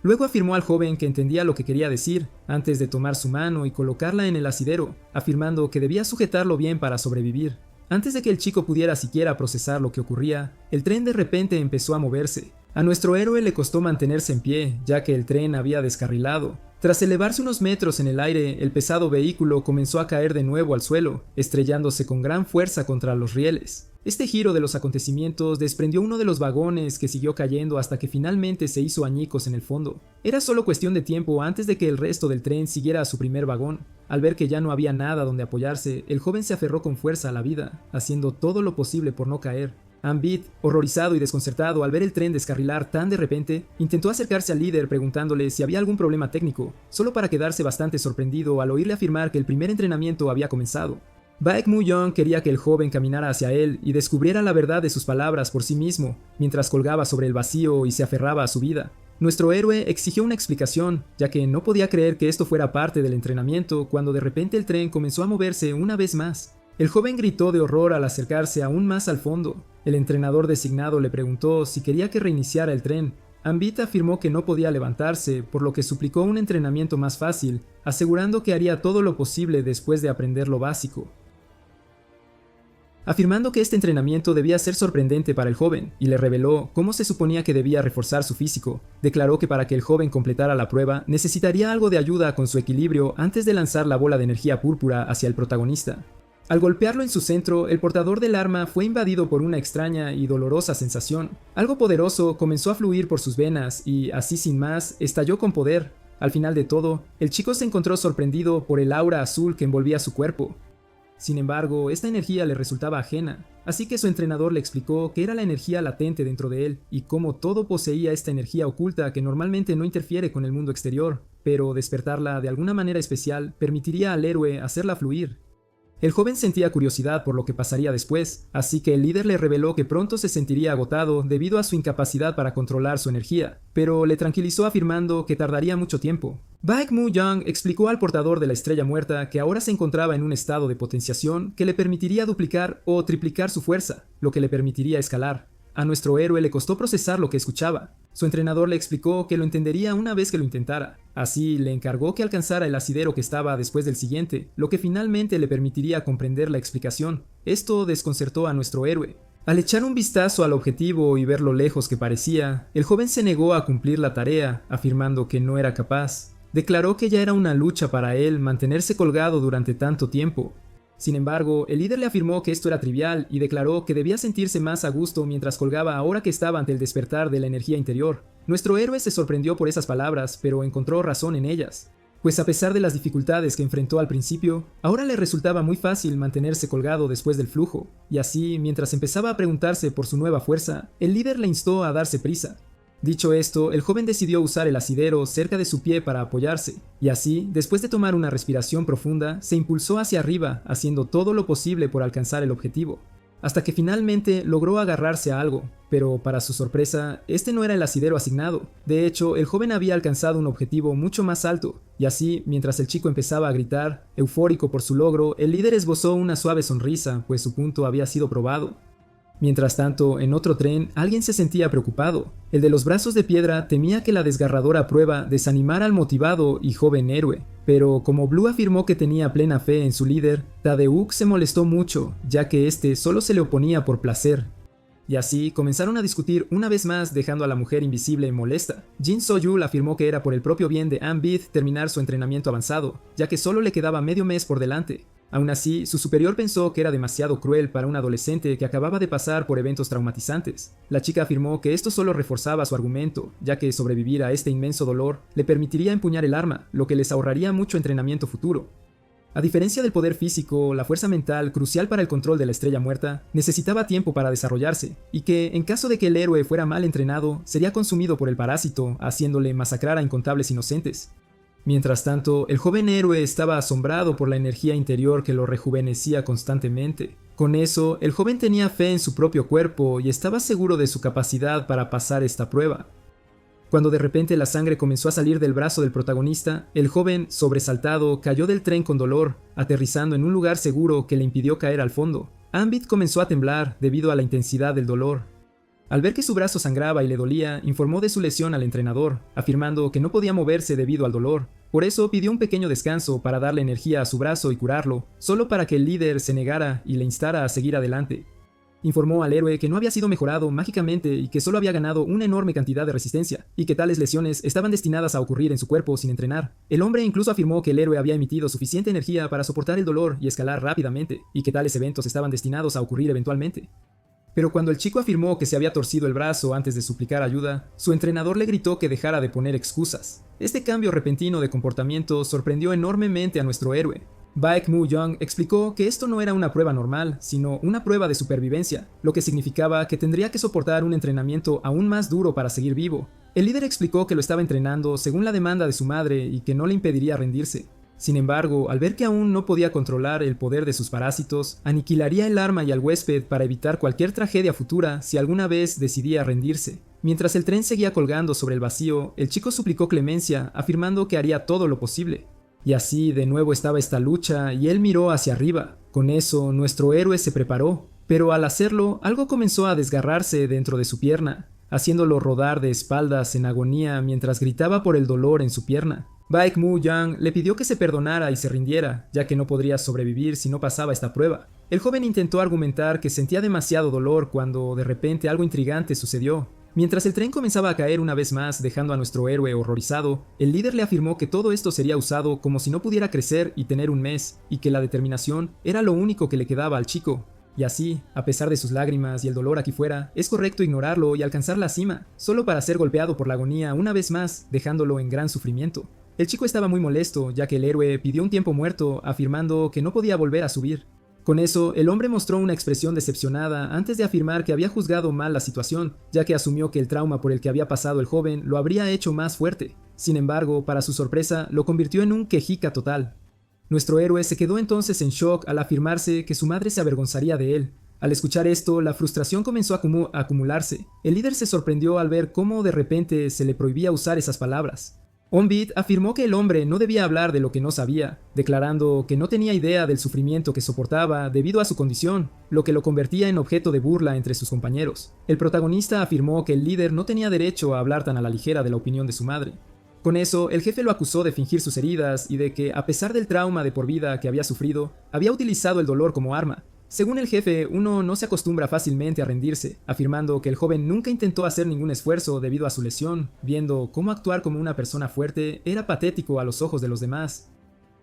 Luego afirmó al joven que entendía lo que quería decir, antes de tomar su mano y colocarla en el asidero, afirmando que debía sujetarlo bien para sobrevivir. Antes de que el chico pudiera siquiera procesar lo que ocurría, el tren de repente empezó a moverse. A nuestro héroe le costó mantenerse en pie, ya que el tren había descarrilado. Tras elevarse unos metros en el aire, el pesado vehículo comenzó a caer de nuevo al suelo, estrellándose con gran fuerza contra los rieles. Este giro de los acontecimientos desprendió uno de los vagones que siguió cayendo hasta que finalmente se hizo añicos en el fondo. Era solo cuestión de tiempo antes de que el resto del tren siguiera a su primer vagón. Al ver que ya no había nada donde apoyarse, el joven se aferró con fuerza a la vida, haciendo todo lo posible por no caer. Ambit, horrorizado y desconcertado al ver el tren descarrilar tan de repente, intentó acercarse al líder preguntándole si había algún problema técnico, solo para quedarse bastante sorprendido al oírle afirmar que el primer entrenamiento había comenzado. Baek Mu-young quería que el joven caminara hacia él y descubriera la verdad de sus palabras por sí mismo, mientras colgaba sobre el vacío y se aferraba a su vida. Nuestro héroe exigió una explicación, ya que no podía creer que esto fuera parte del entrenamiento cuando de repente el tren comenzó a moverse una vez más. El joven gritó de horror al acercarse aún más al fondo. El entrenador designado le preguntó si quería que reiniciara el tren. Ambit afirmó que no podía levantarse, por lo que suplicó un entrenamiento más fácil, asegurando que haría todo lo posible después de aprender lo básico. Afirmando que este entrenamiento debía ser sorprendente para el joven, y le reveló cómo se suponía que debía reforzar su físico. Declaró que para que el joven completara la prueba, necesitaría algo de ayuda con su equilibrio antes de lanzar la bola de energía púrpura hacia el protagonista. Al golpearlo en su centro, el portador del arma fue invadido por una extraña y dolorosa sensación. Algo poderoso comenzó a fluir por sus venas y, así sin más, estalló con poder. Al final de todo, el chico se encontró sorprendido por el aura azul que envolvía su cuerpo. Sin embargo, esta energía le resultaba ajena, así que su entrenador le explicó que era la energía latente dentro de él y cómo todo poseía esta energía oculta que normalmente no interfiere con el mundo exterior, pero despertarla de alguna manera especial permitiría al héroe hacerla fluir. El joven sentía curiosidad por lo que pasaría después, así que el líder le reveló que pronto se sentiría agotado debido a su incapacidad para controlar su energía, pero le tranquilizó afirmando que tardaría mucho tiempo. Baek Mu-young explicó al portador de la estrella muerta que ahora se encontraba en un estado de potenciación que le permitiría duplicar o triplicar su fuerza, lo que le permitiría escalar. A nuestro héroe le costó procesar lo que escuchaba. Su entrenador le explicó que lo entendería una vez que lo intentara. Así, le encargó que alcanzara el asidero que estaba después del siguiente, lo que finalmente le permitiría comprender la explicación. Esto desconcertó a nuestro héroe. Al echar un vistazo al objetivo y ver lo lejos que parecía, el joven se negó a cumplir la tarea, afirmando que no era capaz. Declaró que ya era una lucha para él mantenerse colgado durante tanto tiempo. Sin embargo, el líder le afirmó que esto era trivial y declaró que debía sentirse más a gusto mientras colgaba ahora que estaba ante el despertar de la energía interior. Nuestro héroe se sorprendió por esas palabras, pero encontró razón en ellas, pues a pesar de las dificultades que enfrentó al principio, ahora le resultaba muy fácil mantenerse colgado después del flujo, y así, mientras empezaba a preguntarse por su nueva fuerza, el líder le instó a darse prisa. Dicho esto, el joven decidió usar el asidero cerca de su pie para apoyarse, y así, después de tomar una respiración profunda, se impulsó hacia arriba, haciendo todo lo posible por alcanzar el objetivo, hasta que finalmente logró agarrarse a algo, pero para su sorpresa, este no era el asidero asignado. De hecho, el joven había alcanzado un objetivo mucho más alto, y así, mientras el chico empezaba a gritar, eufórico por su logro, el líder esbozó una suave sonrisa, pues su punto había sido probado. Mientras tanto, en otro tren, alguien se sentía preocupado. El de los brazos de piedra temía que la desgarradora prueba desanimara al motivado y joven héroe. Pero como Blue afirmó que tenía plena fe en su líder, Tadeuk se molestó mucho, ya que este solo se le oponía por placer. Y así comenzaron a discutir una vez más, dejando a la mujer invisible molesta. Jin So-yul afirmó que era por el propio bien de An-bith terminar su entrenamiento avanzado, ya que solo le quedaba medio mes por delante. Aún así, su superior pensó que era demasiado cruel para un adolescente que acababa de pasar por eventos traumatizantes. La chica afirmó que esto solo reforzaba su argumento, ya que sobrevivir a este inmenso dolor le permitiría empuñar el arma, lo que les ahorraría mucho entrenamiento futuro. A diferencia del poder físico, la fuerza mental, crucial para el control de la estrella muerta, necesitaba tiempo para desarrollarse, y que, en caso de que el héroe fuera mal entrenado, sería consumido por el parásito, haciéndole masacrar a incontables inocentes. Mientras tanto, el joven héroe estaba asombrado por la energía interior que lo rejuvenecía constantemente. Con eso, el joven tenía fe en su propio cuerpo y estaba seguro de su capacidad para pasar esta prueba. Cuando de repente la sangre comenzó a salir del brazo del protagonista, el joven, sobresaltado, cayó del tren con dolor, aterrizando en un lugar seguro que le impidió caer al fondo. An-bith comenzó a temblar debido a la intensidad del dolor. Al ver que su brazo sangraba y le dolía, informó de su lesión al entrenador, afirmando que no podía moverse debido al dolor. Por eso pidió un pequeño descanso para darle energía a su brazo y curarlo, solo para que el líder se negara y le instara a seguir adelante. Informó al héroe que no había sido mejorado mágicamente y que solo había ganado una enorme cantidad de resistencia, y que tales lesiones estaban destinadas a ocurrir en su cuerpo sin entrenar. El hombre incluso afirmó que el héroe había emitido suficiente energía para soportar el dolor y escalar rápidamente, y que tales eventos estaban destinados a ocurrir eventualmente. Pero cuando el chico afirmó que se había torcido el brazo antes de suplicar ayuda, su entrenador le gritó que dejara de poner excusas. Este cambio repentino de comportamiento sorprendió enormemente a nuestro héroe. Baek Mu-young explicó que esto no era una prueba normal, sino una prueba de supervivencia, lo que significaba que tendría que soportar un entrenamiento aún más duro para seguir vivo. El líder explicó que lo estaba entrenando según la demanda de su madre y que no le impediría rendirse. Sin embargo, al ver que aún no podía controlar el poder de sus parásitos, aniquilaría el arma y al huésped para evitar cualquier tragedia futura si alguna vez decidía rendirse. Mientras el tren seguía colgando sobre el vacío, el chico suplicó clemencia, afirmando que haría todo lo posible. Y así de nuevo estaba esta lucha y él miró hacia arriba. Con eso, nuestro héroe se preparó, pero al hacerlo, algo comenzó a desgarrarse dentro de su pierna, haciéndolo rodar de espaldas en agonía mientras gritaba por el dolor en su pierna. Baek Mu-young le pidió que se perdonara y se rindiera, ya que no podría sobrevivir si no pasaba esta prueba. El joven intentó argumentar que sentía demasiado dolor cuando de repente algo intrigante sucedió. Mientras el tren comenzaba a caer una vez más, dejando a nuestro héroe horrorizado, el líder le afirmó que todo esto sería usado como si no pudiera crecer y tener un mes, y que la determinación era lo único que le quedaba al chico. Y así, a pesar de sus lágrimas y el dolor aquí fuera, es correcto ignorarlo y alcanzar la cima, solo para ser golpeado por la agonía una vez más, dejándolo en gran sufrimiento. El chico estaba muy molesto, ya que el héroe pidió un tiempo muerto, afirmando que no podía volver a subir. Con eso, el hombre mostró una expresión decepcionada antes de afirmar que había juzgado mal la situación, ya que asumió que el trauma por el que había pasado el joven lo habría hecho más fuerte. Sin embargo, para su sorpresa, lo convirtió en un quejica total. Nuestro héroe se quedó entonces en shock al afirmarse que su madre se avergonzaría de él. Al escuchar esto, la frustración comenzó a acumularse. El líder se sorprendió al ver cómo de repente se le prohibía usar esas palabras. On-Beat afirmó que el hombre no debía hablar de lo que no sabía, declarando que no tenía idea del sufrimiento que soportaba debido a su condición, lo que lo convertía en objeto de burla entre sus compañeros. El protagonista afirmó que el líder no tenía derecho a hablar tan a la ligera de la opinión de su madre. Con eso, el jefe lo acusó de fingir sus heridas y de que, a pesar del trauma de por vida que había sufrido, había utilizado el dolor como arma. Según el jefe, uno no se acostumbra fácilmente a rendirse, afirmando que el joven nunca intentó hacer ningún esfuerzo debido a su lesión, viendo cómo actuar como una persona fuerte era patético a los ojos de los demás.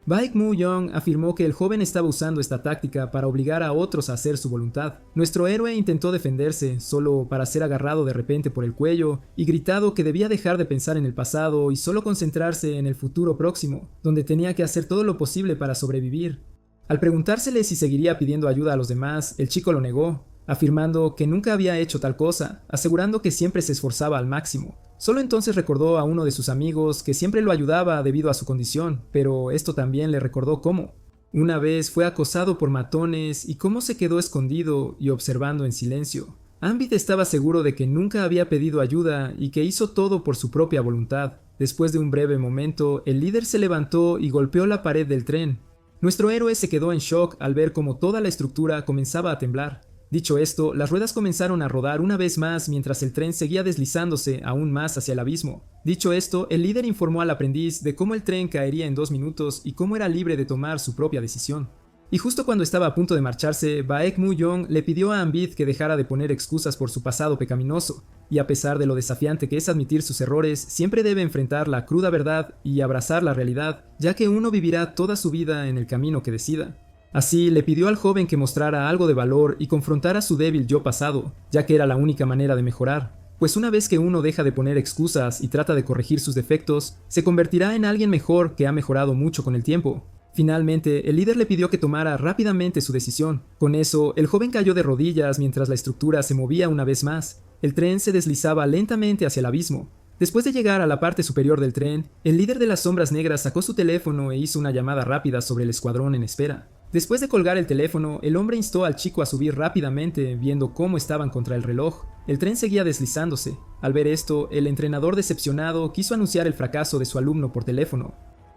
Baek Mu-young afirmó que el joven estaba usando esta táctica para obligar a otros a hacer su voluntad. Nuestro héroe intentó defenderse, solo para ser agarrado de repente por el cuello y gritado que debía dejar de pensar en el pasado y solo concentrarse en el futuro próximo, donde tenía que hacer todo lo posible para sobrevivir. Al preguntársele si seguiría pidiendo ayuda a los demás, el chico lo negó, afirmando que nunca había hecho tal cosa, asegurando que siempre se esforzaba al máximo. Solo entonces recordó a uno de sus amigos que siempre lo ayudaba debido a su condición, pero esto también le recordó cómo una vez fue acosado por matones y cómo se quedó escondido y observando en silencio. On-Beat estaba seguro de que nunca había pedido ayuda y que hizo todo por su propia voluntad. Después de un breve momento, el líder se levantó y golpeó la pared del tren. Nuestro héroe se quedó en shock al ver cómo toda la estructura comenzaba a temblar. Dicho esto, las ruedas comenzaron a rodar una vez más mientras el tren seguía deslizándose aún más hacia el abismo. Dicho esto, el líder informó al aprendiz de cómo el tren caería en 2 minutos y cómo era libre de tomar su propia decisión. Y justo cuando estaba a punto de marcharse, Baek Mu-young le pidió a On-Beat que dejara de poner excusas por su pasado pecaminoso, y a pesar de lo desafiante que es admitir sus errores, siempre debe enfrentar la cruda verdad y abrazar la realidad, ya que uno vivirá toda su vida en el camino que decida. Así, le pidió al joven que mostrara algo de valor y confrontara su débil yo pasado, ya que era la única manera de mejorar. Pues una vez que uno deja de poner excusas y trata de corregir sus defectos, se convertirá en alguien mejor que ha mejorado mucho con el tiempo. Finalmente, el líder le pidió que tomara rápidamente su decisión. Con eso, el joven cayó de rodillas mientras la estructura se movía una vez más. El tren se deslizaba lentamente hacia el abismo. Después de llegar a la parte superior del tren, el líder de las sombras negras sacó su teléfono e hizo una llamada rápida sobre el escuadrón en espera. Después de colgar el teléfono, el hombre instó al chico a subir rápidamente, viendo cómo estaban contra el reloj. El tren seguía deslizándose. Al ver esto, el entrenador decepcionado quiso anunciar el fracaso de su alumno por teléfono.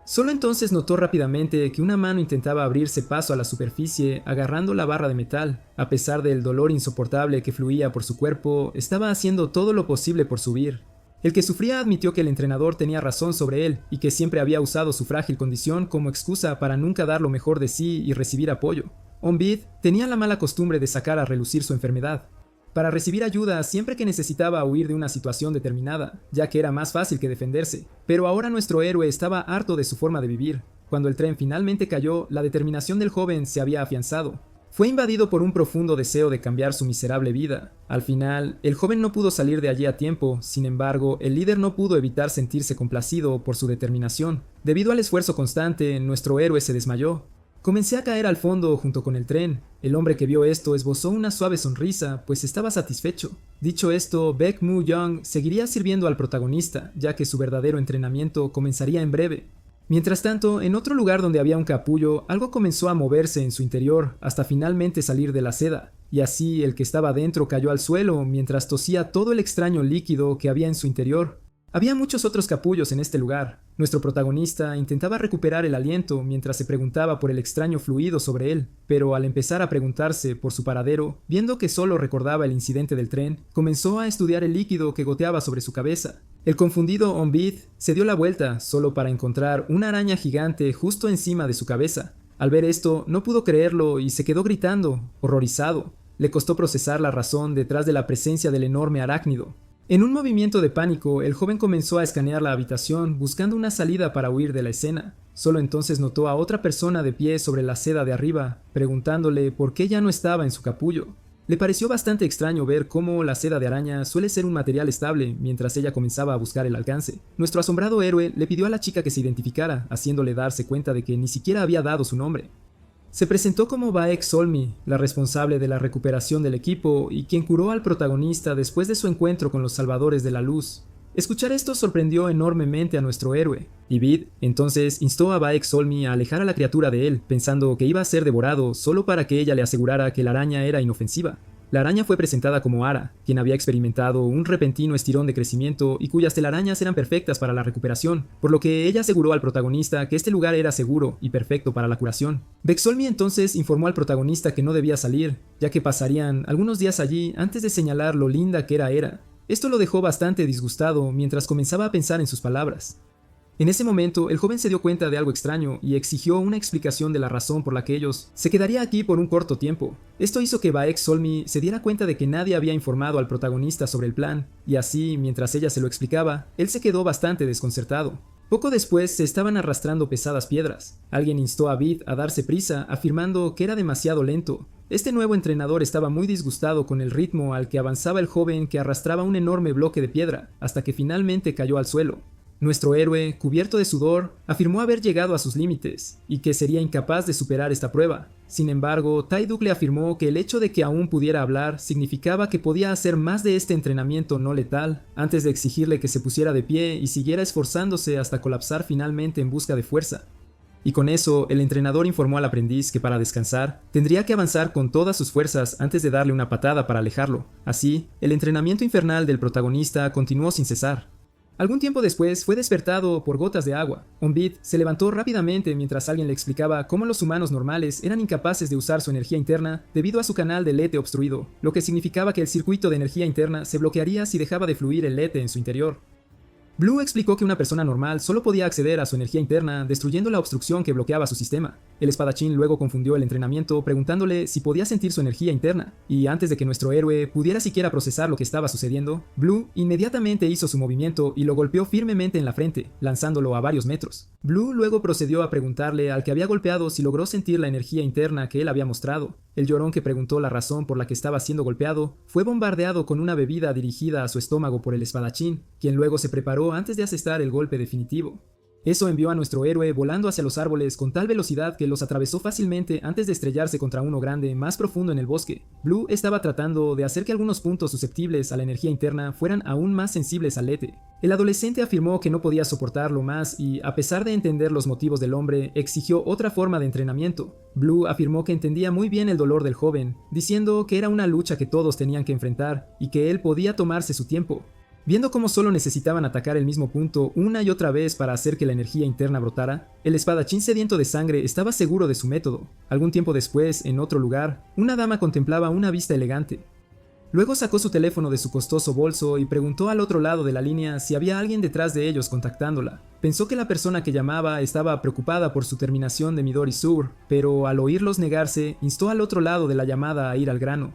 Solo entonces notó rápidamente que una mano intentaba abrirse paso a la superficie agarrando la barra de metal. A pesar del dolor insoportable que fluía por su cuerpo, estaba haciendo todo lo posible por subir. El que sufría admitió que el entrenador tenía razón sobre él y que siempre había usado su frágil condición como excusa para nunca dar lo mejor de sí y recibir apoyo. On-Beat tenía la mala costumbre de sacar a relucir su enfermedad, para recibir ayuda siempre que necesitaba huir de una situación determinada, ya que era más fácil que defenderse. Pero ahora nuestro héroe estaba harto de su forma de vivir. Cuando el tren finalmente cayó, la determinación del joven se había afianzado. Fue invadido por un profundo deseo de cambiar su miserable vida. Al final, el joven no pudo salir de allí a tiempo, sin embargo, el líder no pudo evitar sentirse complacido por su determinación. Debido al esfuerzo constante, nuestro héroe se desmayó. Comencé a caer al fondo junto con el tren. El hombre que vio esto esbozó una suave sonrisa, pues estaba satisfecho. Dicho esto, Baek Mu-young seguiría sirviendo al protagonista, ya que su verdadero entrenamiento comenzaría en breve. Mientras tanto, en otro lugar donde había un capullo, algo comenzó a moverse en su interior, hasta finalmente salir de la seda, y así el que estaba dentro cayó al suelo mientras tosía todo el extraño líquido que había en su interior. Había muchos otros capullos en este lugar. Nuestro protagonista intentaba recuperar el aliento mientras se preguntaba por el extraño fluido sobre él, pero al empezar a preguntarse por su paradero, viendo que solo recordaba el incidente del tren, comenzó a estudiar el líquido que goteaba sobre su cabeza. El confundido On-Beat se dio la vuelta solo para encontrar una araña gigante justo encima de su cabeza. Al ver esto, no pudo creerlo y se quedó gritando, horrorizado. Le costó procesar la razón detrás de la presencia del enorme arácnido. En un movimiento de pánico, el joven comenzó a escanear la habitación buscando una salida para huir de la escena. Solo entonces notó a otra persona de pie sobre la seda de arriba, preguntándole por qué ya no estaba en su capullo. Le pareció bastante extraño ver cómo la seda de araña suele ser un material estable mientras ella comenzaba a buscar el alcance. Nuestro asombrado héroe le pidió a la chica que se identificara, haciéndole darse cuenta de que ni siquiera había dado su nombre. Se presentó como Baek Solmi, la responsable de la recuperación del equipo y quien curó al protagonista después de su encuentro con los Salvadores de la Luz. Escuchar esto sorprendió enormemente a nuestro héroe, y Vid entonces instó a Baek Solmi a alejar a la criatura de él, pensando que iba a ser devorado solo para que ella le asegurara que la araña era inofensiva. La araña fue presentada como Ara, quien había experimentado un repentino estirón de crecimiento y cuyas telarañas eran perfectas para la recuperación, por lo que ella aseguró al protagonista que este lugar era seguro y perfecto para la curación. Vexolmi entonces informó al protagonista que no debía salir, ya que pasarían algunos días allí antes de señalar lo linda que era Hera. Esto lo dejó bastante disgustado mientras comenzaba a pensar en sus palabras. En ese momento, el joven se dio cuenta de algo extraño y exigió una explicación de la razón por la que ellos se quedaría aquí por un corto tiempo. Esto hizo que Baek Solmi se diera cuenta de que nadie había informado al protagonista sobre el plan, y así, mientras ella se lo explicaba, él se quedó bastante desconcertado. Poco después se estaban arrastrando pesadas piedras. Alguien instó a Vid a darse prisa, afirmando que era demasiado lento. Este nuevo entrenador estaba muy disgustado con el ritmo al que avanzaba el joven que arrastraba un enorme bloque de piedra, hasta que finalmente cayó al suelo. Nuestro héroe, cubierto de sudor, afirmó haber llegado a sus límites, y que sería incapaz de superar esta prueba. Sin embargo, Taiduk le afirmó que el hecho de que aún pudiera hablar significaba que podía hacer más de este entrenamiento no letal, antes de exigirle que se pusiera de pie y siguiera esforzándose hasta colapsar finalmente en busca de fuerza. Y con eso, el entrenador informó al aprendiz que para descansar, tendría que avanzar con todas sus fuerzas antes de darle una patada para alejarlo. Así, el entrenamiento infernal del protagonista continuó sin cesar. Algún tiempo después fue despertado por gotas de agua. Onbit se levantó rápidamente mientras alguien le explicaba cómo los humanos normales eran incapaces de usar su energía interna debido a su canal de lete obstruido, lo que significaba que el circuito de energía interna se bloquearía si dejaba de fluir el lete en su interior. Blue explicó que una persona normal solo podía acceder a su energía interna destruyendo la obstrucción que bloqueaba su sistema. El espadachín luego confundió el entrenamiento preguntándole si podía sentir su energía interna, y antes de que nuestro héroe pudiera siquiera procesar lo que estaba sucediendo, Blue inmediatamente hizo su movimiento y lo golpeó firmemente en la frente, lanzándolo a varios metros. Blue luego procedió a preguntarle al que había golpeado si logró sentir la energía interna que él había mostrado. El llorón, que preguntó la razón por la que estaba siendo golpeado, fue bombardeado con una bebida dirigida a su estómago por el espadachín, quien luego se preparó antes de asestar el golpe definitivo. Eso envió a nuestro héroe volando hacia los árboles con tal velocidad que los atravesó fácilmente antes de estrellarse contra uno grande más profundo en el bosque. Blue estaba tratando de hacer que algunos puntos susceptibles a la energía interna fueran aún más sensibles al lete. El adolescente afirmó que no podía soportarlo más y, a pesar de entender los motivos del hombre, exigió otra forma de entrenamiento. Blue afirmó que entendía muy bien el dolor del joven, diciendo que era una lucha que todos tenían que enfrentar y que él podía tomarse su tiempo. Viendo cómo solo necesitaban atacar el mismo punto una y otra vez para hacer que la energía interna brotara, el espadachín sediento de sangre estaba seguro de su método. Algún tiempo después, en otro lugar, una dama contemplaba una vista elegante. Luego sacó su teléfono de su costoso bolso y preguntó al otro lado de la línea si había alguien detrás de ellos contactándola. Pensó que la persona que llamaba estaba preocupada por su terminación de Midori Sur, pero al oírlos negarse, instó al otro lado de la llamada a ir al grano.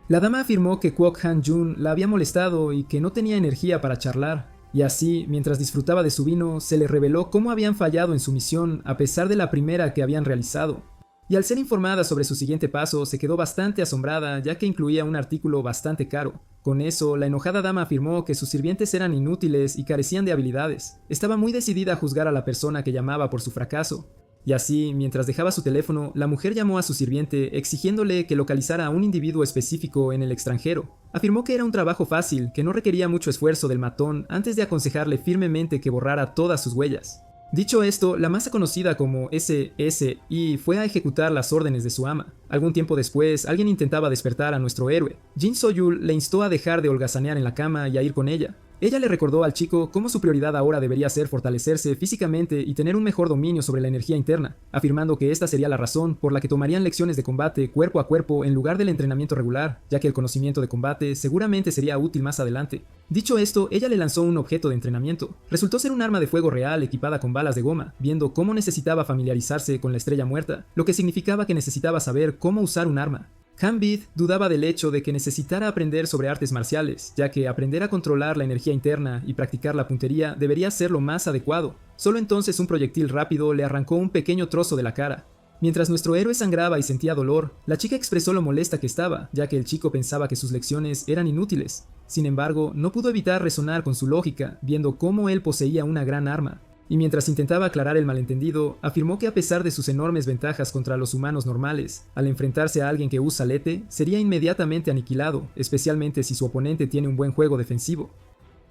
La dama afirmó que Kwok Han-jun la había molestado y que no tenía energía para charlar, y así, mientras disfrutaba de su vino, se le reveló cómo habían fallado en su misión a pesar de la primera que habían realizado. Y al ser informada sobre su siguiente paso, se quedó bastante asombrada ya que incluía un artículo bastante caro. Con eso, la enojada dama afirmó que sus sirvientes eran inútiles y carecían de habilidades. Estaba muy decidida a juzgar a la persona que llamaba por su fracaso. Y así, mientras dejaba su teléfono, la mujer llamó a su sirviente exigiéndole que localizara a un individuo específico en el extranjero. Afirmó que era un trabajo fácil, que no requería mucho esfuerzo del matón antes de aconsejarle firmemente que borrara todas sus huellas. Dicho esto, la masa conocida como SSI fue a ejecutar las órdenes de su ama. Algún tiempo después, alguien intentaba despertar a nuestro héroe. Jin So-yul le instó a dejar de holgazanear en la cama y a ir con ella. Ella le recordó al chico cómo su prioridad ahora debería ser fortalecerse físicamente y tener un mejor dominio sobre la energía interna, afirmando que esta sería la razón por la que tomarían lecciones de combate cuerpo a cuerpo en lugar del entrenamiento regular, ya que el conocimiento de combate seguramente sería útil más adelante. Dicho esto, ella le lanzó un objeto de entrenamiento. Resultó ser un arma de fuego real equipada con balas de goma, viendo cómo necesitaba familiarizarse con la estrella muerta, lo que significaba que necesitaba saber cómo usar un arma. Han-bid dudaba del hecho de que necesitara aprender sobre artes marciales, ya que aprender a controlar la energía interna y practicar la puntería debería ser lo más adecuado. Solo entonces un proyectil rápido le arrancó un pequeño trozo de la cara. Mientras nuestro héroe sangraba y sentía dolor, la chica expresó lo molesta que estaba, ya que el chico pensaba que sus lecciones eran inútiles. Sin embargo, no pudo evitar resonar con su lógica, viendo cómo él poseía una gran arma. Y mientras intentaba aclarar el malentendido, afirmó que a pesar de sus enormes ventajas contra los humanos normales, al enfrentarse a alguien que usa lete, sería inmediatamente aniquilado, especialmente si su oponente tiene un buen juego defensivo.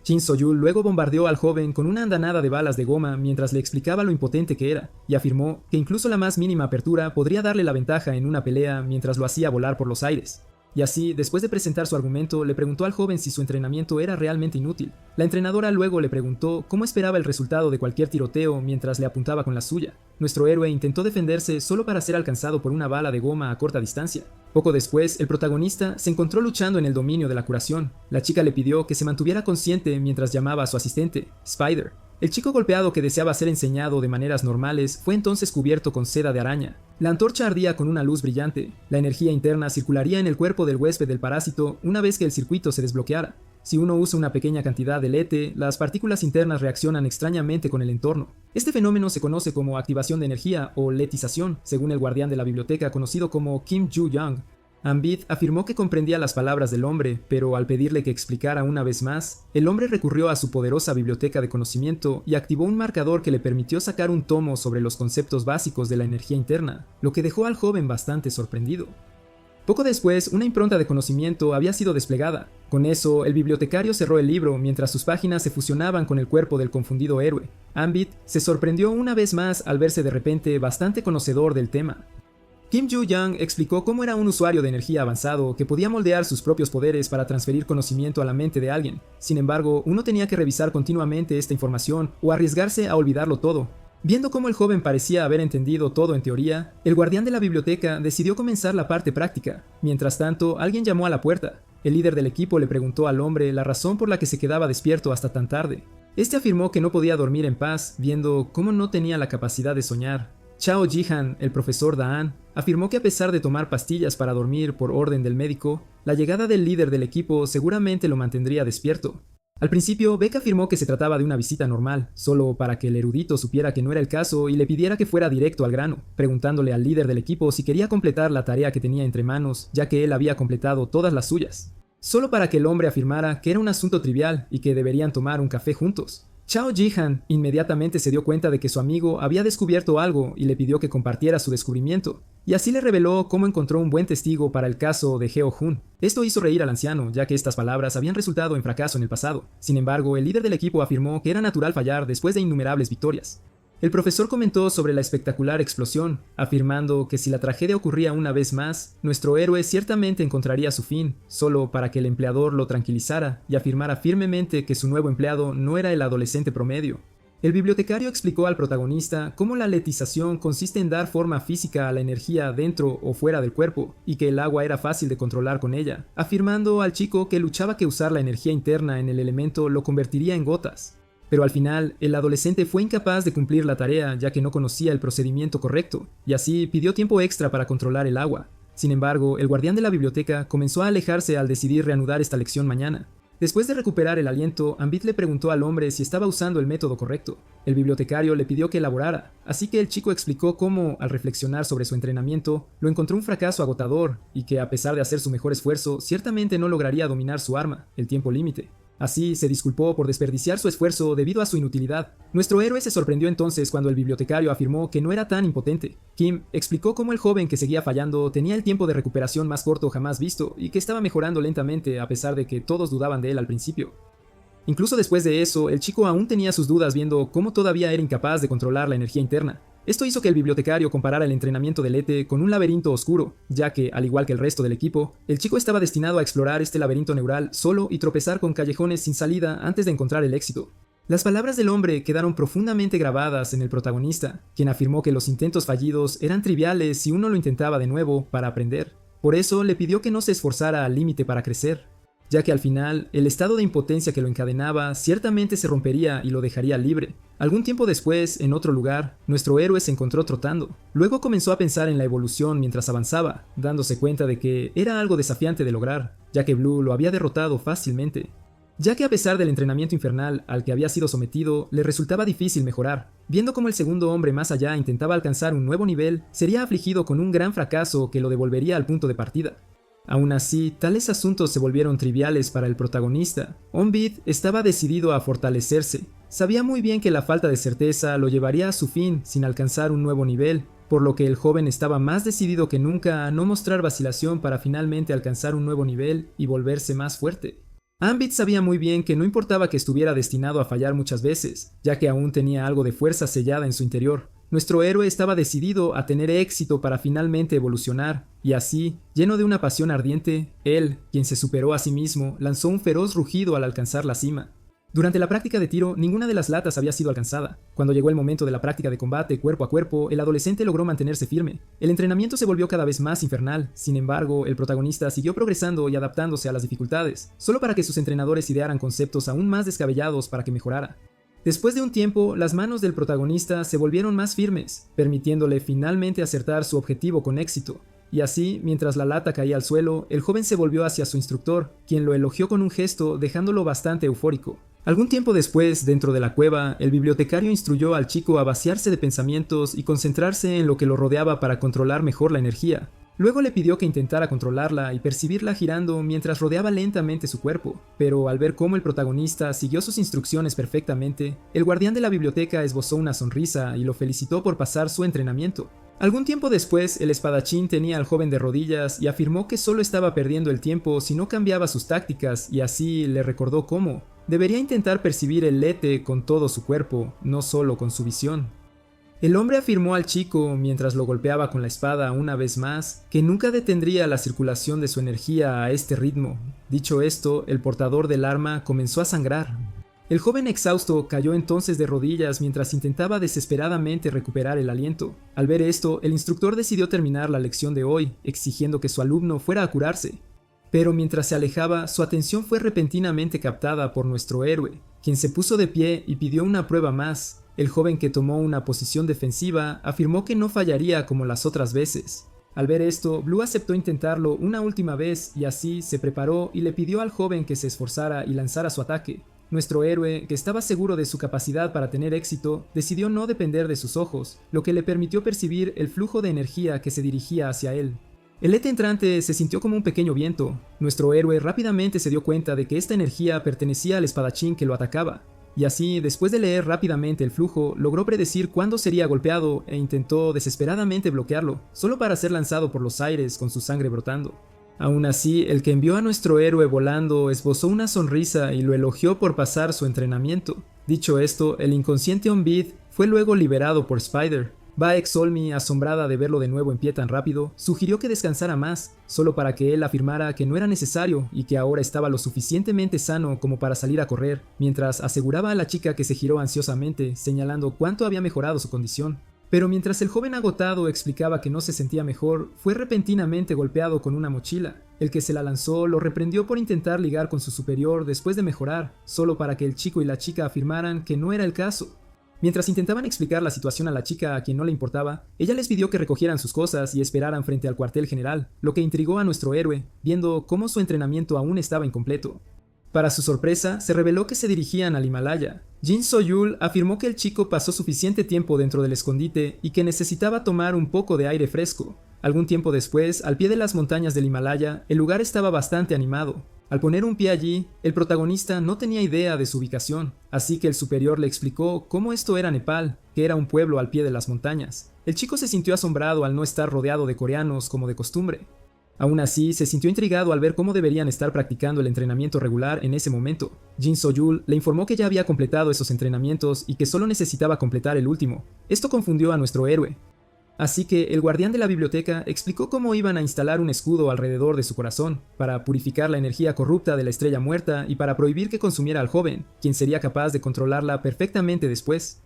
Shin So-yul luego bombardeó al joven con una andanada de balas de goma mientras le explicaba lo impotente que era, y afirmó que incluso la más mínima apertura podría darle la ventaja en una pelea mientras lo hacía volar por los aires. Y así, después de presentar su argumento, le preguntó al joven si su entrenamiento era realmente inútil. La entrenadora luego le preguntó cómo esperaba el resultado de cualquier tiroteo mientras le apuntaba con la suya. Nuestro héroe intentó defenderse solo para ser alcanzado por una bala de goma a corta distancia. Poco después, el protagonista se encontró luchando en el dominio de la curación. La chica le pidió que se mantuviera consciente mientras llamaba a su asistente, Spider. El chico golpeado que deseaba ser enseñado de maneras normales fue entonces cubierto con seda de araña. La antorcha ardía con una luz brillante. La energía interna circularía en el cuerpo del huésped del parásito una vez que el circuito se desbloqueara. Si uno usa una pequeña cantidad de lete, las partículas internas reaccionan extrañamente con el entorno. Este fenómeno se conoce como activación de energía o letización, según el guardián de la biblioteca conocido como Kim Ju-young. Ambit afirmó que comprendía las palabras del hombre, pero al pedirle que explicara una vez más, el hombre recurrió a su poderosa biblioteca de conocimiento y activó un marcador que le permitió sacar un tomo sobre los conceptos básicos de la energía interna, lo que dejó al joven bastante sorprendido. Poco después, una impronta de conocimiento había sido desplegada. Con eso, el bibliotecario cerró el libro mientras sus páginas se fusionaban con el cuerpo del confundido héroe. Ambit se sorprendió una vez más al verse de repente bastante conocedor del tema. Kim Ju-young explicó cómo era un usuario de energía avanzado que podía moldear sus propios poderes para transferir conocimiento a la mente de alguien. Sin embargo, uno tenía que revisar continuamente esta información o arriesgarse a olvidarlo todo. Viendo cómo el joven parecía haber entendido todo en teoría, el guardián de la biblioteca decidió comenzar la parte práctica. Mientras tanto, alguien llamó a la puerta. El líder del equipo le preguntó al hombre la razón por la que se quedaba despierto hasta tan tarde. Este afirmó que no podía dormir en paz, viendo cómo no tenía la capacidad de soñar. Chao Ji-han, el profesor Daan, afirmó que a pesar de tomar pastillas para dormir por orden del médico, la llegada del líder del equipo seguramente lo mantendría despierto. Al principio, Beck afirmó que se trataba de una visita normal, solo para que el erudito supiera que no era el caso y le pidiera que fuera directo al grano, preguntándole al líder del equipo si quería completar la tarea que tenía entre manos, ya que él había completado todas las suyas. Solo para que el hombre afirmara que era un asunto trivial y que deberían tomar un café juntos. Chao Ji-han inmediatamente se dio cuenta de que su amigo había descubierto algo y le pidió que compartiera su descubrimiento, y así le reveló cómo encontró un buen testigo para el caso de Heo-hun. Esto hizo reír al anciano, ya que estas palabras habían resultado en fracaso en el pasado. Sin embargo, el líder del equipo afirmó que era natural fallar después de innumerables victorias. El profesor comentó sobre la espectacular explosión, afirmando que si la tragedia ocurría una vez más, nuestro héroe ciertamente encontraría su fin, solo para que el empleador lo tranquilizara y afirmara firmemente que su nuevo empleado no era el adolescente promedio. El bibliotecario explicó al protagonista cómo la letización consiste en dar forma física a la energía dentro o fuera del cuerpo, y que el agua era fácil de controlar con ella, afirmando al chico que luchaba que usar la energía interna en el elemento lo convertiría en gotas. Pero al final, el adolescente fue incapaz de cumplir la tarea ya que no conocía el procedimiento correcto, y así pidió tiempo extra para controlar el agua. Sin embargo, el guardián de la biblioteca comenzó a alejarse al decidir reanudar esta lección mañana. Después de recuperar el aliento, Ambit le preguntó al hombre si estaba usando el método correcto. El bibliotecario le pidió que elaborara, así que el chico explicó cómo, al reflexionar sobre su entrenamiento, lo encontró un fracaso agotador, y que a pesar de hacer su mejor esfuerzo, ciertamente no lograría dominar su arma, el tiempo límite. Así, se disculpó por desperdiciar su esfuerzo debido a su inutilidad. Nuestro héroe se sorprendió entonces cuando el bibliotecario afirmó que no era tan impotente. Kim explicó cómo el joven que seguía fallando tenía el tiempo de recuperación más corto jamás visto y que estaba mejorando lentamente a pesar de que todos dudaban de él al principio. Incluso después de eso, el chico aún tenía sus dudas viendo cómo todavía era incapaz de controlar la energía interna. Esto hizo que el bibliotecario comparara el entrenamiento de Lete con un laberinto oscuro, ya que, al igual que el resto del equipo, el chico estaba destinado a explorar este laberinto neural solo y tropezar con callejones sin salida antes de encontrar el éxito. Las palabras del hombre quedaron profundamente grabadas en el protagonista, quien afirmó que los intentos fallidos eran triviales si uno lo intentaba de nuevo para aprender. Por eso le pidió que no se esforzara al límite para crecer, ya que al final, el estado de impotencia que lo encadenaba ciertamente se rompería y lo dejaría libre. Algún tiempo después, en otro lugar, nuestro héroe se encontró trotando. Luego comenzó a pensar en la evolución mientras avanzaba, dándose cuenta de que era algo desafiante de lograr, ya que Blue lo había derrotado fácilmente. ya que a pesar del entrenamiento infernal al que había sido sometido, le resultaba difícil mejorar. Viendo cómo el segundo hombre más allá intentaba alcanzar un nuevo nivel, sería afligido con un gran fracaso que lo devolvería al punto de partida. Aún así, tales asuntos se volvieron triviales para el protagonista. Onbit estaba decidido a fortalecerse. Sabía muy bien que la falta de certeza lo llevaría a su fin sin alcanzar un nuevo nivel, por lo que el joven estaba más decidido que nunca a no mostrar vacilación para finalmente alcanzar un nuevo nivel y volverse más fuerte. Ambit sabía muy bien que no importaba que estuviera destinado a fallar muchas veces, ya que aún tenía algo de fuerza sellada en su interior. Nuestro héroe estaba decidido a tener éxito para finalmente evolucionar, y así, lleno de una pasión ardiente, él, quien se superó a sí mismo, lanzó un feroz rugido al alcanzar la cima. Durante la práctica de tiro, ninguna de las latas había sido alcanzada. Cuando llegó el momento de la práctica de combate cuerpo a cuerpo, el adolescente logró mantenerse firme. El entrenamiento se volvió cada vez más infernal. Sin embargo, el protagonista siguió progresando y adaptándose a las dificultades, solo para que sus entrenadores idearan conceptos aún más descabellados para que mejorara. Después de un tiempo, las manos del protagonista se volvieron más firmes, permitiéndole finalmente acertar su objetivo con éxito. Y así, mientras la lata caía al suelo, el joven se volvió hacia su instructor, quien lo elogió con un gesto dejándolo bastante eufórico. Algún tiempo después, dentro de la cueva, el bibliotecario instruyó al chico a vaciarse de pensamientos y concentrarse en lo que lo rodeaba para controlar mejor la energía. Luego le pidió que intentara controlarla y percibirla girando mientras rodeaba lentamente su cuerpo, pero al ver cómo el protagonista siguió sus instrucciones perfectamente, el guardián de la biblioteca esbozó una sonrisa y lo felicitó por pasar su entrenamiento. Algún tiempo después, el espadachín tenía al joven de rodillas y afirmó que solo estaba perdiendo el tiempo si no cambiaba sus tácticas, y así le recordó cómo debería intentar percibir el lete con todo su cuerpo, no solo con su visión. El hombre afirmó al chico, mientras lo golpeaba con la espada una vez más, que nunca detendría la circulación de su energía a este ritmo. Dicho esto, el portador del arma comenzó a sangrar. El joven exhausto cayó entonces de rodillas mientras intentaba desesperadamente recuperar el aliento. Al ver esto, el instructor decidió terminar la lección de hoy, exigiendo que su alumno fuera a curarse. Pero mientras se alejaba, su atención fue repentinamente captada por nuestro héroe, quien se puso de pie y pidió una prueba más. El joven, que tomó una posición defensiva, afirmó que no fallaría como las otras veces. Al ver esto, Blue aceptó intentarlo una última vez y así se preparó y le pidió al joven que se esforzara y lanzara su ataque. Nuestro héroe, que estaba seguro de su capacidad para tener éxito, decidió no depender de sus ojos, lo que le permitió percibir el flujo de energía que se dirigía hacia él. El lete entrante se sintió como un pequeño viento. Nuestro héroe rápidamente se dio cuenta de que esta energía pertenecía al espadachín que lo atacaba. Y así, después de leer rápidamente el flujo, logró predecir cuándo sería golpeado e intentó desesperadamente bloquearlo, solo para ser lanzado por los aires con su sangre brotando. Aún así, el que envió a nuestro héroe volando esbozó una sonrisa y lo elogió por pasar su entrenamiento. Dicho esto, el inconsciente Onbit fue luego liberado por Spider. Baek Solmi, asombrada de verlo de nuevo en pie tan rápido, sugirió que descansara más, solo para que él afirmara que no era necesario y que ahora estaba lo suficientemente sano como para salir a correr, mientras aseguraba a la chica que se giró ansiosamente, señalando cuánto había mejorado su condición. Pero mientras el joven agotado explicaba que no se sentía mejor, fue repentinamente golpeado con una mochila. El que se la lanzó lo reprendió por intentar ligar con su superior después de mejorar, solo para que el chico y la chica afirmaran que no era el caso. Mientras intentaban explicar la situación a la chica a quien no le importaba, ella les pidió que recogieran sus cosas y esperaran frente al cuartel general, lo que intrigó a nuestro héroe, viendo cómo su entrenamiento aún estaba incompleto. Para su sorpresa, se reveló que se dirigían al Himalaya. Jin Soyul afirmó que el chico pasó suficiente tiempo dentro del escondite y que necesitaba tomar un poco de aire fresco. Algún tiempo después, al pie de las montañas del Himalaya, el lugar estaba bastante animado. Al poner un pie allí, el protagonista no tenía idea de su ubicación, así que el superior le explicó cómo esto era Nepal, que era un pueblo al pie de las montañas. El chico se sintió asombrado al no estar rodeado de coreanos como de costumbre. Aún así, se sintió intrigado al ver cómo deberían estar practicando el entrenamiento regular en ese momento. Jin Soyul le informó que ya había completado esos entrenamientos y que solo necesitaba completar el último. Esto confundió a nuestro héroe. Así que el guardián de la biblioteca explicó cómo iban a instalar un escudo alrededor de su corazón, para purificar la energía corrupta de la estrella muerta y para prohibir que consumiera al joven, quien sería capaz de controlarla perfectamente después.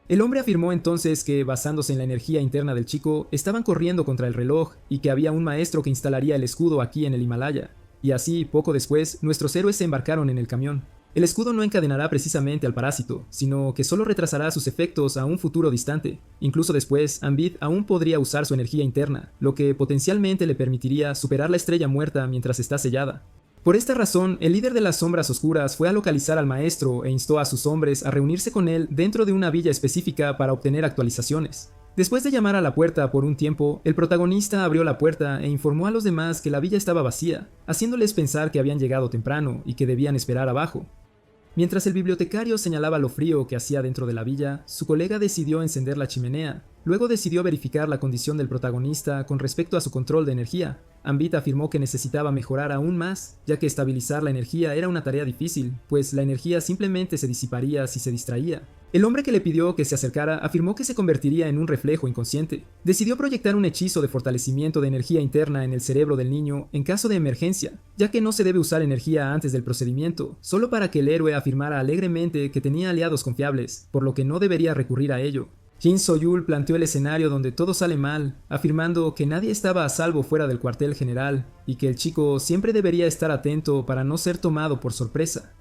El hombre afirmó entonces que, basándose en la energía interna del chico, estaban corriendo contra el reloj y que había un maestro que instalaría el escudo aquí en el Himalaya. Y así, poco después, nuestros héroes se embarcaron en el camión. El escudo no encadenará precisamente al parásito, sino que solo retrasará sus efectos a un futuro distante. Incluso después, Ambit aún podría usar su energía interna, lo que potencialmente le permitiría superar la estrella muerta mientras está sellada. Por esta razón, el líder de las sombras oscuras fue a localizar al maestro e instó a sus hombres a reunirse con él dentro de una villa específica para obtener actualizaciones. Después de llamar a la puerta por un tiempo, el protagonista abrió la puerta e informó a los demás que la villa estaba vacía, haciéndoles pensar que habían llegado temprano y que debían esperar abajo. Mientras el bibliotecario señalaba lo frío que hacía dentro de la villa, su colega decidió encender la chimenea. Luego decidió verificar la condición del protagonista con respecto a su control de energía. Ambit afirmó que necesitaba mejorar aún más, ya que estabilizar la energía era una tarea difícil, pues la energía simplemente se disiparía si se distraía. El hombre que le pidió que se acercara afirmó que se convertiría en un reflejo inconsciente. Decidió proyectar un hechizo de fortalecimiento de energía interna en el cerebro del niño en caso de emergencia, ya que no se debe usar energía antes del procedimiento, solo para que el héroe afirmara alegremente que tenía aliados confiables, por lo que no debería recurrir a ello. Jin So-yul planteó el escenario donde todo sale mal, afirmando que nadie estaba a salvo fuera del cuartel general y que el chico siempre debería estar atento para no ser tomado por sorpresa.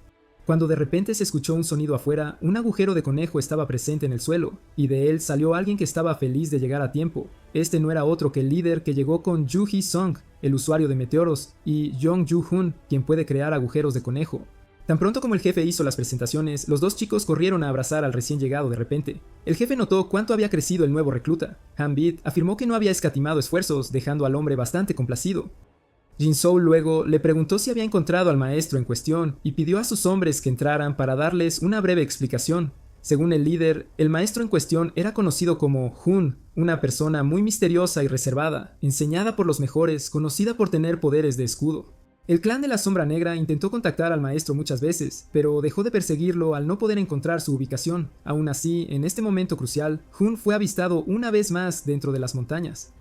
Cuando de repente se escuchó un sonido afuera, un agujero de conejo estaba presente en el suelo, y de él salió alguien que estaba feliz de llegar a tiempo. Este no era otro que el líder que llegó con Yu Hee-sung, el usuario de meteoros, y Jong Ju-hun, quien puede crear agujeros de conejo. Tan pronto como el jefe hizo las presentaciones, los dos chicos corrieron a abrazar al recién llegado de repente. El jefe notó cuánto había crecido el nuevo recluta. Han-bit afirmó que no había escatimado esfuerzos, dejando al hombre bastante complacido. Jin-soo luego le preguntó si había encontrado al maestro en cuestión y pidió a sus hombres que entraran para darles una breve explicación. Según el líder, el maestro en cuestión era conocido como Hun, una persona muy misteriosa y reservada, enseñada por los mejores, conocida por tener poderes de escudo. El clan de la Sombra Negra intentó contactar al maestro muchas veces, pero dejó de perseguirlo al no poder encontrar su ubicación. Aún así, en este momento crucial, Hun fue avistado una vez más dentro de las montañas.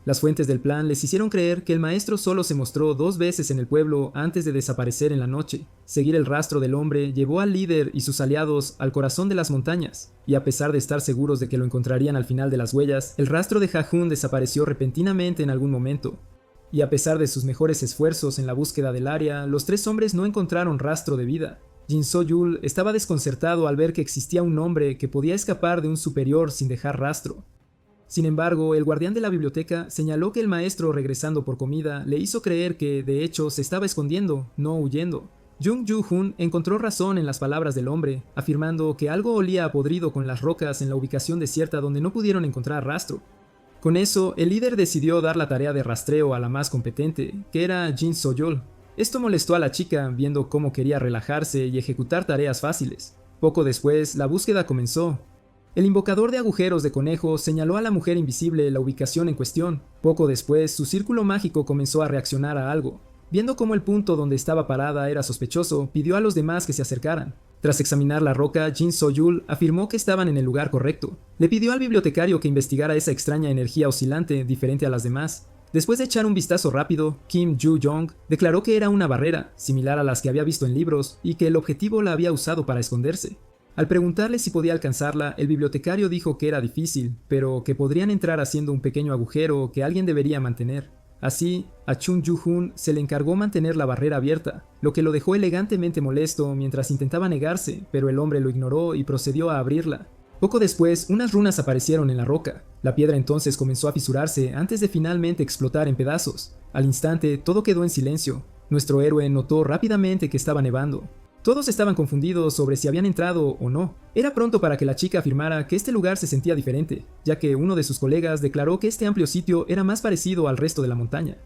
Las fuentes del plan les hicieron creer que el maestro solo se mostró 2 veces en el pueblo antes de desaparecer en la noche. Seguir el rastro del hombre llevó al líder y sus aliados al corazón de las montañas, y a pesar de estar seguros de que lo encontrarían al final de las huellas, el rastro de Ha-hun desapareció repentinamente en algún momento. Y a pesar de sus mejores esfuerzos en la búsqueda del área, los 3 hombres no encontraron rastro de vida. Jin So-yul estaba desconcertado al ver que existía un hombre que podía escapar de un superior sin dejar rastro. Sin embargo, el guardián de la biblioteca señaló que el maestro, regresando por comida, le hizo creer que, de hecho, se estaba escondiendo, no huyendo. Jung Ju-hun encontró razón en las palabras del hombre, afirmando que algo olía a podrido con las rocas en la ubicación desierta donde no pudieron encontrar rastro. Con eso, el líder decidió dar la tarea de rastreo a la más competente, que era Jin So-yul. Esto molestó a la chica, viendo cómo quería relajarse y ejecutar tareas fáciles. Poco después, la búsqueda comenzó. El invocador de agujeros de conejo señaló a la mujer invisible la ubicación en cuestión. Poco después, su círculo mágico comenzó a reaccionar a algo. Viendo cómo el punto donde estaba parada era sospechoso, pidió a los demás que se acercaran. Tras examinar la roca, Jin So-yul afirmó que estaban en el lugar correcto. Le pidió al bibliotecario que investigara esa extraña energía oscilante diferente a las demás. Después de echar un vistazo rápido, Kim Ju-jong declaró que era una barrera, similar a las que había visto en libros, y que el objetivo la había usado para esconderse. Al preguntarle si podía alcanzarla, el bibliotecario dijo que era difícil, pero que podrían entrar haciendo un pequeño agujero que alguien debería mantener. Así, a Chung Ju-hun se le encargó mantener la barrera abierta, lo que lo dejó elegantemente molesto mientras intentaba negarse, pero el hombre lo ignoró y procedió a abrirla. Poco después, unas runas aparecieron en la roca. La piedra entonces comenzó a fisurarse antes de finalmente explotar en pedazos. Al instante, todo quedó en silencio. Nuestro héroe notó rápidamente que estaba nevando. Todos estaban confundidos sobre si habían entrado o no. Era pronto para que la chica afirmara que este lugar se sentía diferente, ya que uno de sus colegas declaró que este amplio sitio era más parecido al resto de la montaña.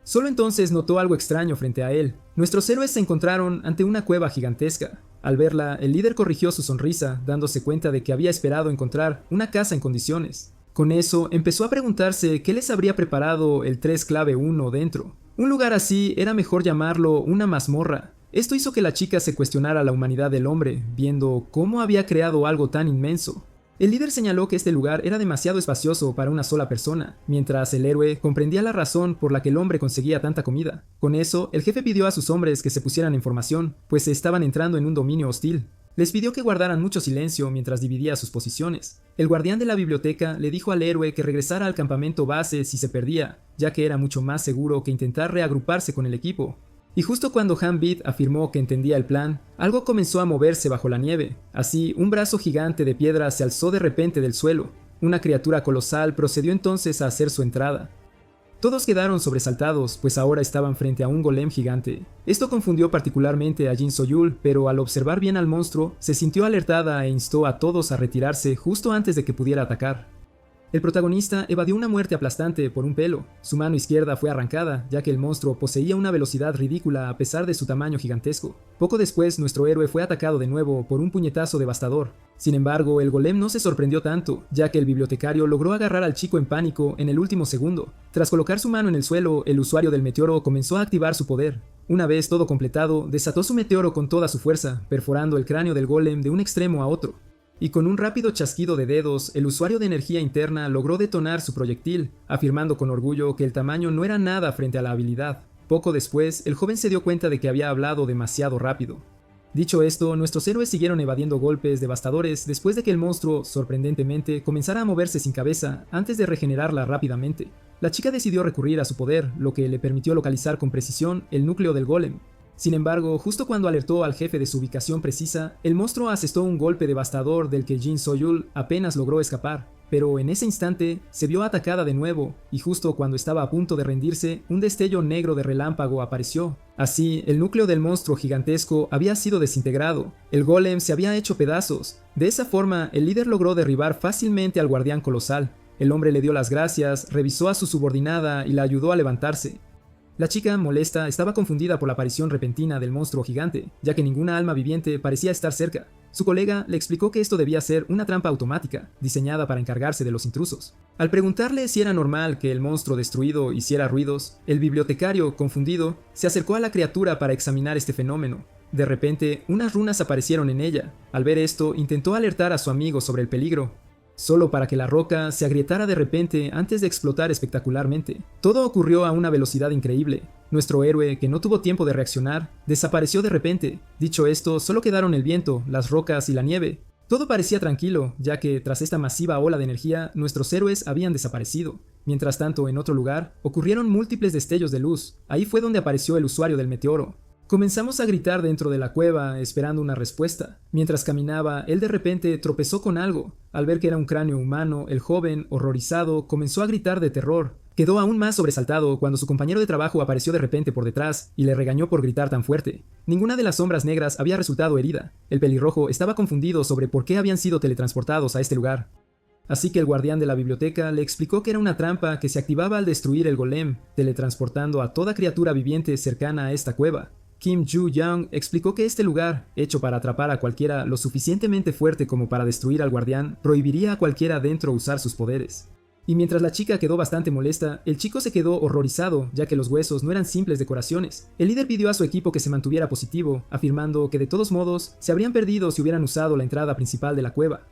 Solo entonces notó algo extraño frente a él. Nuestros héroes se encontraron ante una cueva gigantesca. Al verla, el líder corrigió su sonrisa, dándose cuenta de que había esperado encontrar una casa en condiciones. Con eso, empezó a preguntarse qué les habría preparado el 3 clave 1 dentro. Un lugar así era mejor llamarlo una mazmorra. Esto hizo que la chica se cuestionara la humanidad del hombre, viendo cómo había creado algo tan inmenso. El líder señaló que este lugar era demasiado espacioso para una sola persona, mientras el héroe comprendía la razón por la que el hombre conseguía tanta comida. Con eso, el jefe pidió a sus hombres que se pusieran en formación, pues se estaban entrando en un dominio hostil. Les pidió que guardaran mucho silencio mientras dividía sus posiciones. El guardián de la biblioteca le dijo al héroe que regresara al campamento base si se perdía, ya que era mucho más seguro que intentar reagruparse con el equipo. Y justo cuando Han-bit afirmó que entendía el plan, algo comenzó a moverse bajo la nieve. Así, un brazo gigante de piedra se alzó de repente del suelo. Una criatura colosal procedió entonces a hacer su entrada. Todos quedaron sobresaltados, pues ahora estaban frente a un golem gigante. Esto confundió particularmente a Jin Soyul, pero al observar bien al monstruo, se sintió alertada e instó a todos a retirarse justo antes de que pudiera atacar. El protagonista evadió una muerte aplastante por un pelo. Su mano izquierda fue arrancada, ya que el monstruo poseía una velocidad ridícula a pesar de su tamaño gigantesco. Poco después, nuestro héroe fue atacado de nuevo por un puñetazo devastador. Sin embargo, el golem no se sorprendió tanto, ya que el bibliotecario logró agarrar al chico en pánico en el último segundo. Tras colocar su mano en el suelo, el usuario del meteoro comenzó a activar su poder. Una vez todo completado, desató su meteoro con toda su fuerza, perforando el cráneo del golem de un extremo a otro. Y con un rápido chasquido de dedos, el usuario de energía interna logró detonar su proyectil, afirmando con orgullo que el tamaño no era nada frente a la habilidad. Poco después, el joven se dio cuenta de que había hablado demasiado rápido. Dicho esto, nuestros héroes siguieron evadiendo golpes devastadores después de que el monstruo, sorprendentemente, comenzara a moverse sin cabeza antes de regenerarla rápidamente. La chica decidió recurrir a su poder, lo que le permitió localizar con precisión el núcleo del golem. Sin embargo, justo cuando alertó al jefe de su ubicación precisa, el monstruo asestó un golpe devastador del que Jin Soyul apenas logró escapar. Pero en ese instante se vio atacada de nuevo, y justo cuando estaba a punto de rendirse, un destello negro de relámpago apareció. Así, el núcleo del monstruo gigantesco había sido desintegrado. El golem se había hecho pedazos. De esa forma, el líder logró derribar fácilmente al guardián colosal. El hombre le dio las gracias, revisó a su subordinada y la ayudó a levantarse. La chica, molesta, estaba confundida por la aparición repentina del monstruo gigante, ya que ninguna alma viviente parecía estar cerca. Su colega le explicó que esto debía ser una trampa automática, diseñada para encargarse de los intrusos. Al preguntarle si era normal que el monstruo destruido hiciera ruidos, el bibliotecario, confundido, se acercó a la criatura para examinar este fenómeno. De repente, unas runas aparecieron en ella. Al ver esto, intentó alertar a su amigo sobre el peligro, solo para que la roca se agrietara de repente antes de explotar espectacularmente. Todo ocurrió a una velocidad increíble. Nuestro héroe, que no tuvo tiempo de reaccionar, desapareció de repente. Dicho esto, solo quedaron el viento, las rocas y la nieve. Todo parecía tranquilo, ya que tras esta masiva ola de energía, nuestros héroes habían desaparecido. Mientras tanto, en otro lugar, ocurrieron múltiples destellos de luz. Ahí fue donde apareció el usuario del meteoro. Comenzamos a gritar dentro de la cueva, esperando una respuesta. Mientras caminaba, él de repente tropezó con algo. Al ver que era un cráneo humano, el joven, horrorizado, comenzó a gritar de terror. Quedó aún más sobresaltado cuando su compañero de trabajo apareció de repente por detrás y le regañó por gritar tan fuerte. Ninguna de las sombras negras había resultado herida. El pelirrojo estaba confundido sobre por qué habían sido teletransportados a este lugar. Así que el guardián de la biblioteca le explicó que era una trampa que se activaba al destruir el golem, teletransportando a toda criatura viviente cercana a esta cueva. Kim Ju-young explicó que este lugar, hecho para atrapar a cualquiera lo suficientemente fuerte como para destruir al guardián, prohibiría a cualquiera dentro usar sus poderes. Y mientras la chica quedó bastante molesta, el chico se quedó horrorizado, ya que los huesos no eran simples decoraciones. El líder pidió a su equipo que se mantuviera positivo, afirmando que de todos modos se habrían perdido si hubieran usado la entrada principal de la cueva.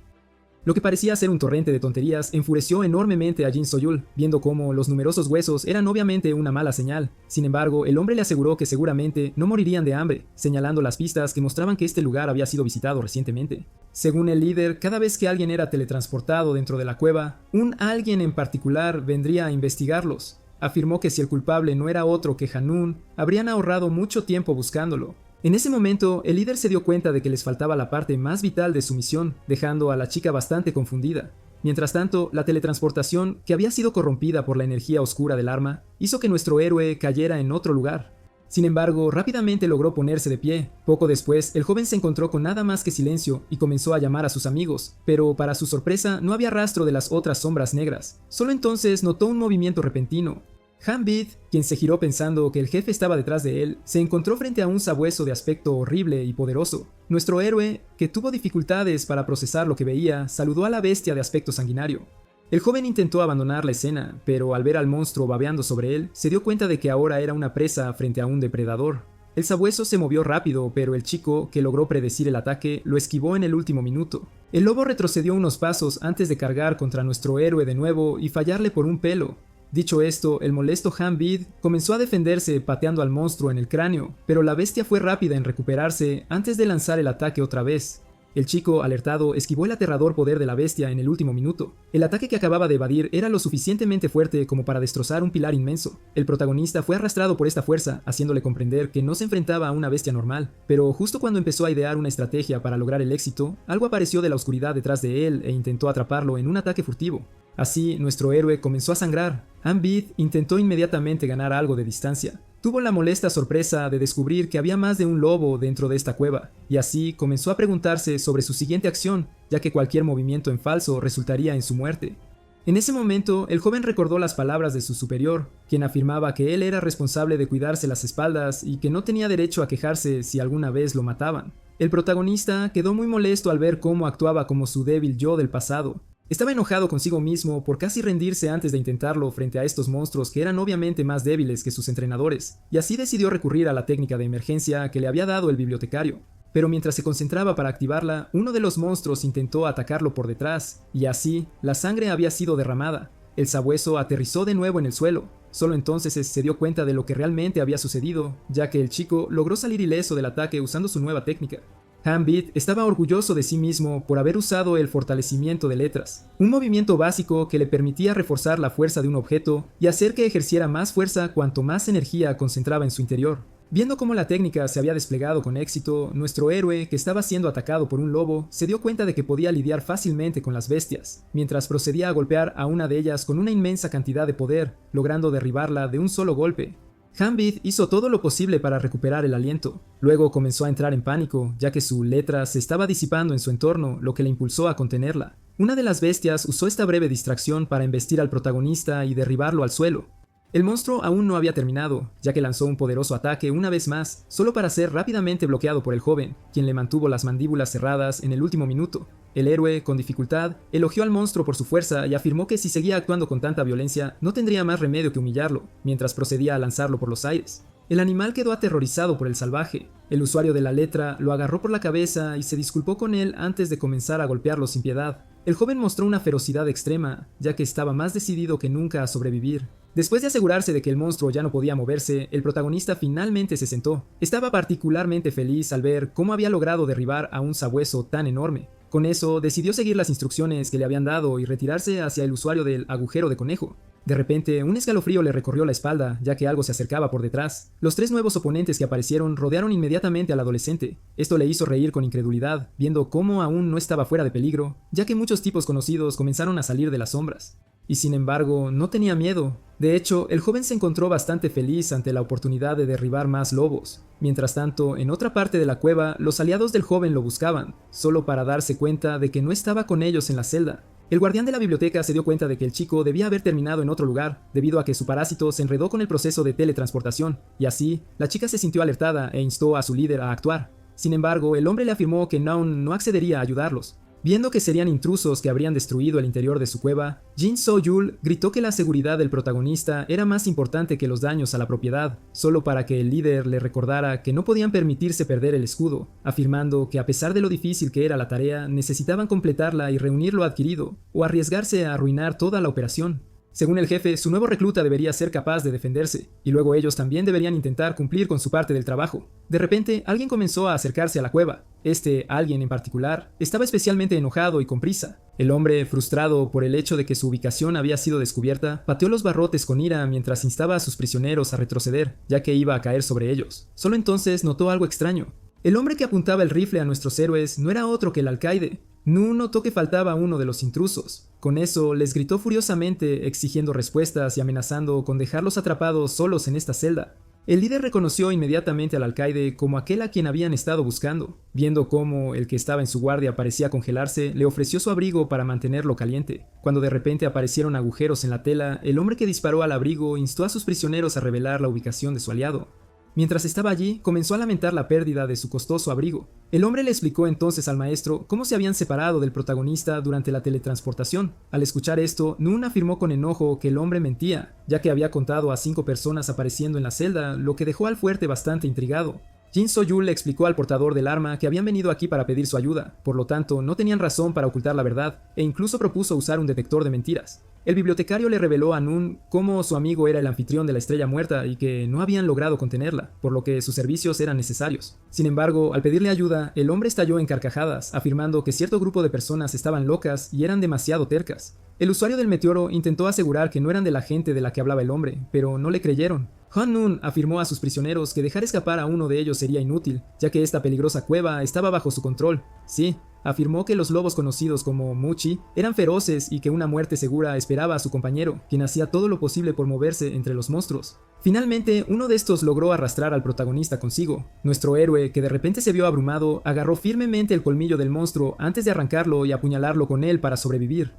Lo que parecía ser un torrente de tonterías enfureció enormemente a Jin Soyul, viendo cómo los numerosos huesos eran obviamente una mala señal. Sin embargo, el hombre le aseguró que seguramente no morirían de hambre, señalando las pistas que mostraban que este lugar había sido visitado recientemente. Según el líder, cada vez que alguien era teletransportado dentro de la cueva, un alguien en particular vendría a investigarlos. Afirmó que si el culpable no era otro que Hanun, habrían ahorrado mucho tiempo buscándolo. En ese momento, el líder se dio cuenta de que les faltaba la parte más vital de su misión, dejando a la chica bastante confundida. Mientras tanto, la teletransportación, que había sido corrompida por la energía oscura del arma, hizo que nuestro héroe cayera en otro lugar. Sin embargo, rápidamente logró ponerse de pie. Poco después, el joven se encontró con nada más que silencio y comenzó a llamar a sus amigos, pero para su sorpresa no había rastro de las otras sombras negras. Solo entonces notó un movimiento repentino. Han-bit, quien se giró pensando que el jefe estaba detrás de él, se encontró frente a un sabueso de aspecto horrible y poderoso. Nuestro héroe, que tuvo dificultades para procesar lo que veía, saludó a la bestia de aspecto sanguinario. El joven intentó abandonar la escena, pero al ver al monstruo babeando sobre él, se dio cuenta de que ahora era una presa frente a un depredador. El sabueso se movió rápido, pero el chico, que logró predecir el ataque, lo esquivó en el último minuto. El lobo retrocedió unos pasos antes de cargar contra nuestro héroe de nuevo y fallarle por un pelo. Dicho esto, el molesto Han-bit comenzó a defenderse pateando al monstruo en el cráneo, pero la bestia fue rápida en recuperarse antes de lanzar el ataque otra vez. El chico, alertado, esquivó el aterrador poder de la bestia en el último minuto. El ataque que acababa de evadir era lo suficientemente fuerte como para destrozar un pilar inmenso. El protagonista fue arrastrado por esta fuerza, haciéndole comprender que no se enfrentaba a una bestia normal. Pero justo cuando empezó a idear una estrategia para lograr el éxito, algo apareció de la oscuridad detrás de él e intentó atraparlo en un ataque furtivo. Así, nuestro héroe comenzó a sangrar. Ambit intentó inmediatamente ganar algo de distancia. Tuvo la molesta sorpresa de descubrir que había más de un lobo dentro de esta cueva, y así comenzó a preguntarse sobre su siguiente acción, ya que cualquier movimiento en falso resultaría en su muerte. En ese momento, el joven recordó las palabras de su superior, quien afirmaba que él era responsable de cuidarse las espaldas y que no tenía derecho a quejarse si alguna vez lo mataban. El protagonista quedó muy molesto al ver cómo actuaba como su débil yo del pasado. Estaba enojado consigo mismo por casi rendirse antes de intentarlo frente a estos monstruos que eran obviamente más débiles que sus entrenadores, y así decidió recurrir a la técnica de emergencia que le había dado el bibliotecario. Pero mientras se concentraba para activarla, uno de los monstruos intentó atacarlo por detrás, y así, la sangre había sido derramada. El sabueso aterrizó de nuevo en el suelo. Solo entonces se dio cuenta de lo que realmente había sucedido, ya que el chico logró salir ileso del ataque usando su nueva técnica. Ambit estaba orgulloso de sí mismo por haber usado el fortalecimiento de letras, un movimiento básico que le permitía reforzar la fuerza de un objeto y hacer que ejerciera más fuerza cuanto más energía concentraba en su interior. Viendo cómo la técnica se había desplegado con éxito, nuestro héroe, que estaba siendo atacado por un lobo, se dio cuenta de que podía lidiar fácilmente con las bestias, mientras procedía a golpear a una de ellas con una inmensa cantidad de poder, logrando derribarla de un solo golpe. Ambit hizo todo lo posible para recuperar el aliento. Luego comenzó a entrar en pánico, ya que su letra se estaba disipando en su entorno, lo que le impulsó a contenerla. Una de las bestias usó esta breve distracción para embestir al protagonista y derribarlo al suelo. El monstruo aún no había terminado, ya que lanzó un poderoso ataque una vez más, solo para ser rápidamente bloqueado por el joven, quien le mantuvo las mandíbulas cerradas en el último minuto. El héroe, con dificultad, elogió al monstruo por su fuerza y afirmó que si seguía actuando con tanta violencia, no tendría más remedio que humillarlo, mientras procedía a lanzarlo por los aires. El animal quedó aterrorizado por el salvaje. El usuario de la letra lo agarró por la cabeza y se disculpó con él antes de comenzar a golpearlo sin piedad. El joven mostró una ferocidad extrema, ya que estaba más decidido que nunca a sobrevivir. Después de asegurarse de que el monstruo ya no podía moverse, el protagonista finalmente se sentó. Estaba particularmente feliz al ver cómo había logrado derribar a un sabueso tan enorme. Con eso, decidió seguir las instrucciones que le habían dado y retirarse hacia el usuario del agujero de conejo. De repente, un escalofrío le recorrió la espalda, ya que algo se acercaba por detrás. Los tres nuevos oponentes que aparecieron rodearon inmediatamente al adolescente. Esto le hizo reír con incredulidad, viendo cómo aún no estaba fuera de peligro, ya que muchos tipos conocidos comenzaron a salir de las sombras. Y sin embargo, no tenía miedo. De hecho, el joven se encontró bastante feliz ante la oportunidad de derribar más lobos. Mientras tanto, en otra parte de la cueva, los aliados del joven lo buscaban, solo para darse cuenta de que no estaba con ellos en la celda. El guardián de la biblioteca se dio cuenta de que el chico debía haber terminado en otro lugar, debido a que su parásito se enredó con el proceso de teletransportación, y así, la chica se sintió alertada e instó a su líder a actuar. Sin embargo, el hombre le afirmó que Naun no accedería a ayudarlos. Viendo que serían intrusos que habrían destruido el interior de su cueva, Jin So-yul gritó que la seguridad del protagonista era más importante que los daños a la propiedad, solo para que el líder le recordara que no podían permitirse perder el escudo, afirmando que a pesar de lo difícil que era la tarea, necesitaban completarla y reunir lo adquirido, o arriesgarse a arruinar toda la operación. Según el jefe, su nuevo recluta debería ser capaz de defenderse, y luego ellos también deberían intentar cumplir con su parte del trabajo. De repente, alguien comenzó a acercarse a la cueva. Este alguien en particular estaba especialmente enojado y con prisa. El hombre, frustrado por el hecho de que su ubicación había sido descubierta, pateó los barrotes con ira mientras instaba a sus prisioneros a retroceder, ya que iba a caer sobre ellos. Solo entonces notó algo extraño. El hombre que apuntaba el rifle a nuestros héroes no era otro que el alcaide. Nu notó que faltaba uno de los intrusos. Con eso, les gritó furiosamente, exigiendo respuestas y amenazando con dejarlos atrapados solos en esta celda. El líder reconoció inmediatamente al alcaide como aquel a quien habían estado buscando. Viendo cómo el que estaba en su guardia parecía congelarse, le ofreció su abrigo para mantenerlo caliente. Cuando de repente aparecieron agujeros en la tela, el hombre que disparó al abrigo instó a sus prisioneros a revelar la ubicación de su aliado. Mientras estaba allí, comenzó a lamentar la pérdida de su costoso abrigo. El hombre le explicó entonces al maestro cómo se habían separado del protagonista durante la teletransportación. Al escuchar esto, Nun afirmó con enojo que el hombre mentía, ya que había contado a 5 personas apareciendo en la celda, lo que dejó al fuerte bastante intrigado. Jin So-yul le explicó al portador del arma que habían venido aquí para pedir su ayuda, por lo tanto no tenían razón para ocultar la verdad, e incluso propuso usar un detector de mentiras. El bibliotecario le reveló a Nun cómo su amigo era el anfitrión de la estrella muerta y que no habían logrado contenerla, por lo que sus servicios eran necesarios. Sin embargo, al pedirle ayuda, el hombre estalló en carcajadas, afirmando que cierto grupo de personas estaban locas y eran demasiado tercas. El usuario del meteoro intentó asegurar que no eran de la gente de la que hablaba el hombre, pero no le creyeron. Han Nun afirmó a sus prisioneros que dejar escapar a uno de ellos sería inútil, ya que esta peligrosa cueva estaba bajo su control. Sí, afirmó que los lobos conocidos como Muchi eran feroces y que una muerte segura esperaba a su compañero, quien hacía todo lo posible por moverse entre los monstruos. Finalmente, uno de estos logró arrastrar al protagonista consigo. Nuestro héroe, que de repente se vio abrumado, agarró firmemente el colmillo del monstruo antes de arrancarlo y apuñalarlo con él para sobrevivir.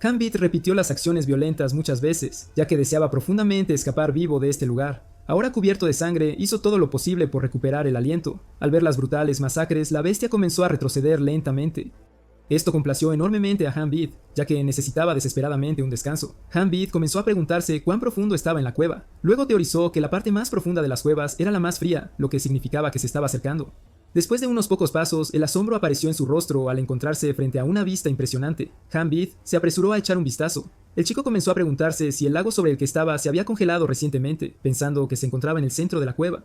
Gambit repitió las acciones violentas muchas veces, ya que deseaba profundamente escapar vivo de este lugar. Ahora cubierto de sangre, hizo todo lo posible por recuperar el aliento. Al ver las brutales masacres, la bestia comenzó a retroceder lentamente. Esto complació enormemente a Gambit, ya que necesitaba desesperadamente un descanso. Gambit comenzó a preguntarse cuán profundo estaba en la cueva. Luego teorizó que la parte más profunda de las cuevas era la más fría, lo que significaba que se estaba acercando. Después de unos pocos pasos, el asombro apareció en su rostro al encontrarse frente a una vista impresionante. Gambit se apresuró a echar un vistazo. El chico comenzó a preguntarse si el lago sobre el que estaba se había congelado recientemente, pensando que se encontraba en el centro de la cueva.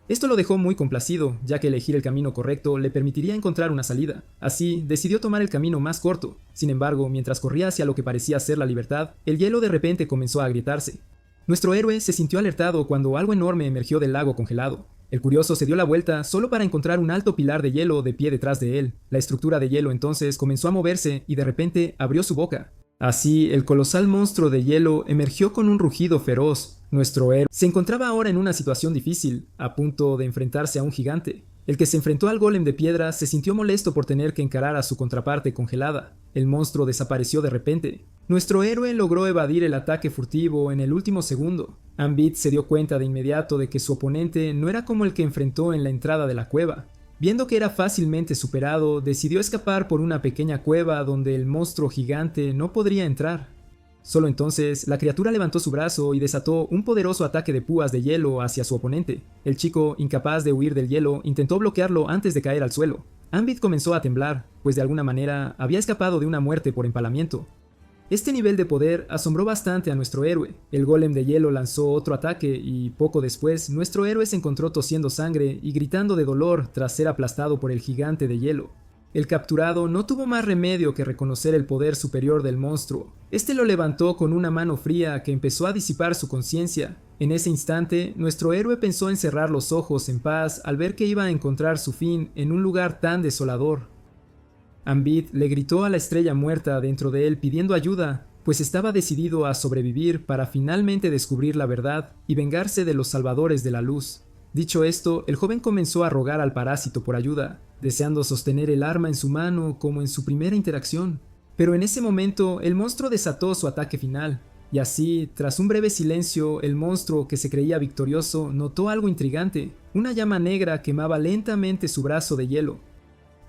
Esto lo dejó muy complacido, ya que elegir el camino correcto le permitiría encontrar una salida. Así, decidió tomar el camino más corto. Sin embargo, mientras corría hacia lo que parecía ser la libertad, el hielo de repente comenzó a agrietarse. Nuestro héroe se sintió alertado cuando algo enorme emergió del lago congelado. El curioso se dio la vuelta solo para encontrar un alto pilar de hielo de pie detrás de él. La estructura de hielo entonces comenzó a moverse y de repente abrió su boca. Así, el colosal monstruo de hielo emergió con un rugido feroz. Nuestro héroe se encontraba ahora en una situación difícil, a punto de enfrentarse a un gigante. El que se enfrentó al golem de piedra se sintió molesto por tener que encarar a su contraparte congelada. El monstruo desapareció de repente. Nuestro héroe logró evadir el ataque furtivo en el último segundo. Gambit se dio cuenta de inmediato de que su oponente no era como el que enfrentó en la entrada de la cueva. Viendo que era fácilmente superado, decidió escapar por una pequeña cueva donde el monstruo gigante no podría entrar. Solo entonces, la criatura levantó su brazo y desató un poderoso ataque de púas de hielo hacia su oponente. El chico, incapaz de huir del hielo, intentó bloquearlo antes de caer al suelo. Gambit comenzó a temblar, pues de alguna manera había escapado de una muerte por empalamiento. Este nivel de poder asombró bastante a nuestro héroe. El golem de hielo lanzó otro ataque y poco después nuestro héroe se encontró tosiendo sangre y gritando de dolor tras ser aplastado por el gigante de hielo. El capturado no tuvo más remedio que reconocer el poder superior del monstruo. Este lo levantó con una mano fría que empezó a disipar su conciencia. En ese instante, nuestro héroe pensó en cerrar los ojos en paz al ver que iba a encontrar su fin en un lugar tan desolador. Gambit le gritó a la estrella muerta dentro de él pidiendo ayuda, pues estaba decidido a sobrevivir para finalmente descubrir la verdad y vengarse de los salvadores de la luz. Dicho esto, el joven comenzó a rogar al parásito por ayuda, deseando sostener el arma en su mano como en su primera interacción. Pero en ese momento, el monstruo desató su ataque final, y así, tras un breve silencio, el monstruo, que se creía victorioso, notó algo intrigante. Una llama negra quemaba lentamente su brazo de hielo.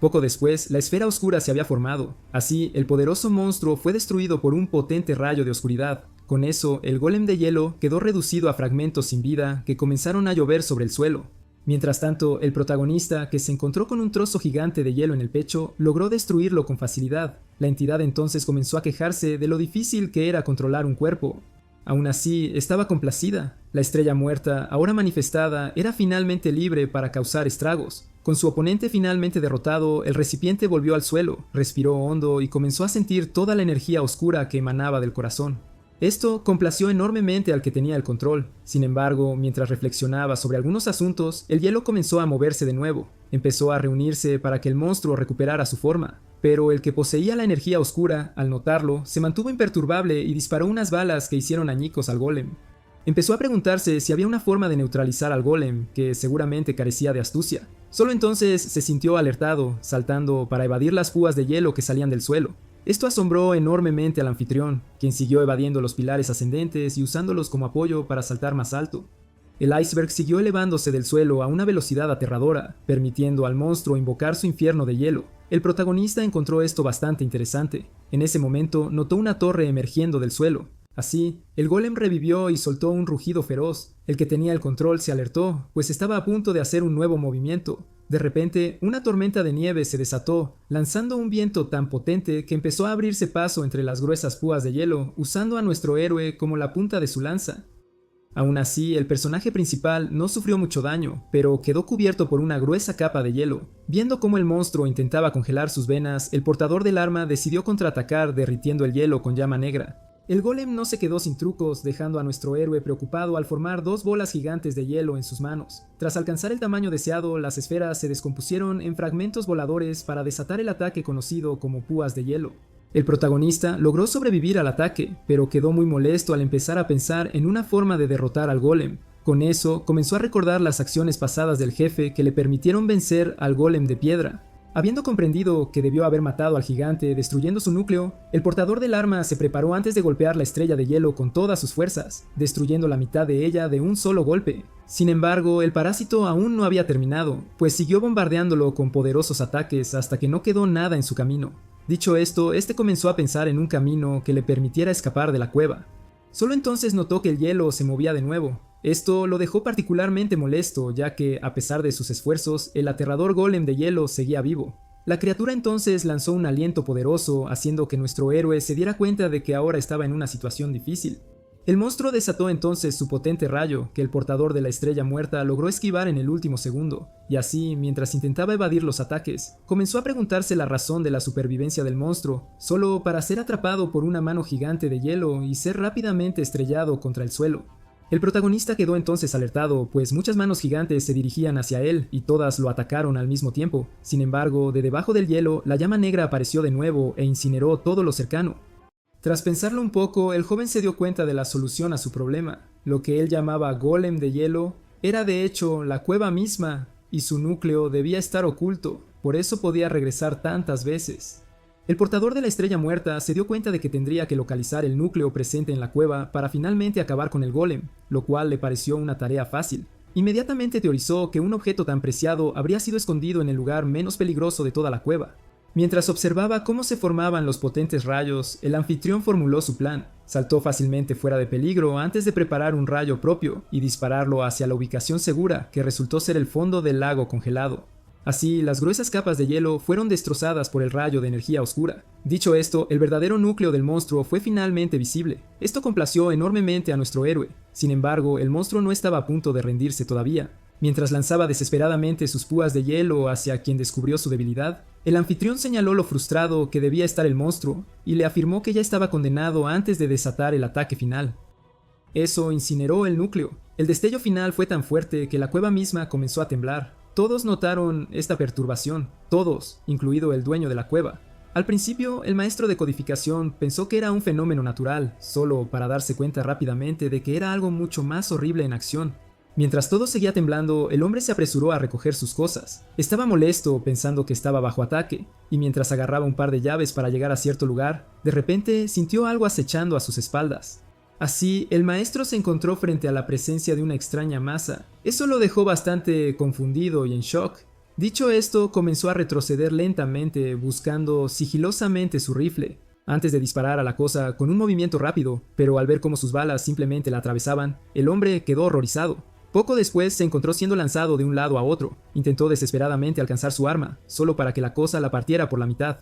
Poco después, la esfera oscura se había formado. Así, el poderoso monstruo fue destruido por un potente rayo de oscuridad. Con eso, el golem de hielo quedó reducido a fragmentos sin vida que comenzaron a llover sobre el suelo. Mientras tanto, el protagonista, que se encontró con un trozo gigante de hielo en el pecho, logró destruirlo con facilidad. La entidad entonces comenzó a quejarse de lo difícil que era controlar un cuerpo. Aún así, estaba complacida. La estrella muerta, ahora manifestada, era finalmente libre para causar estragos. Con su oponente finalmente derrotado, el recipiente volvió al suelo, respiró hondo y comenzó a sentir toda la energía oscura que emanaba del corazón. Esto complació enormemente al que tenía el control. Sin embargo, mientras reflexionaba sobre algunos asuntos, el hielo comenzó a moverse de nuevo. Empezó a reunirse para que el monstruo recuperara su forma. Pero el que poseía la energía oscura, al notarlo, se mantuvo imperturbable y disparó unas balas que hicieron añicos al golem. Empezó a preguntarse si había una forma de neutralizar al golem, que seguramente carecía de astucia. Solo entonces se sintió alertado, saltando para evadir las púas de hielo que salían del suelo. Esto asombró enormemente al anfitrión, quien siguió evadiendo los pilares ascendentes y usándolos como apoyo para saltar más alto. El iceberg siguió elevándose del suelo a una velocidad aterradora, permitiendo al monstruo invocar su infierno de hielo. El protagonista encontró esto bastante interesante. En ese momento notó una torre emergiendo del suelo. Así, el golem revivió y soltó un rugido feroz. El que tenía el control se alertó, pues estaba a punto de hacer un nuevo movimiento. De repente, una tormenta de nieve se desató, lanzando un viento tan potente que empezó a abrirse paso entre las gruesas púas de hielo, usando a nuestro héroe como la punta de su lanza. Aún así, el personaje principal no sufrió mucho daño, pero quedó cubierto por una gruesa capa de hielo. Viendo cómo el monstruo intentaba congelar sus venas, el portador del arma decidió contraatacar derritiendo el hielo con llama negra. El golem no se quedó sin trucos, dejando a nuestro héroe preocupado al formar dos bolas gigantes de hielo en sus manos. Tras alcanzar el tamaño deseado, las esferas se descompusieron en fragmentos voladores para desatar el ataque conocido como púas de hielo. El protagonista logró sobrevivir al ataque, pero quedó muy molesto al empezar a pensar en una forma de derrotar al golem. Con eso, comenzó a recordar las acciones pasadas del jefe que le permitieron vencer al golem de piedra. Habiendo comprendido que debió haber matado al gigante destruyendo su núcleo, el portador del arma se preparó antes de golpear la estrella de hielo con todas sus fuerzas, destruyendo la mitad de ella de un solo golpe. Sin embargo, el parásito aún no había terminado, pues siguió bombardeándolo con poderosos ataques hasta que no quedó nada en su camino. Dicho esto, este comenzó a pensar en un camino que le permitiera escapar de la cueva. Solo entonces notó que el hielo se movía de nuevo. Esto lo dejó particularmente molesto, ya que, a pesar de sus esfuerzos, el aterrador golem de hielo seguía vivo. La criatura entonces lanzó un aliento poderoso, haciendo que nuestro héroe se diera cuenta de que ahora estaba en una situación difícil. El monstruo desató entonces su potente rayo, que el portador de la estrella muerta logró esquivar en el último segundo, y así, mientras intentaba evadir los ataques, comenzó a preguntarse la razón de la supervivencia del monstruo, solo para ser atrapado por una mano gigante de hielo y ser rápidamente estrellado contra el suelo. El protagonista quedó entonces alertado, pues muchas manos gigantes se dirigían hacia él y todas lo atacaron al mismo tiempo. Sin embargo, de debajo del hielo, la llama negra apareció de nuevo e incineró todo lo cercano. Tras pensarlo un poco, el joven se dio cuenta de la solución a su problema. Lo que él llamaba golem de hielo era de hecho la cueva misma, y su núcleo debía estar oculto, por eso podía regresar tantas veces. El portador de la estrella muerta se dio cuenta de que tendría que localizar el núcleo presente en la cueva para finalmente acabar con el golem, lo cual le pareció una tarea fácil. Inmediatamente teorizó que un objeto tan preciado habría sido escondido en el lugar menos peligroso de toda la cueva. Mientras observaba cómo se formaban los potentes rayos, el anfitrión formuló su plan. Saltó fácilmente fuera de peligro antes de preparar un rayo propio y dispararlo hacia la ubicación segura, que resultó ser el fondo del lago congelado. Así, las gruesas capas de hielo fueron destrozadas por el rayo de energía oscura. Dicho esto, el verdadero núcleo del monstruo fue finalmente visible. Esto complació enormemente a nuestro héroe. Sin embargo, el monstruo no estaba a punto de rendirse todavía. Mientras lanzaba desesperadamente sus púas de hielo hacia quien descubrió su debilidad, el anfitrión señaló lo frustrado que debía estar el monstruo y le afirmó que ya estaba condenado antes de desatar el ataque final. Eso incineró el núcleo. El destello final fue tan fuerte que la cueva misma comenzó a temblar. Todos notaron esta perturbación, todos, incluido el dueño de la cueva. Al principio, el maestro de codificación pensó que era un fenómeno natural, solo para darse cuenta rápidamente de que era algo mucho más horrible en acción. Mientras todo seguía temblando, el hombre se apresuró a recoger sus cosas. Estaba molesto pensando que estaba bajo ataque, y mientras agarraba un par de llaves para llegar a cierto lugar, de repente sintió algo acechando a sus espaldas. Así, el maestro se encontró frente a la presencia de una extraña masa. Eso lo dejó bastante confundido y en shock. Dicho esto, comenzó a retroceder lentamente, buscando sigilosamente su rifle, antes de disparar a la cosa con un movimiento rápido, pero al ver cómo sus balas simplemente la atravesaban, el hombre quedó horrorizado. Poco después se encontró siendo lanzado de un lado a otro. Intentó desesperadamente alcanzar su arma, solo para que la cosa la partiera por la mitad.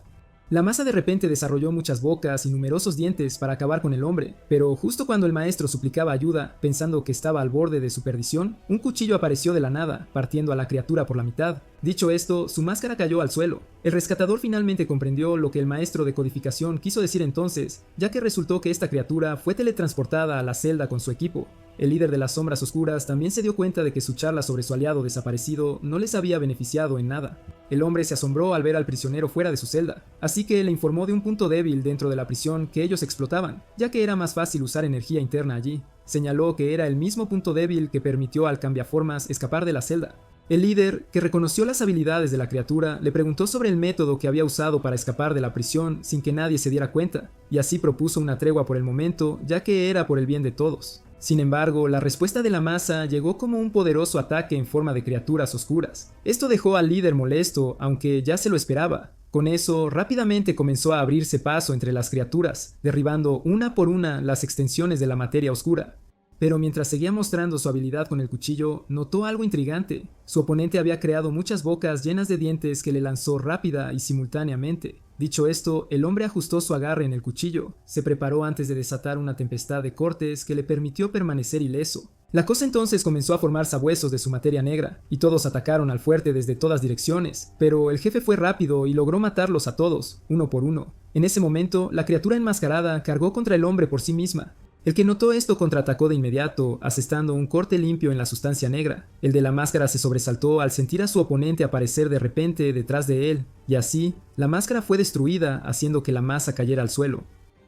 La masa de repente desarrolló muchas bocas y numerosos dientes para acabar con el hombre, pero justo cuando el maestro suplicaba ayuda, pensando que estaba al borde de su perdición, un cuchillo apareció de la nada, partiendo a la criatura por la mitad. Dicho esto, su máscara cayó al suelo. El rescatador finalmente comprendió lo que el maestro de codificación quiso decir entonces, ya que resultó que esta criatura fue teletransportada a la celda con su equipo. El líder de las sombras oscuras también se dio cuenta de que su charla sobre su aliado desaparecido no les había beneficiado en nada. El hombre se asombró al ver al prisionero fuera de su celda, así que le informó de un punto débil dentro de la prisión que ellos explotaban, ya que era más fácil usar energía interna allí. Señaló que era el mismo punto débil que permitió al cambiaformas escapar de la celda. El líder, que reconoció las habilidades de la criatura, le preguntó sobre el método que había usado para escapar de la prisión sin que nadie se diera cuenta, y así propuso una tregua por el momento, ya que era por el bien de todos. Sin embargo, la respuesta de la masa llegó como un poderoso ataque en forma de criaturas oscuras. Esto dejó al líder molesto, aunque ya se lo esperaba. Con eso, rápidamente comenzó a abrirse paso entre las criaturas, derribando una por una las extensiones de la materia oscura. Pero mientras seguía mostrando su habilidad con el cuchillo, notó algo intrigante. Su oponente había creado muchas bocas llenas de dientes que le lanzó rápida y simultáneamente. Dicho esto, el hombre ajustó su agarre en el cuchillo, se preparó antes de desatar una tempestad de cortes que le permitió permanecer ileso. La cosa entonces comenzó a formar sabuesos de su materia negra, y todos atacaron al fuerte desde todas direcciones, pero el jefe fue rápido y logró matarlos a todos, uno por uno. En ese momento, la criatura enmascarada cargó contra el hombre por sí misma. El que notó esto contraatacó de inmediato, asestando un corte limpio en la sustancia negra. El de la máscara se sobresaltó al sentir a su oponente aparecer de repente detrás de él, y así, la máscara fue destruida, haciendo que la masa cayera al suelo.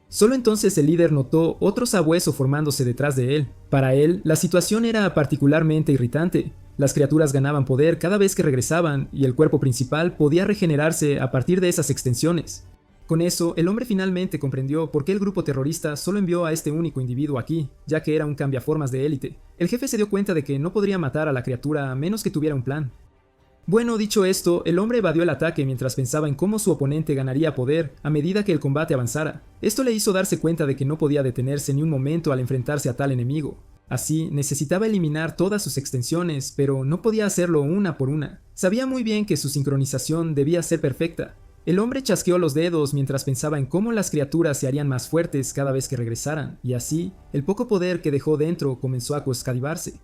Solo entonces el líder notó otro sabueso formándose detrás de él. Para él, la situación era particularmente irritante. Las criaturas ganaban poder cada vez que regresaban, y el cuerpo principal podía regenerarse a partir de esas extensiones. Con eso, el hombre finalmente comprendió por qué el grupo terrorista solo envió a este único individuo aquí, ya que era un cambiaformas de élite. El jefe se dio cuenta de que no podría matar a la criatura a menos que tuviera un plan. Bueno, dicho esto, el hombre evadió el ataque mientras pensaba en cómo su oponente ganaría poder a medida que el combate avanzara. Esto le hizo darse cuenta de que no podía detenerse ni un momento al enfrentarse a tal enemigo. Así, necesitaba eliminar todas sus extensiones, pero no podía hacerlo una por una. Sabía muy bien que su sincronización debía ser perfecta. El hombre chasqueó los dedos mientras pensaba en cómo las criaturas se harían más fuertes cada vez que regresaran, y así, el poco poder que dejó dentro comenzó a coscadivarse.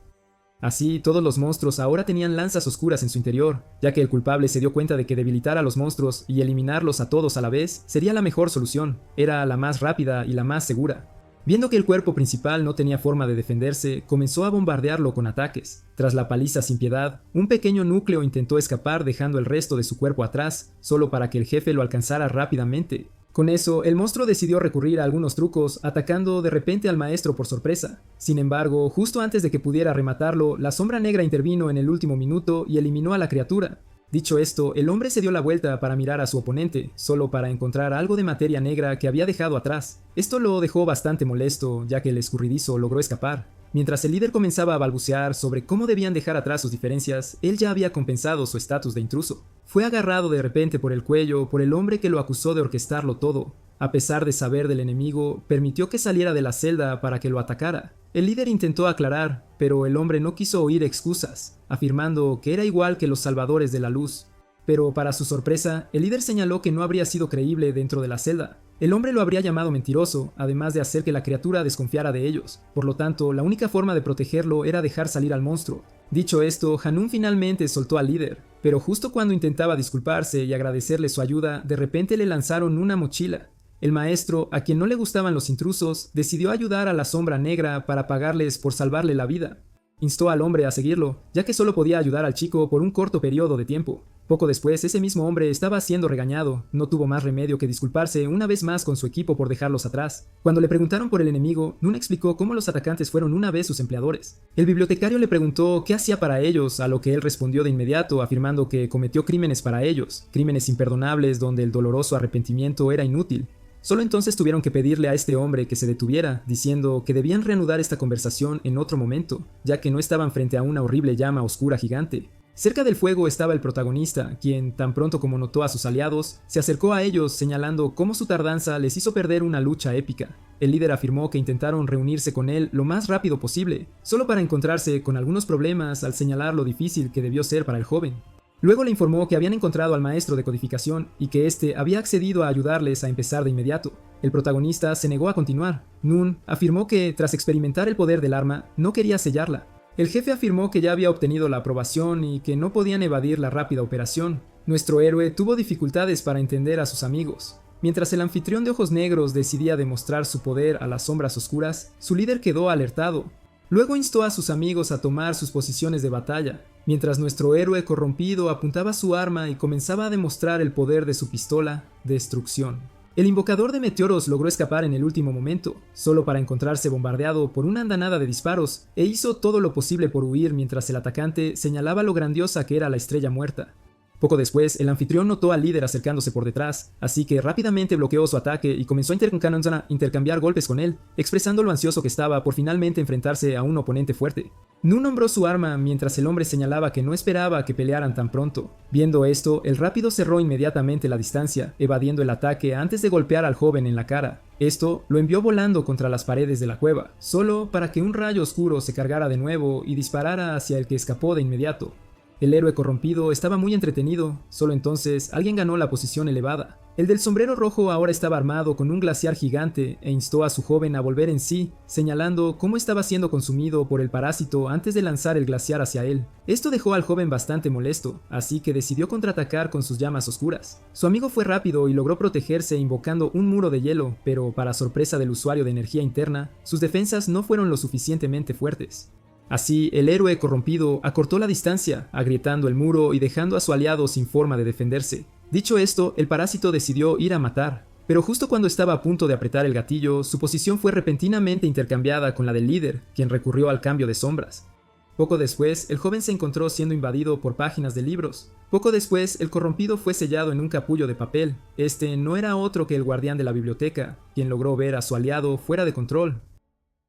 Así, todos los monstruos ahora tenían lanzas oscuras en su interior, ya que el culpable se dio cuenta de que debilitar a los monstruos y eliminarlos a todos a la vez sería la mejor solución, era la más rápida y la más segura. Viendo que el cuerpo principal no tenía forma de defenderse, comenzó a bombardearlo con ataques. Tras la paliza sin piedad, un pequeño núcleo intentó escapar dejando el resto de su cuerpo atrás, solo para que el jefe lo alcanzara rápidamente. Con eso, el monstruo decidió recurrir a algunos trucos, atacando de repente al maestro por sorpresa. Sin embargo, justo antes de que pudiera rematarlo, la sombra negra intervino en el último minuto y eliminó a la criatura. Dicho esto, el hombre se dio la vuelta para mirar a su oponente, solo para encontrar algo de materia negra que había dejado atrás. Esto lo dejó bastante molesto, ya que el escurridizo logró escapar. Mientras el líder comenzaba a balbucear sobre cómo debían dejar atrás sus diferencias, él ya había compensado su estatus de intruso. Fue agarrado de repente por el cuello por el hombre que lo acusó de orquestarlo todo. A pesar de saber del enemigo, permitió que saliera de la celda para que lo atacara. El líder intentó aclarar, pero el hombre no quiso oír excusas, afirmando que era igual que los salvadores de la luz. Pero para su sorpresa, el líder señaló que no habría sido creíble dentro de la celda. El hombre lo habría llamado mentiroso, además de hacer que la criatura desconfiara de ellos. Por lo tanto, la única forma de protegerlo era dejar salir al monstruo. Dicho esto, Hanun finalmente soltó al líder, pero justo cuando intentaba disculparse y agradecerle su ayuda, de repente le lanzaron una mochila. El maestro, a quien no le gustaban los intrusos, decidió ayudar a la sombra negra para pagarles por salvarle la vida. Instó al hombre a seguirlo, ya que solo podía ayudar al chico por un corto periodo de tiempo. Poco después, ese mismo hombre estaba siendo regañado, no tuvo más remedio que disculparse una vez más con su equipo por dejarlos atrás. Cuando le preguntaron por el enemigo, Nun explicó cómo los atacantes fueron una vez sus empleadores. El bibliotecario le preguntó qué hacía para ellos, a lo que él respondió de inmediato, afirmando que cometió crímenes para ellos, crímenes imperdonables donde el doloroso arrepentimiento era inútil. Solo entonces tuvieron que pedirle a este hombre que se detuviera, diciendo que debían reanudar esta conversación en otro momento, ya que no estaban frente a una horrible llama oscura gigante. Cerca del fuego estaba el protagonista, quien, tan pronto como notó a sus aliados, se acercó a ellos señalando cómo su tardanza les hizo perder una lucha épica. El líder afirmó que intentaron reunirse con él lo más rápido posible, solo para encontrarse con algunos problemas al señalar lo difícil que debió ser para el joven. Luego le informó que habían encontrado al maestro de codificación y que éste había accedido a ayudarles a empezar de inmediato. El protagonista se negó a continuar. Nun afirmó que, tras experimentar el poder del arma, no quería sellarla. El jefe afirmó que ya había obtenido la aprobación y que no podían evadir la rápida operación. Nuestro héroe tuvo dificultades para entender a sus amigos. Mientras el anfitrión de ojos negros decidía demostrar su poder a las sombras oscuras, su líder quedó alertado. Luego instó a sus amigos a tomar sus posiciones de batalla, mientras nuestro héroe corrompido apuntaba su arma y comenzaba a demostrar el poder de su pistola, Destrucción. El invocador de meteoros logró escapar en el último momento, solo para encontrarse bombardeado por una andanada de disparos, hizo todo lo posible por huir mientras el atacante señalaba lo grandiosa que era la estrella muerta. Poco después, el anfitrión notó al líder acercándose por detrás, así que rápidamente bloqueó su ataque y comenzó a intercambiar golpes con él, expresando lo ansioso que estaba por finalmente enfrentarse a un oponente fuerte. Nu nombró su arma mientras el hombre señalaba que no esperaba que pelearan tan pronto. Viendo esto, el rápido cerró inmediatamente la distancia, evadiendo el ataque antes de golpear al joven en la cara. Esto lo envió volando contra las paredes de la cueva, solo para que un rayo oscuro se cargara de nuevo y disparara hacia el que escapó de inmediato. El héroe corrompido estaba muy entretenido, solo entonces alguien ganó la posición elevada. El del sombrero rojo ahora estaba armado con un glaciar gigante e instó a su joven a volver en sí, señalando cómo estaba siendo consumido por el parásito antes de lanzar el glaciar hacia él. Esto dejó al joven bastante molesto, así que decidió contraatacar con sus llamas oscuras. Su amigo fue rápido y logró protegerse invocando un muro de hielo, pero para sorpresa del usuario de energía interna, sus defensas no fueron lo suficientemente fuertes. Así, el héroe corrompido acortó la distancia, agrietando el muro y dejando a su aliado sin forma de defenderse. Dicho esto, el parásito decidió ir a matar, pero justo cuando estaba a punto de apretar el gatillo, su posición fue repentinamente intercambiada con la del líder, quien recurrió al cambio de sombras. Poco después, el joven se encontró siendo invadido por páginas de libros. Poco después, el corrompido fue sellado en un capullo de papel. Este no era otro que el guardián de la biblioteca, quien logró ver a su aliado fuera de control.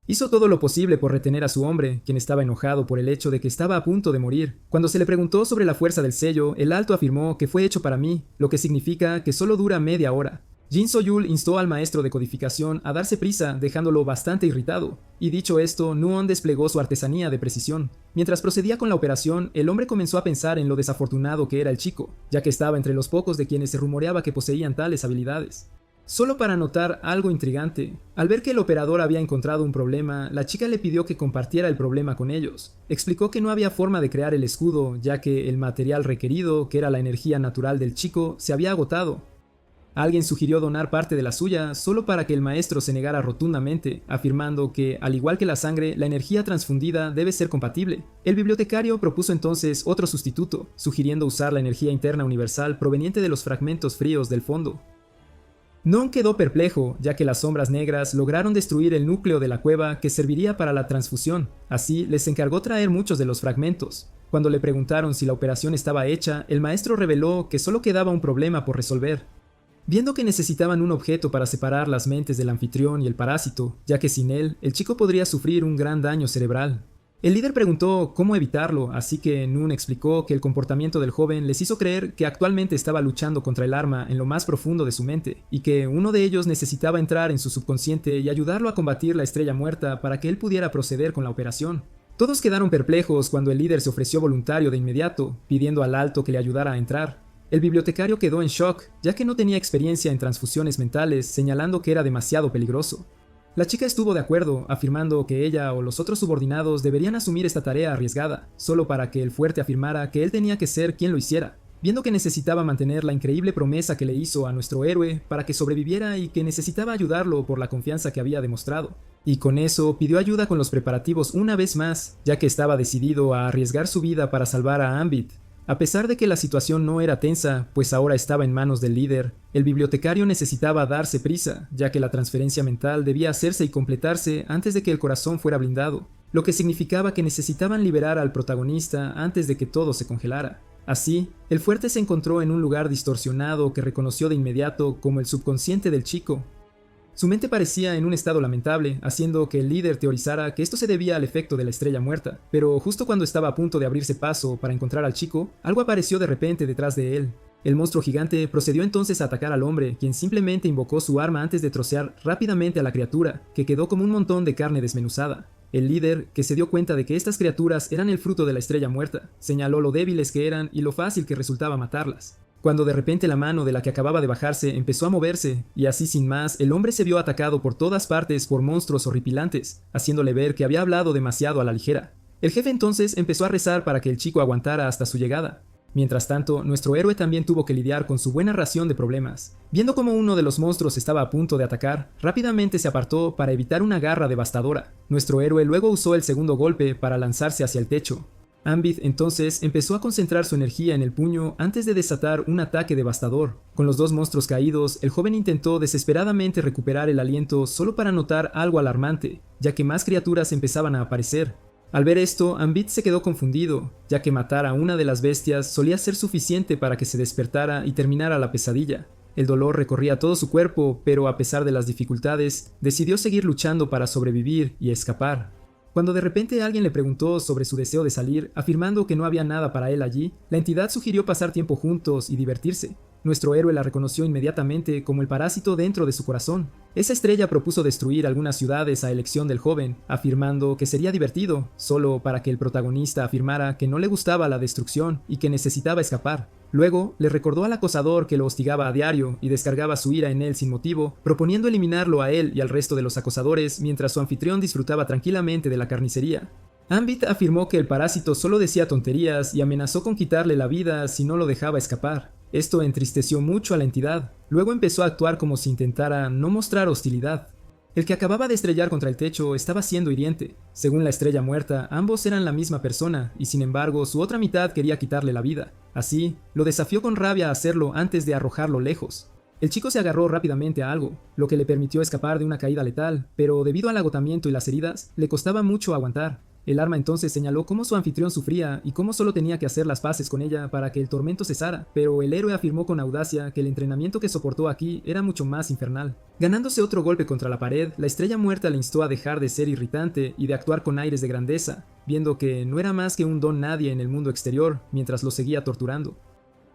Hizo todo lo posible por retener a su hombre, quien estaba enojado por el hecho de que estaba a punto de morir. Cuando se le preguntó sobre la fuerza del sello, el alto afirmó que fue hecho para mí, lo que significa que solo dura media hora. Jin Soyul instó al maestro de codificación a darse prisa, dejándolo bastante irritado, y dicho esto, Nuon desplegó su artesanía de precisión. Mientras procedía con la operación, el hombre comenzó a pensar en lo desafortunado que era el chico, ya que estaba entre los pocos de quienes se rumoreaba que poseían tales habilidades. Solo para notar algo intrigante, al ver que el operador había encontrado un problema, la chica le pidió que compartiera el problema con ellos. Explicó que no había forma de crear el escudo, ya que el material requerido, que era la energía natural del chico, se había agotado. Alguien sugirió donar parte de la suya, solo para que el maestro se negara rotundamente, afirmando que, al igual que la sangre, la energía transfundida debe ser compatible. El bibliotecario propuso entonces otro sustituto, sugiriendo usar la energía interna universal proveniente de los fragmentos fríos del fondo. Non quedó perplejo, ya que las sombras negras lograron destruir el núcleo de la cueva que serviría para la transfusión. Así, les encargó traer muchos de los fragmentos. Cuando le preguntaron si la operación estaba hecha, el maestro reveló que solo quedaba un problema por resolver. Viendo que necesitaban un objeto para separar las mentes del anfitrión y el parásito, ya que sin él, el chico podría sufrir un gran daño cerebral. El líder preguntó cómo evitarlo, así que Nun explicó que el comportamiento del joven les hizo creer que actualmente estaba luchando contra el arma en lo más profundo de su mente, y que uno de ellos necesitaba entrar en su subconsciente y ayudarlo a combatir la estrella muerta para que él pudiera proceder con la operación. Todos quedaron perplejos cuando el líder se ofreció voluntario de inmediato, pidiendo al alto que le ayudara a entrar. El bibliotecario quedó en shock, ya que no tenía experiencia en transfusiones mentales, señalando que era demasiado peligroso. La chica estuvo de acuerdo, afirmando que ella o los otros subordinados deberían asumir esta tarea arriesgada, solo para que el fuerte afirmara que él tenía que ser quien lo hiciera, viendo que necesitaba mantener la increíble promesa que le hizo a nuestro héroe para que sobreviviera y que necesitaba ayudarlo por la confianza que había demostrado. Y con eso pidió ayuda con los preparativos una vez más, ya que estaba decidido a arriesgar su vida para salvar a Ambit. A pesar de que la situación no era tensa, pues ahora estaba en manos del líder, el bibliotecario necesitaba darse prisa, ya que la transferencia mental debía hacerse y completarse antes de que el corazón fuera blindado, lo que significaba que necesitaban liberar al protagonista antes de que todo se congelara. Así, el fuerte se encontró en un lugar distorsionado que reconoció de inmediato como el subconsciente del chico. Su mente parecía en un estado lamentable, haciendo que el líder teorizara que esto se debía al efecto de la estrella muerta, pero justo cuando estaba a punto de abrirse paso para encontrar al chico, algo apareció de repente detrás de él. El monstruo gigante procedió entonces a atacar al hombre, quien simplemente invocó su arma antes de trocear rápidamente a la criatura, que quedó como un montón de carne desmenuzada. El líder, que se dio cuenta de que estas criaturas eran el fruto de la estrella muerta, señaló lo débiles que eran y lo fácil que resultaba matarlas. Cuando de repente la mano de la que acababa de bajarse empezó a moverse, y así sin más, el hombre se vio atacado por todas partes por monstruos horripilantes, haciéndole ver que había hablado demasiado a la ligera. El jefe entonces empezó a rezar para que el chico aguantara hasta su llegada. Mientras tanto, nuestro héroe también tuvo que lidiar con su buena ración de problemas. Viendo cómo uno de los monstruos estaba a punto de atacar, rápidamente se apartó para evitar una garra devastadora. Nuestro héroe luego usó el segundo golpe para lanzarse hacia el techo. Ambit entonces empezó a concentrar su energía en el puño antes de desatar un ataque devastador. Con los dos monstruos caídos, el joven intentó desesperadamente recuperar el aliento solo para notar algo alarmante, ya que más criaturas empezaban a aparecer. Al ver esto, Ambit se quedó confundido, ya que matar a una de las bestias solía ser suficiente para que se despertara y terminara la pesadilla. El dolor recorría todo su cuerpo, pero a pesar de las dificultades, decidió seguir luchando para sobrevivir y escapar. Cuando de repente alguien le preguntó sobre su deseo de salir, afirmando que no había nada para él allí, la entidad sugirió pasar tiempo juntos y divertirse. Nuestro héroe la reconoció inmediatamente como el parásito dentro de su corazón. Esa estrella propuso destruir algunas ciudades a elección del joven, afirmando que sería divertido, solo para que el protagonista afirmara que no le gustaba la destrucción y que necesitaba escapar. Luego, le recordó al acosador que lo hostigaba a diario y descargaba su ira en él sin motivo, proponiendo eliminarlo a él y al resto de los acosadores mientras su anfitrión disfrutaba tranquilamente de la carnicería. Ambit afirmó que el parásito solo decía tonterías y amenazó con quitarle la vida si no lo dejaba escapar. Esto entristeció mucho a la entidad. Luego empezó a actuar como si intentara no mostrar hostilidad. El que acababa de estrellar contra el techo estaba siendo hiriente. Según la estrella muerta, ambos eran la misma persona, y sin embargo su otra mitad quería quitarle la vida. Así, lo desafió con rabia a hacerlo antes de arrojarlo lejos. El chico se agarró rápidamente a algo, lo que le permitió escapar de una caída letal, pero debido al agotamiento y las heridas, le costaba mucho aguantar. El arma entonces señaló cómo su anfitrión sufría y cómo solo tenía que hacer las paces con ella para que el tormento cesara, pero el héroe afirmó con audacia que el entrenamiento que soportó aquí era mucho más infernal. Ganándose otro golpe contra la pared, la estrella muerta le instó a dejar de ser irritante y de actuar con aires de grandeza, viendo que no era más que un don nadie en el mundo exterior mientras lo seguía torturando.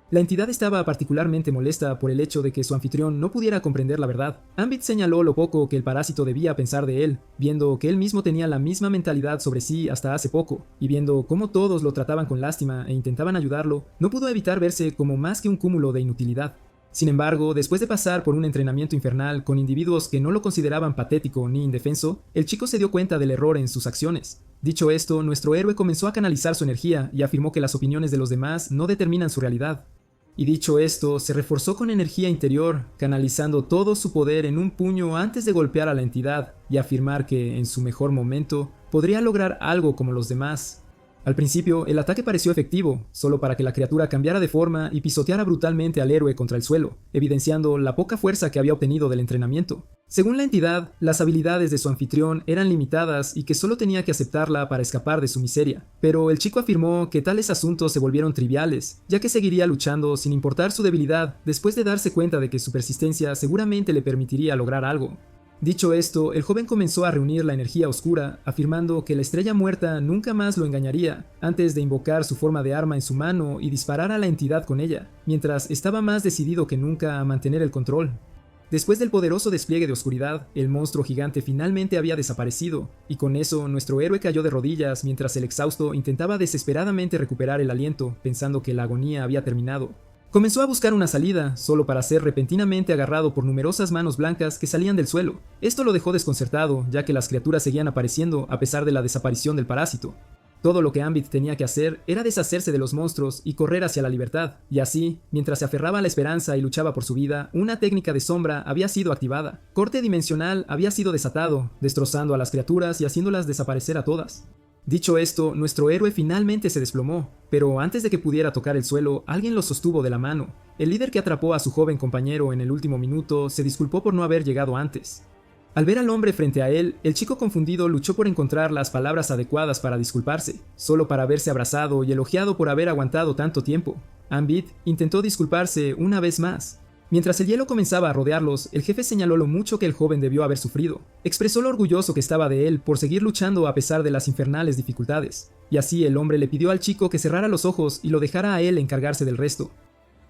La entidad estaba particularmente molesta por el hecho de que su anfitrión no pudiera comprender la verdad. Ambit señaló lo poco que el parásito debía pensar de él, viendo que él mismo tenía la misma mentalidad sobre sí hasta hace poco, y viendo cómo todos lo trataban con lástima e intentaban ayudarlo, no pudo evitar verse como más que un cúmulo de inutilidad. Sin embargo, después de pasar por un entrenamiento infernal con individuos que no lo consideraban patético ni indefenso, el chico se dio cuenta del error en sus acciones. Dicho esto, nuestro héroe comenzó a canalizar su energía y afirmó que las opiniones de los demás no determinan su realidad. Y dicho esto, se reforzó con energía interior, canalizando todo su poder en un puño antes de golpear a la entidad y afirmar que, en su mejor momento, podría lograr algo como los demás. Al principio, el ataque pareció efectivo, solo para que la criatura cambiara de forma y pisoteara brutalmente al héroe contra el suelo, evidenciando la poca fuerza que había obtenido del entrenamiento. Según la entidad, las habilidades de su anfitrión eran limitadas y que solo tenía que aceptarla para escapar de su miseria, pero el chico afirmó que tales asuntos se volvieron triviales, ya que seguiría luchando sin importar su debilidad después de darse cuenta de que su persistencia seguramente le permitiría lograr algo. Dicho esto, el joven comenzó a reunir la energía oscura, afirmando que la estrella muerta nunca más lo engañaría, antes de invocar su forma de arma en su mano y disparar a la entidad con ella, mientras estaba más decidido que nunca a mantener el control. Después del poderoso despliegue de oscuridad, el monstruo gigante finalmente había desaparecido, y con eso nuestro héroe cayó de rodillas mientras el exhausto intentaba desesperadamente recuperar el aliento, pensando que la agonía había terminado. Comenzó a buscar una salida, solo para ser repentinamente agarrado por numerosas manos blancas que salían del suelo. Esto lo dejó desconcertado, ya que las criaturas seguían apareciendo a pesar de la desaparición del parásito. Todo lo que Ambit tenía que hacer era deshacerse de los monstruos y correr hacia la libertad, y así, mientras se aferraba a la esperanza y luchaba por su vida, una técnica de sombra había sido activada. Corte dimensional había sido desatado, destrozando a las criaturas y haciéndolas desaparecer a todas. Dicho esto, nuestro héroe finalmente se desplomó, pero antes de que pudiera tocar el suelo, alguien lo sostuvo de la mano. El líder que atrapó a su joven compañero en el último minuto se disculpó por no haber llegado antes. Al ver al hombre frente a él, el chico confundido luchó por encontrar las palabras adecuadas para disculparse, solo para verse abrazado y elogiado por haber aguantado tanto tiempo. Ambit intentó disculparse una vez más. Mientras el hielo comenzaba a rodearlos, el jefe señaló lo mucho que el joven debió haber sufrido. Expresó lo orgulloso que estaba de él por seguir luchando a pesar de las infernales dificultades. Y así el hombre le pidió al chico que cerrara los ojos y lo dejara a él encargarse del resto.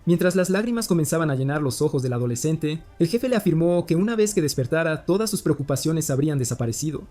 Mientras las lágrimas comenzaban a llenar los ojos del adolescente, el jefe le afirmó que una vez que despertara, todas sus preocupaciones habrían desaparecido.